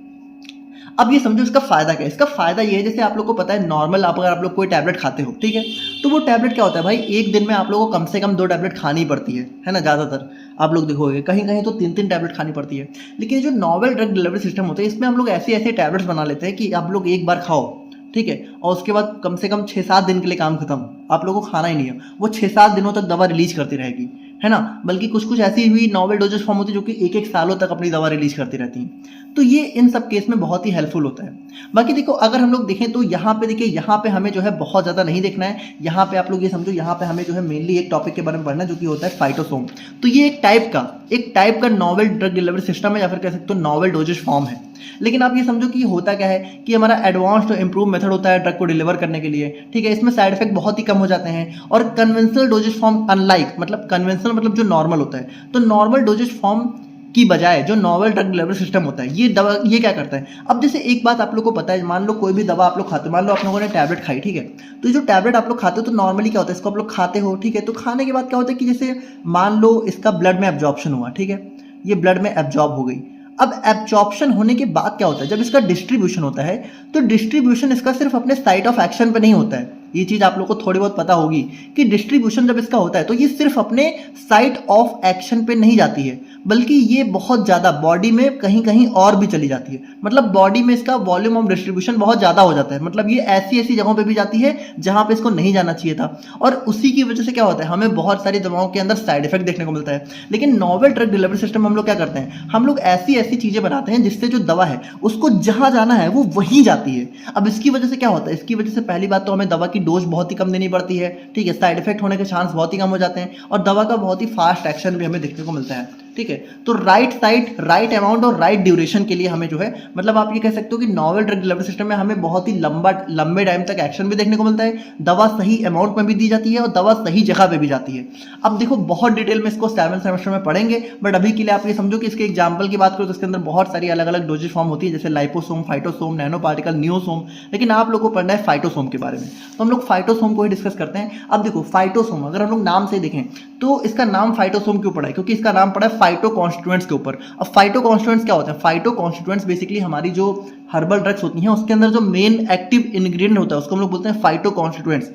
अब ये समझो इसका फायदा क्या है। इसका फायदा ये है, जैसे आप लोग को पता है नॉर्मल अगर आप लोग कोई टैबलेट खाते हो, ठीक है, तो वो टैबलेट क्या होता है भाई, एक दिन में आप लोगों को कम से कम 2 टैबलेट खानी पड़ती है ना, ज़्यादातर आप लोग देखोगे कहीं कहीं तो 3-3 टैबलेट खानी पड़ती है। लेकिन जो नॉवेल ड्रग डिलीवरी सिस्टम होता है इसमें हम लोग ऐसे ऐसे टैबलेट्स बना लेते हैं कि आप लोग एक बार खाओ, ठीक है, और उसके बाद कम से कम 6-7 दिन के लिए काम खत्म, आप लोगों को खाना ही नहीं है, वो 6-7 दिनों तक दवा रिलीज करती रहेगी, है ना। बल्कि कुछ कुछ ऐसी भी नॉवेल डोजेस फॉर्म होती है जो कि 1-1 सालों तक अपनी दवा रिलीज करती रहती हैं। तो ये इन सब केस में बहुत ही हेल्पफुल होता है। बाकी देखो अगर हम लोग देखें तो यहाँ पे देखिए, यहाँ पे हमें जो है बहुत ज़्यादा नहीं देखना है, यहाँ पे आप लोग ये समझो, यहाँ पे हमें जो है मेनली एक टॉपिक के बारे में पढ़ना है जो कि होता है फाइटोसोम। तो ये एक टाइप का नॉवेल ड्रग डिलीवरी सिस्टम है, या फिर कह सकते हो नॉवेल डोजेस फॉर्म है। लेकिन आप ये समझो कि ये होता क्या है कि हमारा एडवांस्ड और इम्प्रूव मेथड होता है ड्रग को डिलीवर करने के लिए, ठीक है। इसमें साइड इफेक्ट बहुत ही कम हो जाते हैं, और कन्वेंशनल डोजेस फॉर्म अनलाइक, मतलब कन्वेंशनल मतलब जो नॉर्मल होता है, तो नॉर्मल डोजेस फॉर्म की बजाय जो नॉवेल ड्रग डिलीवरी सिस्टम होता है ये क्या करता है। अब जैसे एक बात आप लोग को पता है, मान लो कोई भी दवा आप लोग खाते हो, मान लो आप लोगों ने टैबलेट खाई, ठीक है, तो जो टैबलेट आप लोग खाते हो तो नॉर्मली क्या होता है, इसको आप लोग खाते हो, ठीक है, तो खाने के बाद क्या होता है कि जैसे मान लो इसका ब्लड में एब्जॉर्प्शन हुआ, ठीक है, ये ब्लड में एब्जॉर्ब हो गई। अब एब्जॉर्प्शन होने के बाद क्या होता है, जब इसका डिस्ट्रीब्यूशन होता है तो डिस्ट्रीब्यूशन इसका सिर्फ अपने साइट ऑफ एक्शन पे नहीं होता है, ये चीज़ आप लोग को थोड़ी बहुत पता होगी कि डिस्ट्रीब्यूशन जब इसका होता है तो ये सिर्फ अपने साइट ऑफ एक्शन पे नहीं जाती है, बल्कि ये बहुत ज़्यादा बॉडी में कहीं कहीं और भी चली जाती है। मतलब बॉडी में इसका वॉल्यूम ऑफ डिस्ट्रीब्यूशन बहुत ज़्यादा हो जाता है, मतलब ये ऐसी ऐसी जगहों पे भी जाती है जहाँ पे इसको नहीं जाना चाहिए था, और उसी की वजह से क्या होता है, हमें बहुत सारी दवाओं के अंदर साइड इफेक्ट देखने को मिलता है। लेकिन नॉवेल ड्रग डिलीवरी सिस्टम हम लोग क्या करते हैं, हम लोग ऐसी ऐसी चीज़ें बनाते हैं जिससे जो दवा है उसको जहाँ जाना है वो वहीं जाती है। अब इसकी वजह से क्या होता है, इसकी वजह से पहली बात तो हमें दवा की डोज बहुत ही कम देनी पड़ती है, ठीक है, साइड इफेक्ट होने के चांस बहुत ही कम हो जाते हैं, और दवा का बहुत ही फास्ट एक्शन भी हमें देखने को मिलता है, ठीक है। तो राइट साइट, राइट अमाउंट और राइट ड्यूरेशन के लिए हमें जो है, मतलब आप ये कह सकते हो कि नॉवेल ड्रग डिलीवरी सिस्टम में हमें बहुत ही लंबे टाइम तक एक्शन भी देखने को मिलता है, दवा सही अमाउंट में भी दी जाती है और दवा सही जगह पे भी जाती है। अब देखो बहुत डिटेल में इसको 7 सेमेस्टर में पढ़ेंगे, बट अभी के लिए आप ये समझो कि इसके एग्जाम्पल की बात करो तो इसके अंदर बहुत सारी अलग अलग डोजेज फॉर्म होती है, जैसे लाइपोसोम, फाइटोसोम, नैनो पार्टिकल, नियोसोम। लेकिन आप लोग को पढ़ना है फाइटोसोम के बारे में, तो हम लोग फाइटोसोम को ही डिस्कस करते हैं। अब देखो फाइटोसोम अगर हम लोग नाम से देखें तो इसका नाम फाइटोसोम क्यों पड़ा है, क्योंकि इसका नाम पड़ा है फाइटो कॉन्स्टिट्यूएंट्स के ऊपर। अब फाइटो कॉन्स्टिट्यूएंट्स क्या होते हैं, फाइटो कॉन्स्टिट्यूएंट्स बेसिकली हमारी जो हर्बल ड्रग्स होती हैं उसके अंदर जो मेन एक्टिव इंग्रेडिएंट होता है उसको हम लोग बोलते हैं फाइटो कॉन्स्टिट्यूएंट्स।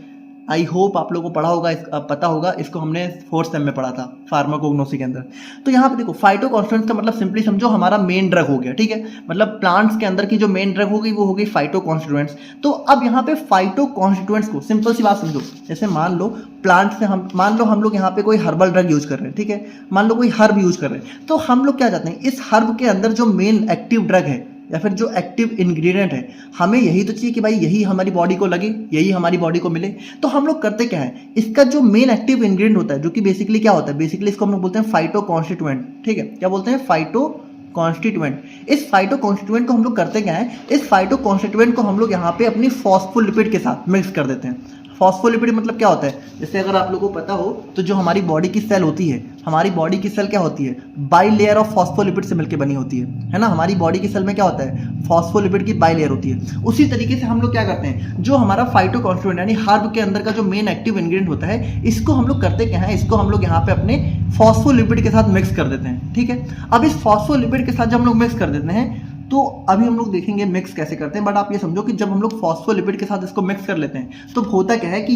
आई होप आप लोगों को पढ़ा होगा, पता होगा, इसको हमने 4th सेम में पढ़ा था फार्माकोग्नोसी के अंदर। तो यहाँ पे देखो फाइटो कॉन्स्टिट्यूएंट्स का मतलब सिंपली समझो हमारा मेन ड्रग हो गया, ठीक है, मतलब प्लांट्स के अंदर की जो मेन ड्रग हो गई वो हो गई फाइटो कॉन्स्टिट्यूएंट्स। तो अब यहाँ पे फाइटो कॉन्स्टिट्यूएंट्स को सिंपल सी बात समझो, जैसे मान लो प्लांट से हम लोग यहाँ पे कोई हर्बल ड्रग यूज कर रहे हैं, ठीक है, मान लो कोई हर्ब यूज कर रहे हैं, तो हम लोग क्या चाहते हैं, इस हर्ब के अंदर जो मेन एक्टिव ड्रग है या फिर जो एक्टिव इंग्रेडिएंट है, हमें यही तो चाहिए कि भाई यही हमारी बॉडी को लगे, यही हमारी बॉडी को मिले। तो हम लोग करते क्या है, इसका जो मेन एक्टिव इंग्रेडिएंट होता है जो कि बेसिकली क्या होता है, बेसिकली इसको हम लोग बोलते हैं फाइटो कॉन्स्टिट्यूएंट, ठीक है, क्या बोलते हैं, फाइटो कॉन्स्टिट्यूएंट। इस फाइटो कॉन्स्टिट्यूएंट को हम लोग करते क्या है, इस फाइटो कॉन्स्टिट्यूएंट को हम लोग यहाँ पे अपनी फॉस्फोलिपिड के साथ मिक्स कर देते हैं। फॉस्फोलिपिड मतलब क्या होता है, जैसे अगर आप लोगों को पता हो तो जो हमारी बॉडी की सेल होती है, हमारी बॉडी की सेल क्या होती है, बाई लेयर ऑफ फॉस्फोलिपिड से मिलकर बनी होती है ना। हमारी बॉडी की सेल में क्या होता है, फॉस्फोलिपिड की बाई लेयर होती है। उसी तरीके से हम लोग क्या करते हैं, जो हमारा फाइटो कॉन्स्टिट्यूएंट यानी हर्ब के अंदर का जो मेन एक्टिव इंग्रेडिएंट होता है, इसको हम लोग करते क्या है, इसको हम लोग यहाँ पे अपने फॉस्फोलिपिड के साथ मिक्स कर देते हैं, ठीक है। अब इस फॉस्फोलिपिड के साथ जब हम लोग मिक्स कर देते हैं तो अभी हम लोग देखेंगे मिक्स कैसे करते हैं, बट आप ये समझो कि जब हम लोग फॉस्फोलिपिड के साथ इसको मिक्स कर लेते हैं तो होता क्या है कि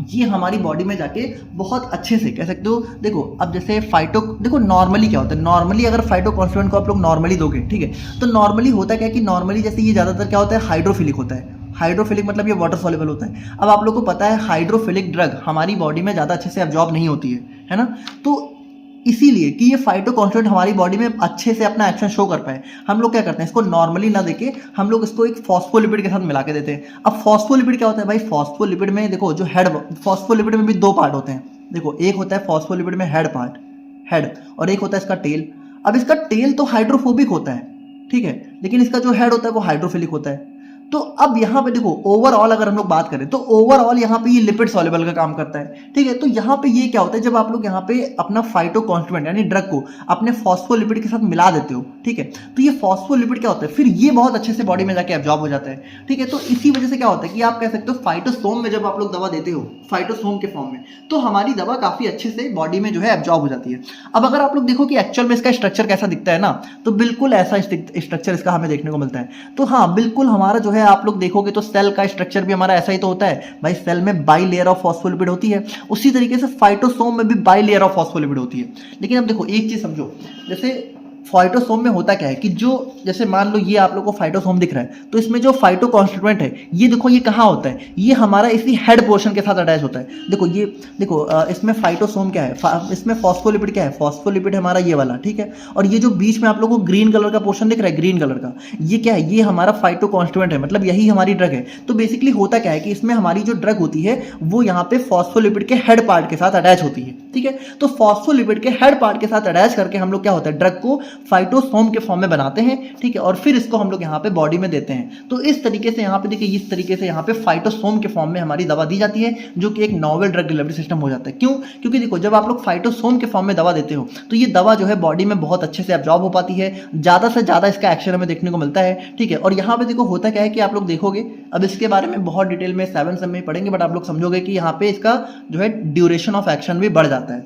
ये हमारी बॉडी में जाके बहुत अच्छे से कह सकते हो। देखो अब जैसे देखो नॉर्मली क्या होता है, नॉर्मली अगर फाइटो कॉन्स्टिट्यूएंट को आप लोग नॉर्मली दोगे, ठीक है, तो नॉर्मली होता क्या है कि नॉर्मली जैसे ये ज़्यादातर क्या होता है, हाइड्रोफिलिक होता है। हाइड्रोफिलिक मतलब ये वाटर सॉल्युबल होता है। अब आप लोग को पता है हाइड्रोफिलिक ड्रग हमारी बॉडी में ज़्यादा अच्छे से एब्जॉर्ब नहीं होती है ना। तो इसीलिए कि ये फाइटो कॉन्स्टिट्यूएंट हमारी बॉडी में अच्छे से अपना एक्शन शो कर पाए, हम लोग क्या करते हैं, इसको नॉर्मली ना देके हम लोग इसको एक फॉस्फोलिपिड के साथ मिला के देते हैं। अब फॉस्फोलिपिड क्या होता है भाई, फॉस्फोलिपिड में देखो जो हेड, फॉस्फोलिपिड में भी 2 पार्ट होते हैं, देखो एक होता है फॉस्फोलिपिड में हेड पार्ट, हेड, और एक होता है इसका टेल। अब इसका टेल तो हाइड्रोफोबिक होता है, ठीक है, लेकिन इसका जो हेड होता है वो हाइड्रोफिलिक होता है। तो अब यहाँ पे देखो ओवरऑल अगर हम लोग बात करें तो ओवरऑल यहाँ पे ये लिपिड सॉल्युबल का काम करता है, ठीक है। तो यहाँ पे ये क्या होता है, जब आप लोग यहाँ पे अपना फाइटोकॉन्स्टिट्यूएंट यानी ड्रग को अपने फॉस्फोलिपिड के साथ मिला देते हो, ठीक है, तो ये फॉस्फोलिपिड क्या होता है, फिर ये बहुत अच्छे से बॉडी में जाके एब्जॉर्ब हो जाता है, ठीक है। तो इसी वजह से क्या होता है कि आप कह सकते हो फाइटोसोम में जब आप लोग दवा देते हो फाइटोसोम के फॉर्म में, तो हमारी दवा काफी अच्छे से बॉडी में जो है एब्जॉर्ब हो जाती है। अब अगर आप लोग देखो कि एक्चुअल में इसका स्ट्रक्चर कैसा दिखता है ना, तो बिल्कुल ऐसा स्ट्रक्चर इसका हमें देखने को मिलता है। तो हाँ बिल्कुल हमारा जो है आप लोग देखोगे तो सेल का स्ट्रक्चर भी हमारा ऐसा ही तो होता है भाई, सेल में बाई लेयर ऑफ फॉस्फोलिपिड होती है, उसी तरीके से फाइटोसोम में भी बाई लेयर ऑफ फॉस्फोलिपिड होती है। लेकिन अब देखो एक चीज समझो, जैसे फाइटोसोम में होता क्या है कि जो जैसे मान लो ये आप लोग को फाइटोसोम दिख रहा है, तो इसमें जो फाइटोकॉन्स्टिट्यूएंट है ये देखो ये कहाँ होता है, ये हमारा इसी हेड पोर्शन के साथ अटैच होता है। देखो ये देखो इसमें फाइटोसोम क्या है, इसमें फॉस्फोलिपिड क्या है, फॉस्फोलिपिड हमारा ये वाला, ठीक है। और ये जो बीच में आप लोगों को ग्रीन कलर का पोर्शन दिख रहा है, ग्रीन कलर का, ये क्या है, ये हमारा फाइटोकॉन्स्टिट्यूएंट है, मतलब यही हमारी ड्रग है। तो बेसिकली होता क्या है कि इसमें हमारी जो ड्रग होती है वो यहाँ पे फॉस्फोलिपिड के हेड पार्ट के साथ अटैच होती है, ठीक है। तो फॉस्फोलिपिड के हेड पार्ट के साथ अटैच करके हम लोग क्या होता है, ड्रग को फाइटोसोम के फॉर्म में बनाते हैं, ठीक है, और फिर इसको हम लोग यहाँ पे बॉडी में देते हैं। तो इस तरीके से यहाँ पे देखिए, इस तरीके से यहाँ पे फाइटोसोम के फॉर्म में हमारी दवा दी जाती है, जो कि एक नॉवेल ड्रग डिलीवरी सिस्टम हो जाता है। क्यों? क्योंकि देखो जब आप लोग फाइटोसोम के फॉर्म में दवा देते हो तो ये दवा जो है बॉडी में बहुत अच्छे से एब्जॉर्ब हो पाती है, ज्यादा से ज्यादा इसका एक्शन हमें देखने को मिलता है, ठीक है। और यहाँ पे देखो होता क्या है कि आप लोग देखोगे, अब इसके बारे में बहुत डिटेल में 7 में पढ़ेंगे, बट आप लोग समझोगे कि यहाँ पे इसका जो है ड्यूरेशन ऑफ एक्शन भी बढ़ जाता है।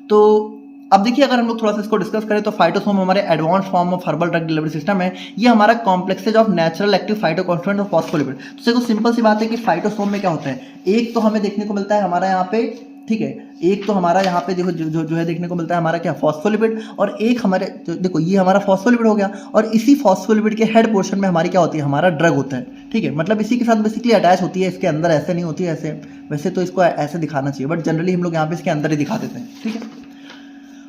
तो अब देखिए अगर हम लोग थोड़ा सा इसको डिस्कस करें तो फाइटोसोम हमारे advance form of herbal drug delivery system है। ये हमारा कॉम्प्लेक्सेज ऑफ नेचुरल एक्टिव फाइटोकॉन्स्टिट्यूएंट और फॉस्फोलिपिड। तो देखो सिंपल सी बात है कि फाइटोसोम में क्या होता है, एक तो हमें देखने को मिलता है हमारा यहाँ पे, ठीक है, एक तो हमारा यहाँ पे देखो जो है देखने को मिलता है हमारा क्या, फॉस्फोलिपिड, और एक हमारे देखो ये हमारा फॉस्फोलिपिड हो गया, और इसी फॉस्फोलिपिड के हेड पोर्शन में हमारी क्या होती है, हमारा ड्रग होता है, ठीक है। मतलब इसी के साथ बेसिकली अटैच होती है, इसके अंदर ऐसे नहीं होती है, ऐसे वैसे तो इसको ऐसे दिखाना चाहिए, बट जनरली हम लोग यहाँ पे इसके अंदर ही दिखा देते हैं, ठीक है।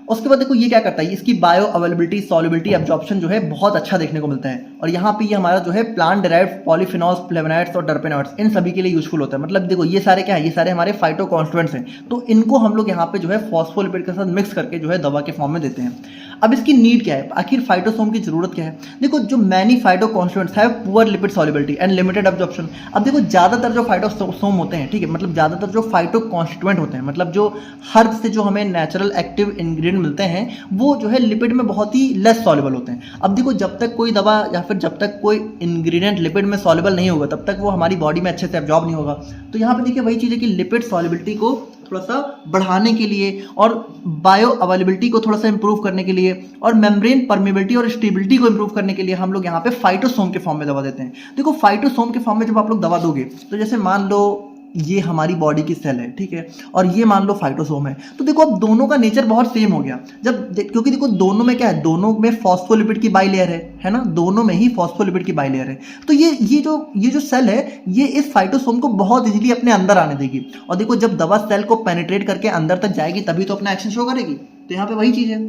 उसके बाद देखो ये क्या करता है, इसकी बायो अवेलेबिलिटी, सॉल्युबिलिटी, एब्जॉर्प्शन जो है बहुत अच्छा देखने को मिलता है। और यहाँ पे ये हमारा जो है प्लांट डिराइव्ड पॉलीफिनॉल्स, फ्लेवोनॉइड्स और टर्पेनॉइड्स, इन सभी के लिए यूजफुल होता है। मतलब देखो ये सारे क्या है, ये सारे हमारे फाइटोकॉन्स्टिट्यूएंट्स हैं, तो इनको हम लोग यहाँ पे जो है फॉस्फोलिपिड के साथ मिक्स करके जो है दवा के फॉर्म में देते हैं। अब इसकी नीड क्या है, आखिर फाइटोसोम की जरूरत क्या है। देखो जो many phytoconstituents have poor lipid solubility and limited absorption. अब देखो ज्यादातर जो फाइटोसोम होते हैं, ठीक है, मतलब ज्यादातर जो फाइटोकॉन्स्टिट्यूएंट होते हैं, मतलब जो हर्ब से जो हमें नेचुरल एक्टिव इंग्रेडिएंट मिलते हैं, वो जो है लिपिड में बहुत ही लेस सॉल्युबल होते हैं। अब देखो जब तक कोई दवा या फिर जब तक कोई इंग्रेडिएंट लिपिड में सॉल्युबल नहीं होगा, तब तक वो हमारी बॉडी में अच्छे से एब्जॉर्ब नहीं होगा। तो यहाँ पे देखिए वही चीज़ है कि लिपिड सॉल्युबिलिटी को थोड़ा सा बढ़ाने के लिए और बायो अवेलेबिलिटी को थोड़ा सा इंप्रूव करने के लिए और मेम्ब्रेन परमेबिलिटी और स्टेबिलिटी को इंप्रूव करने के लिए हम लोग यहाँ पे फाइटोसोम के फॉर्म में दवा देते हैं। देखो फाइटोसोम के फॉर्म में जब आप लोग दवा दोगे, तो जैसे मान लो ये हमारी बॉडी की सेल है, ठीक है, और ये मान लो फाइटोसोम है, तो देखो अब दोनों का नेचर बहुत सेम हो गया। क्योंकि देखो दोनों में क्या है, दोनों में फॉस्फोलिपिड की बाई लेयर है ना, दोनों में ही फॉस्फोलिपिड की बाई लेयर है। तो ये जो सेल है, ये इस फाइटोसोम को बहुत इजीली अपने अंदर आने देगी। और देखो जब दवा सेल को पेनिट्रेट करके अंदर तक जाएगी तभी तो अपना एक्शन शो करेगी। तो यहाँ पे वही चीज है,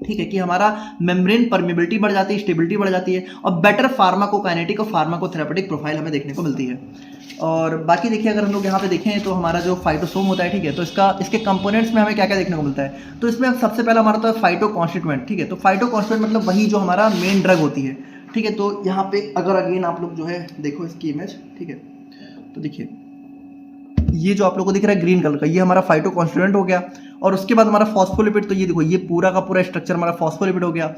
ठीक है, कि हमारा मेम्ब्रेन परमेबिलिटी बढ़ जाती है, स्टेबिलिटी बढ़ जाती है, और बेटर फार्माकोकाइनेटिक और फार्माकोथेरेपेटिक प्रोफाइल हमें देखने को मिलती है। और बाकी देखिए अगर हम लोग यहाँ पे देखें तो हमारा जो फाइटोसोम होता है, ठीक है, तो इसके कंपोनेंट्स में हमें क्या क्या देखने को मिलता है। तो इसमें सबसे पहला हमारा तो है फाइटोकॉन्स्टिट्यूएंट, ठीक है। तो फाइटोकॉन्स्टिट्यूएंट मतलब वही जो हमारा मेन ड्रग होती है, ठीक है। तो यहाँ पे अगर अगेन आप लोग जो है देखो इसकी इमेज, ठीक है, तो देखिए ये जो आप लोगों को दिख रहा है ग्रीन कलर का, ये हमारा फाइटोकॉन्स्टिट्यूएंट हो गया। और उसके बाद हमारा फॉस्फोलिपिड, तो ये देखो ये पूरा का पूरा स्ट्रक्चर हमारा फॉस्फोलिपिड हो गया।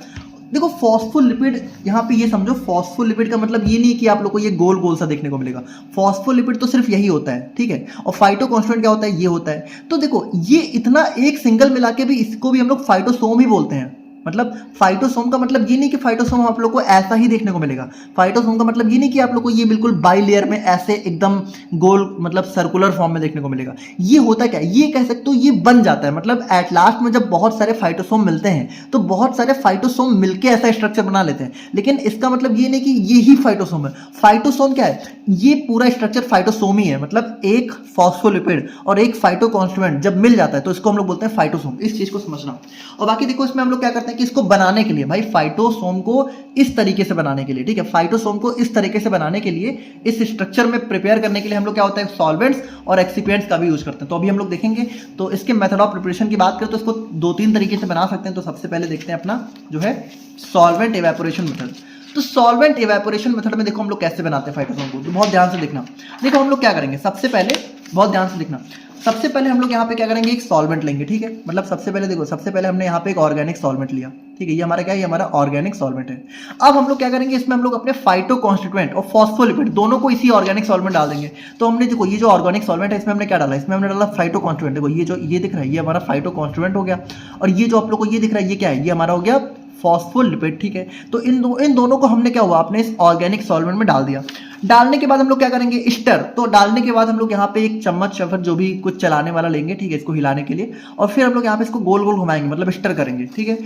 देखो फॉस्फोलिपिड, यहाँ पे ये समझो फॉस्फोलिपिड का मतलब ये नहीं कि आप लोग को ये गोल गोल सा देखने को मिलेगा। फॉस्फोलिपिड तो सिर्फ यही होता है, ठीक है। और फाइटोकॉन्स्टिट्यूएंट क्या होता है, ये होता है। तो देखो ये इतना एक सिंगल मिला के भी इसको भी हम लोग फाइटोसोम ही बोलते हैं। मतलब फाइटोसोम का मतलब ये नहीं कि फाइटोसोम आप लोग को ऐसा ही देखने को मिलेगा। फाइटोसोम का मतलब ये नहीं कि आप लोग को ये बिल्कुल बाई लेयर में ऐसे एकदम गोल मतलब सर्कुलर फॉर्म में देखने को मिलेगा। ये होता क्या है, ये कह सकते हो ये बन जाता है। मतलब एट लास्ट में जब बहुत सारे फाइटोसोम मिलते हैं तो बहुत सारे फाइटोसोम मिलके ऐसा स्ट्रक्चर बना लेते हैं, लेकिन इसका मतलब ये नहीं कि ये ही फाइटोसोम है। फाइटोसोम क्या है, ये पूरा स्ट्रक्चर फाइटोसोम ही है। मतलब एक फॉस्फोलिपिड और एक फाइटोकॉन्स्टिट्यूएंट जब मिल जाता है तो इसको हम लोग बोलते हैं फाइटोसोम। इस चीज को समझना। और बाकी देखो इसमें हम लोग क्या करते हैं, करते हैं कि इसको बनाने के लिए भाई फाइटोसोम को इस तरीके से बनाने के लिए, ठीक है, फाइटोसोम को इस तरीके से बनाने के लिए, इस स्ट्रक्चर में प्रिपेयर करने के लिए हम लोग क्या होता है सॉल्वेंट्स और एक्सिपिएंट्स का भी यूज करते हैं। तो अभी हम लोग देखेंगे। तो इसके मेथड ऑफ प्रिपरेशन की बात करें तो इसको 2-3 तरीके से बना सकते हैं। तो सबसे पहले देखते हैं अपना जो है सॉल्वेंट इवेपोरेशन मेथड। तो सॉल्वेंट इवेपोरेशन मेथड में देखो हम लोग कैसे बनाते हैं फाइटोसोम को, तो बहुत ध्यान से देखना। देखो हम लोग क्या करेंगे, सबसे पहले बहुत ध्यान से देखना, सबसे पहले हम लोग यहाँ पे क्या करेंगे, एक सॉल्वेंट लेंगे, ठीक है, मतलब सबसे पहले देखो, सबसे पहले हमने यहाँ पे एक ऑर्गेनिक सॉल्वेंट लिया, ठीक है, ये हमारा क्या है, ये हमारा ऑर्गेनिक सॉल्वेंट है। अब हम लोग क्या करेंगे, इसमें हम लोग अपने फाइटो कॉन्स्टिट्यूएंट और फॉस्फोलिपिड दोनों को इसी ऑर्गेनिक सॉल्वेंट डाल देंगे। तो हमने देखो ये जो ऑर्गेनिक सॉल्वेंट है इसमें हमने क्या डाला, इसमें हमने डाला फाइटो कॉन्स्टिट्यूएंट। देखो ये जो ये दिख रहा है ये हमारा फाइटो कॉन्स्टिट्यूएंट हो गया, और ये जो आप लोग को ये दिख रहा है ये क्या है, ये हमारा हो गया फॉस्फोलिपिड, ठीक है। तो इन दोनों को हमने क्या हुआ, अपने इस ऑर्गेनिक सॉल्वेंट में डाल दिया। डालने के बाद हम लोग क्या करेंगे, स्टर। तो डालने के बाद हम लोग यहाँ पे एक चम्मच या फिर जो भी कुछ चलाने वाला लेंगे, ठीक है, इसको हिलाने के लिए, और फिर हम लोग यहाँ पे इसको गोल गोल घुमाएंगे, मतलब स्टर करेंगे, ठीक है।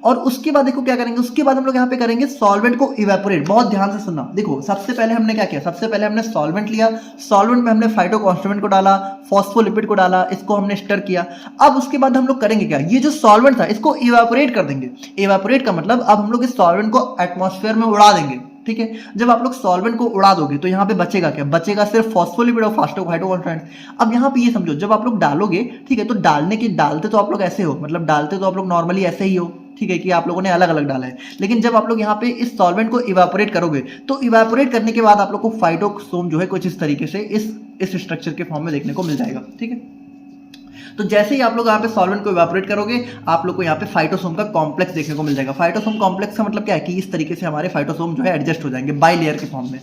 और उसके बाद देखो क्या करेंगे, उसके बाद हम लोग यहाँ पे करेंगे सॉल्वेंट को इवेपोरेट। बहुत ध्यान से सुनना, देखो सबसे पहले हमने क्या किया, सबसे पहले हमने सॉल्वेंट लिया, सॉल्वेंट में हमने फाइटो कॉन्स्टिट्यूएंट को डाला, फॉस्फोलिपिड को डाला, इसको हमने स्टर किया। अब उसके बाद हम लोग करेंगे क्या, ये जो सॉल्वेंट था इसको इवेपोरेट कर देंगे। इवेपोरेट का मतलब अब हम लोग इस सॉल्वेंट को एटमॉस्फेयर में उड़ा देंगे, ठीक है। जब आप लोग सॉल्वेंट को उड़ा दोगे तो यहाँ पे बचेगा क्या, बचेगा सिर्फ फॉस्फोलिपिड और फाइटो कॉन्स्टिट्यूएंट। अब यहाँ पे ये समझो, जब आप लोग डालोगे, ठीक है, तो डालते तो आप लोग ऐसे हो, मतलब डालते तो आप लोग नॉर्मली ऐसे ही हो, ठीक है, कि आप लोगों ने अलग अलग डाला है। लेकिन जब आप लोग यहाँ पे इस सॉल्वेंट को इवेपोरेट करोगे तो इवेपोरेट करने के बाद आप लोग को फाइटोसोम जो है कुछ इस तरीके से इस स्ट्रक्चर के फॉर्म में देखने को मिल जाएगा, ठीक है। तो जैसे ही आप लोग यहाँ पे सॉल्वेंट को इवेपोरेट करोगे आप लोग को यहाँ पे फाइटोसोम का कॉम्प्लेक्स देखने को मिल जाएगा। फाइटोसोम कॉम्प्लेक्स का मतलब क्या है कि इस तरीके से हमारे फाइटोसोम जो है एडजस्ट हो जाएंगे बाई लेयर के फॉर्म में।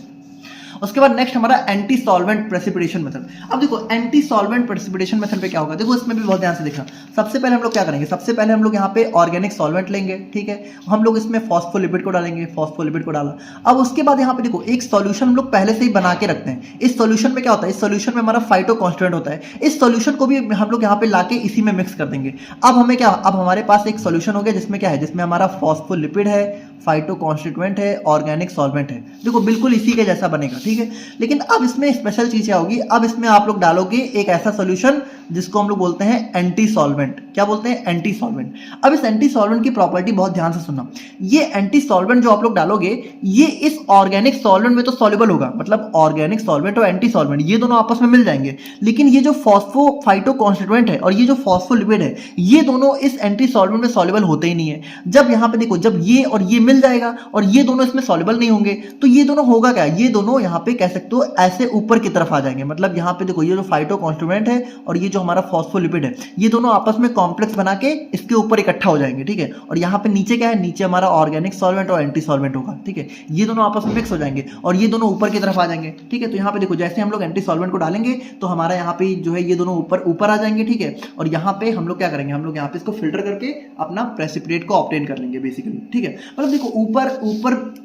उसके बाद नेक्स्ट हमारा एंटी सॉल्वेंट प्रेसिपिटेशन मेथड। अब देखो एंटी सॉल्वेंट प्रेसिपिटेशन मेथड पे क्या होगा, देखो इसमें भी बहुत ध्यान से देखना। सबसे पहले हम लोग क्या करेंगे, सबसे पहले हम लोग यहाँ पे ऑर्गेनिक सॉल्वेंट लेंगे, ठीक है, हम लोग इसमें फॉस्फोलिपिड को डालेंगे, फॉस्फोलिपिड को डाला। अब उसके बाद यहाँ पे देखो एक सॉल्यूशन हम लोग पहले से ही बना के रखते हैं। इस सॉल्यूशन में क्या होता है, इस सॉल्यूशन में हमारा फाइटो कॉन्स्टिट्यूएंट होता है। इस सॉल्यूशन को भी हम लोग यहाँ पे लाके इसी में मिक्स कर देंगे। अब हमें क्या, अब हमारे पास एक सॉल्यूशन हो गया जिसमें क्या है, जिसमें हमारा फॉस्फोलिपिड है, फाइटो कॉन्स्टिट्यूएंट है, ऑर्गेनिक सॉल्वेंट है। देखो बिल्कुल इसी के जैसा बनेगा, ठीक है। लेकिन अब इसमें स्पेशल चीज क्या होगी, अब इसमें आप लोग डालोगे एक ऐसा सॉल्यूशन जिसको हम लोग बोलते हैं एंटी सॉल्वेंट। क्या बोलते हैं, एंटी सॉल्वेंट। अब इस एंटी सॉल्वेंट की प्रॉपर्टी बहुत ध्यान से सुनना। ये एंटी सॉल्वेंट जो आप लोग डालोगे ये इस ऑर्गेनिक सॉल्वेंट में तो सॉल्युबल होगा, मतलब ऑर्गेनिक सॉल्वेंट और एंटी सॉल्वेंट ये दोनों आपस में मिल जाएंगे। लेकिन ये जो फाइटो कॉन्स्टिट्यूएंट है और ये जो फॉस्फोलिपिड है ये दोनों इस एंटी सॉल्वेंट में सॉल्युबल होते ही नहीं है। जब यहाँ पे देखो, जब ये और ये मिल जाएगा और ये दोनों इसमें सॉल्युबल नहीं होंगे तो ये दोनों होगा क्या, ये दोनों यहाँ पे कह सकते हो ऐसे ऊपर की तरफ आ जाएंगे। मतलब यहाँ पे देखो ये जो फाइटो कॉन्स्टिट्यूएंट है और ये जो हमारा फॉस्फोलिपिड है ये दोनों आपस में कॉम्प्लेक्स बना के इसके ऊपर इकट्ठा हो जाएंगे, ठीक है। और यहाँ पे नीचे क्या है, नीचे हमारा ऑर्गेनिक सॉल्वेंट और एंटी सॉल्वेंट होगा, ठीक है। ये दोनों आपस में मिक्स हो जाएंगे और ये दोनों ऊपर की तरफ आ जाएंगे, ठीक है। तो यहाँ पे देखो जैसे हम लोग एंटी सॉल्वेंट को डालेंगे तो हमारा यहाँ पे जो है ये दोनों ऊपर आ जाएंगे, ठीक है। और यहाँ पे हम लोग क्या करेंगे, हम लोग यहाँ पे इसको फिल्टर करके अपना प्रेसिपिटेट को ऑब्टेन कर लेंगे बेसिकली, ठीक है। मतलब देखो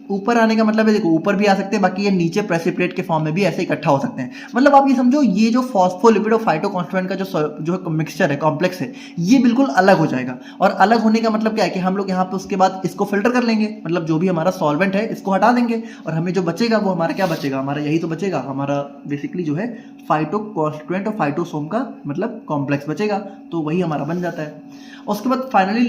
ऊपर आने का मतलब है, देखो ऊपर भी आ सकते हैं, बाकी ये नीचे प्रेसिपिटेट के फॉर्म में भी ऐसे इकट्ठा हो सकते हैं। मतलब आप ये समझो ये जो फॉस्फोलिपिड और फाइटो कॉन्स्टिट्यूएंट का जो मिक्सचर है, कॉम्प्लेक्स है, ये बिल्कुल अलग हो जाएगा। और अलग होने का मतलब क्या है कि हम लोग यहाँ पे उसके बाद इसको फिल्टर कर लेंगे, मतलब जो भी हमारा सॉल्वेंट है इसको हटा देंगे और हमें जो बचेगा वो हमारा क्या बचेगा, हमारा यही तो बचेगा, हमारा बेसिकली जो है फाइटो कॉन्स्टिट्यूएंट और फाइटोसोम का मतलब कॉम्प्लेक्स बचेगा, तो वही हमारा बन जाता है। उसके बाद फाइनली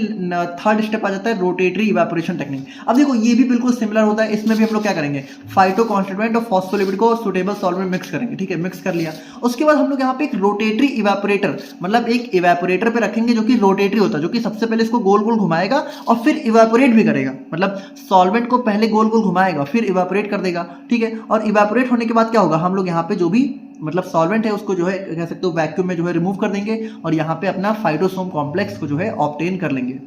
थर्ड स्टेप आ जाता है रोटेटरी इवेपोरेशन टेक्निक। अब देखो ये भी बिल्कुल सिमिलर होता है, इसमें भी हम लोग क्या करेंगे, फाइटो कॉन्स्टिट्यूएंट और फॉस्फोलिपिड को सुटेबल सॉल्वेंट में मिक्स करेंगे, ठीक है, मिक्स कर लिया। उसके बाद हम लोग यहाँ पे एक रोटेटरी इवेपोरेटर, मतलब एक इवेपोरेटर पे रखेंगे जो कि रोटेटरी होता है, जो कि सबसे पहले इसको गोल गोल घुमाएगा और फिर इवेपोरेट भी करेगा। मतलब सॉल्वेंट को पहले गोल गोल घुमाएगा फिर इवेपोरेट कर देगा, ठीक है। और इवेपोरेट होने के बाद क्या होगा, हम लोग यहाँ पे जो भी मतलब सॉल्वेंट है उसको जो है कह सकते हो वैक्यूम में जो है रिमूव कर देंगे और यहाँ पे अपना फाइटोसोम कॉम्प्लेक्स को जो है ऑब्टेन कर लेंगे।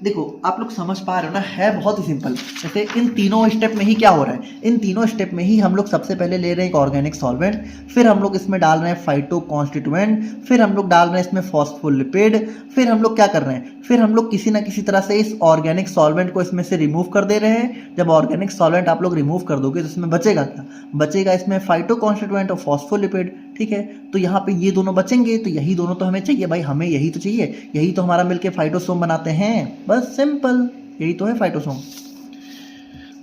देखो आप लोग समझ पा रहे हो ना, है बहुत ही सिंपल। जैसे इन तीनों स्टेप में ही क्या हो रहा है, इन तीनों स्टेप में ही हम लोग सबसे पहले ले रहे हैं एक ऑर्गेनिक सॉल्वेंट, फिर हम लोग इसमें डाल रहे हैं फाइटो कॉन्स्टिट्यूएंट, फिर हम लोग डाल रहे हैं इसमें फॉस्फोलिपिड, फिर हम लोग क्या कर रहे हैं, फिर हम लोग किसी ना किसी तरह से इस ऑर्गेनिक सॉल्वेंट को इसमें से रिमूव कर दे रहे हैं। जब ऑर्गेनिक सॉल्वेंट आप लोग रिमूव कर दोगे तो इसमें बचेगा क्या, बचेगा इसमें फाइटो कॉन्स्टिट्यूएंट और फॉस्फोलिपिड, ठीक है। तो यहाँ पे ये दोनों बचेंगे, तो यही दोनों तो हमें चाहिए भाई, हमें यही तो चाहिए, यही तो हमारा मिलके फाइटोसोम बनाते हैं, बस सिंपल, यही तो है फाइटोसोम।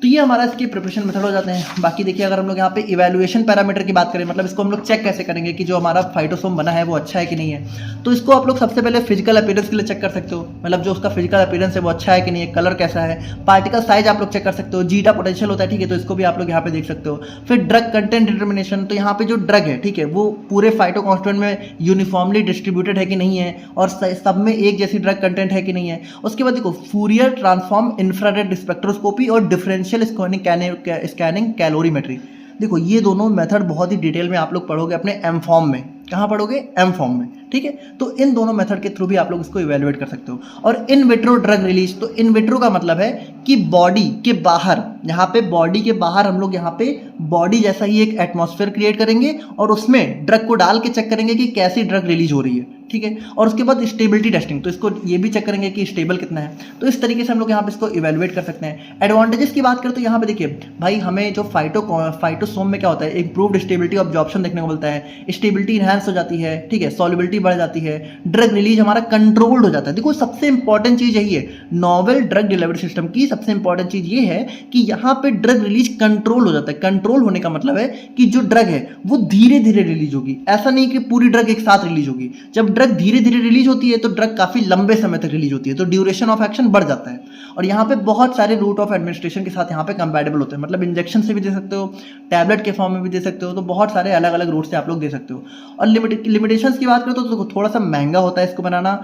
तो ये हमारा इसके प्रिपरेशन मेथड हो जाते हैं। बाकी देखिए अगर हम लोग यहाँ पे इवैल्यूएशन पैरामीटर की बात करें, मतलब इसको हम लोग चेक कैसे करेंगे कि जो हमारा फाइटोसोम बना है वो अच्छा है कि नहीं है। तो इसको आप लोग सबसे पहले फिजिकल अपीयरेंस के लिए चेक कर सकते हो, मतलब जो उसका फिजिकल अपीयरेंस है वो अच्छा है कि नहीं है, कलर कैसा है, पार्टिकल साइज आप लोग चेक कर सकते हो, जीटा पोटेंशियल होता है, ठीक है, तो इसको भी आप लोग यहाँ पे देख सकते हो। फिर ड्रग कंटेंट डिटर्मिनेशन, तो यहाँ पे जो ड्रग है, ठीक है, वो पूरे फाइटोकॉन्स्टिट्यूएंट में यूनिफॉर्मली डिस्ट्रीब्यूटेड है कि नहीं है, और सब में एक जैसी ड्रग कंटेंट है कि नहीं है। उसके बाद देखो फूरियर ट्रांसफॉर्म इंफ्रारेड स्पेक्ट्रोस्कोपी और डिफरेंशियल स्कैनिंग कैलोरीमेट्री। देखो ये दोनों मेथड बहुत ही डिटेल में आप लोग पढ़ोगे अपने एम फॉर्म में। कहाँ पढ़ोगे? एम फॉर्म में, ठीक है। तो इन दोनों मेथड के थ्रू भी आप लोग इसको इवेलुएट कर सकते हो। और इन विट्रो ड्रग रिलीज, तो इन विट्रो का मतलब है कि बॉडी के बाहर, यहाँ पे बॉडी के बाहर हम लोग यहाँ पे बॉडी जैसा ही एक एटमॉस्फेयर क्रिएट करेंगे और उसमें ड्रग को डाल के चेक करेंगे कि कैसी ड्रग रिलीज हो रही है, ठीक है। और उसके बाद स्टेबिलिटी टेस्टिंग, तो इसको ये भी चेक करेंगे कि स्टेबल कितना है। तो इस तरीके से हम लोग यहाँ पे इसको इवेलुएट कर सकते हैं। एडवांटेजेस की बात करें तो यहाँ पे देखिए भाई, हमें जो फाइटोसोम में क्या होता है, इंप्रूव्ड स्टेबिलिटी ऑफ एब्जॉर्प्शन देखने को मिलता है, स्टेबिलिटी इनहैंस हो जाती है, ठीक है, सॉल्युबिलिटी बढ़ जाती है, ड्रग रिलीज हमारा कंट्रोल्ड हो जाता है। देखो सबसे इंपॉर्टेंट चीज यही है नॉवेल ड्रग डिलीवरी सिस्टम की, सबसे इंपॉर्टेंट चीज ये है कि यहाँ पे ड्रग रिलीज कंट्रोल हो जाता है। कंट्रोल होने का मतलब है कि जो ड्रग है वो धीरे धीरे रिलीज होगी, ऐसा नहीं कि पूरी ड्रग एक साथ रिलीज होगी। जब ड्रग धीरे धीरे रिलीज होती है तो ड्रग काफी लंबे समय तक रिलीज होती है, तो ड्यूरेशन ऑफ एक्शन बढ़ जाता है। और यहाँ पे बहुत सारे रूट ऑफ एडमिनिस्ट्रेशन के साथ यहाँ पे कंपैटिबल होते हैं, मतलब इंजेक्शन से भी दे सकते हो, टैबलेट के फॉर्म में भी दे सकते हो, तो बहुत सारे अलग अलग रूट से आप लोग दे सकते हो। और लिमिटेशंस की बात करें तो थोड़ा सा महंगा होता है इसको बनाना,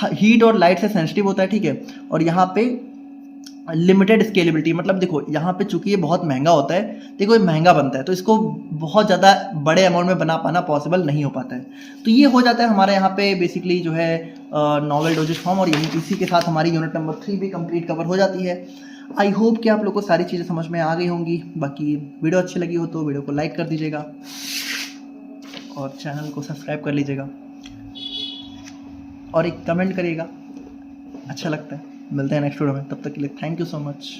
हीट और लाइट से सेंसिटिव होता है, ठीक है। और यहाँ पे लिमिटेड स्केलेबिलिटी, मतलब देखो यहाँ पे चूंकि ये बहुत महंगा होता है, देखो ये महंगा बनता है तो इसको बहुत ज़्यादा बड़े अमाउंट में बना पाना पॉसिबल नहीं हो पाता है। तो ये हो जाता है हमारे यहाँ पे बेसिकली जो है नॉवेल डोजेज फॉर्म, और यही इसी के साथ हमारी यूनिट नंबर 3 भी कंप्लीट कवर हो जाती है। आई होप कि आप लोग को सारी चीज़ें समझ में आ गई होंगी। बाकी वीडियो अच्छी लगी हो तो वीडियो को लाइक कर दीजिएगा और चैनल को सब्सक्राइब कर लीजिएगा और एक कमेंट करिएगा, अच्छा लगता है। मिलते हैं नेक्स्ट वीडियो में, तब तक के लिए थैंक यू सो मच।